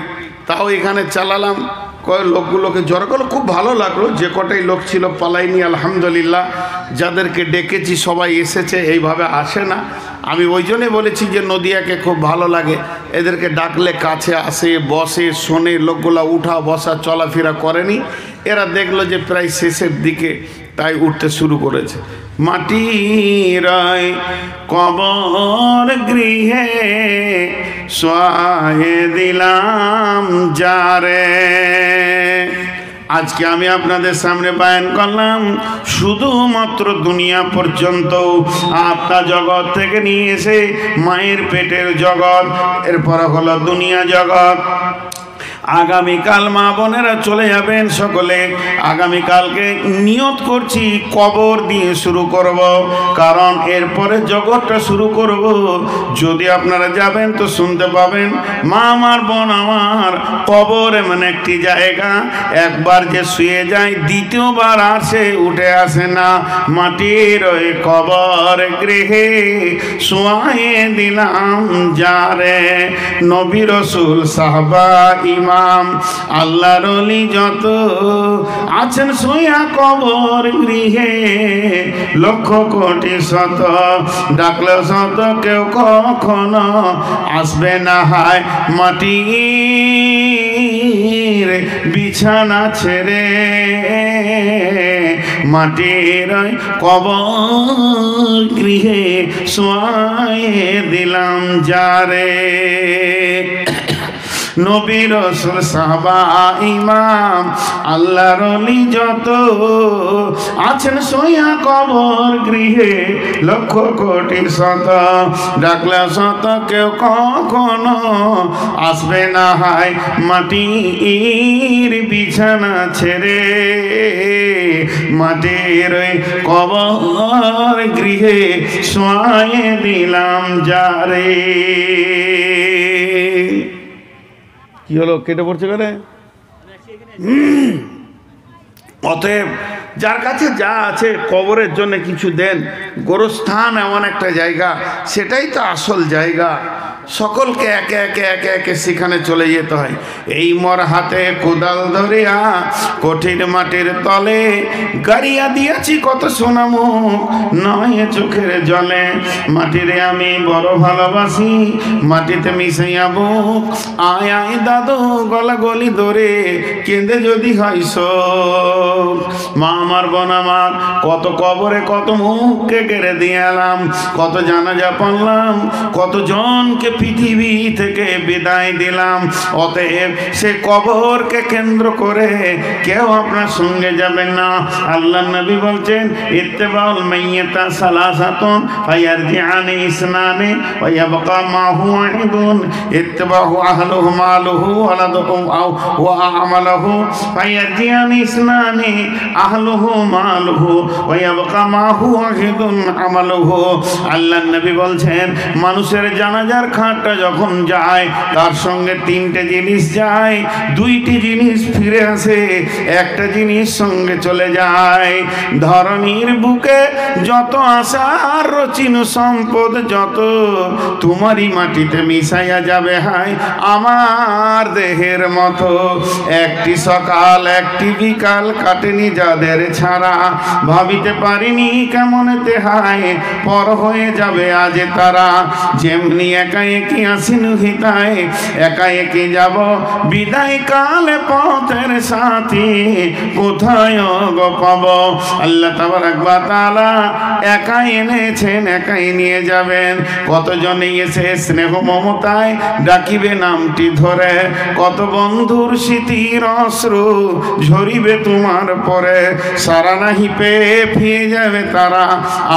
তাও এখানে চালালাম। লোকগুলোকে জড়ো করলো, খুব ভালো লাগলো। যে কটাই লোক ছিল পালাইনি, আলহামদুলিল্লাহ। যাদেরকে ডেকেছি সবাই এসেছে, এইভাবে আসে না। আমি ওই জন্যই বলেছি যে নদিয়াকে খুব ভালো লাগে, এদেরকে ডাকলে কাছে আসে, বসে, শোনে। লোকগুলা উঠা বসা চলাফেরা করেনি, এরা দেখলো যে প্রায় শেষের দিকে, তাই উঠতে শুরু করেছে। মাটির কবর গৃহে শোয়ায়ে দিলাম যারে। আজকে আমি আপনাদের সামনে বায়ান করলাম শুধুমাত্র দুনিয়া পর্যন্ত, আত্মা জগৎ থেকে নিয়ে এসে মায়ের পেটের জগৎ, এরপর হলো দুনিয়া জগৎ। আগামীকাল মা বোনেরা চলে যাবেন সকলে। আগামীকালকে নিয়ত করছি কবর দিয়ে শুরু করব, কারণ এরপরে জগৎটা শুরু করব। যদি আপনারা যাবেন তো শুনতে পাবেন, মা আমার, বোন আমার, কবর এমন একটি জায়গা, একবার যে শুয়ে যায় দ্বিতীয়বার আর সে উঠে আসে না। মাটির ওই কবর গৃহে শোয়ায়ে দিলাম যারে। নবী রাসূল সাহাবা ইমাম ইমাম আল্লাহর ওলি যত আছেন সোয়া কবর গৃহে, লক্ষ কোটি শত ডাকলে শত কেউ কখনো আসবে না হায় মাটির বিছানা ছেড়ে, মাটির কবর গৃহে শোয়ায়ে দিলাম যারে। নবী রাসূল সাহাবা ইমাম আল্লাহর ওলি যত আছেন সোয়া কবর গৃহে, লক্ষ কোটি শত ডাকলে শত কেউ কখনো আসবে না হায় মাটির বিছানা ছেড়ে, মাটির কবর গৃহে শোয়ায়ে দিলাম যারে। কি হলো, কেটে পড়ছে কেন? অতএব যার কাছে যা আছে কবরের জন্য কিছু দেন। গোরস্থান এমন একটা জায়গা, সেটাই তো আসল জায়গা। সকলকে একে একে একে একে সেখানে চলে যেতে হয়। এই মর হাতে কোদাল ধরিয়া কঠিন মাটির তলে গাড়িয়া দিয়েছি কত সোনামুখ নয় চোখের জলে, মাটিরে আমি বড় ভালোবাসি মাটিতে মিশাইয়া বুক, আয় আয় দাদু গলা গলি ধরে কেঁদে যদি হয় শোক। মা আমার বোন আমার কত কবরে কত মুখকে কেড়ে দিয়ে এলাম, কত জানাজা পড়লাম, কত জনকে পৃথিবী থেকে বিদায় দিলাম। অতএব সে কবরকে কেন্দ্র করে কেউ আপনার সঙ্গে যাবেন না। আল্লাহ নবী বলছেন ইত্তেবাউল মাইয়িতা সালাসাতুন ফায়ারজিআনি ইসনানি ওয়া ইয়াবকা মা হুয়া ওয়াহিদুন, ইত্তেবাহু আহলুহু মালুহু ওয়ালাদুহু ওয়া আমালুহু ফায়ারজিআনি ইসনানি আহলুহু মালুহু ওয়া ইয়াবকা মা হুয়া ওয়াহিদুন আমালুহু। আল্লাহ নবী বলছেন মানুষের জানাজার খাটটা যখন যায় তার সঙ্গে তিনটে জিনিস যায়, দুইটি জিনিস ফিরে আসে, একটা জিনিস সঙ্গে চলে যায়। ধরনীর বুকে যত আশার রচিন সম্পদ যত তোমারই মাটিতে মিশাইয়া যাবে হায় আমার দেহের মতো। একটি সকাল একটি বিকাল কাটেনি যাদের ছাড়া, ভাবিতে পারিনি কেমনেতে হায় পর হয়ে যাবে আজ তারা। যেমনি একা একই আসিন হিতায় একা একই যাব বিদায় কালে পথের সাথী কোথায় গো পাব। আল্লাহ তাবারক ওয়া তাআলা একাই এনেছেন একাই নিয়ে যাবেন। কতজনে এসে স্নেহ মমতায় ডাকিবে নামটি ধরে, কত বন্ধুর স্মৃতির অশ্রু ঝরিবে তোমার পরে। সারা নাহি পেয়ে ফিরে যাবে তারা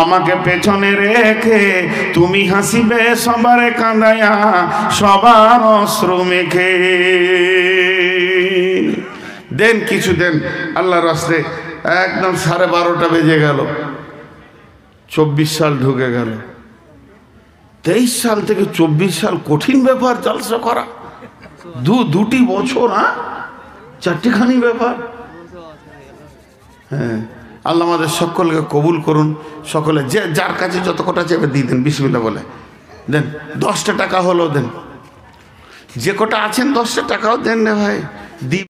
আমাকে পেছনে রেখে, তুমি হাসিবে সবার কাঁদায়া সবার অশ্রু মেখে। দেন কিছু দেন আল্লাহর রাস্তে। একদম 12:30 বেজে গেল, 24 সাল ঢুকে গেল। 23 সাল থেকে 24 সাল কঠিন ব্যাপার জলসা করা, দুটি বছর, হ্যাঁ 4টিখানি ব্যাপার। হ্যাঁ আল্লাহ আমাদের সকলকে কবুল করুন। সকলে যে যার কাছে যত কটা চাইবে দিয়ে দেন, বিসমিল্লাহ বলে দেন। 10টা টাকা হলো দেন, যে কটা আছেন 10টা টাকাও দেন রে ভাই।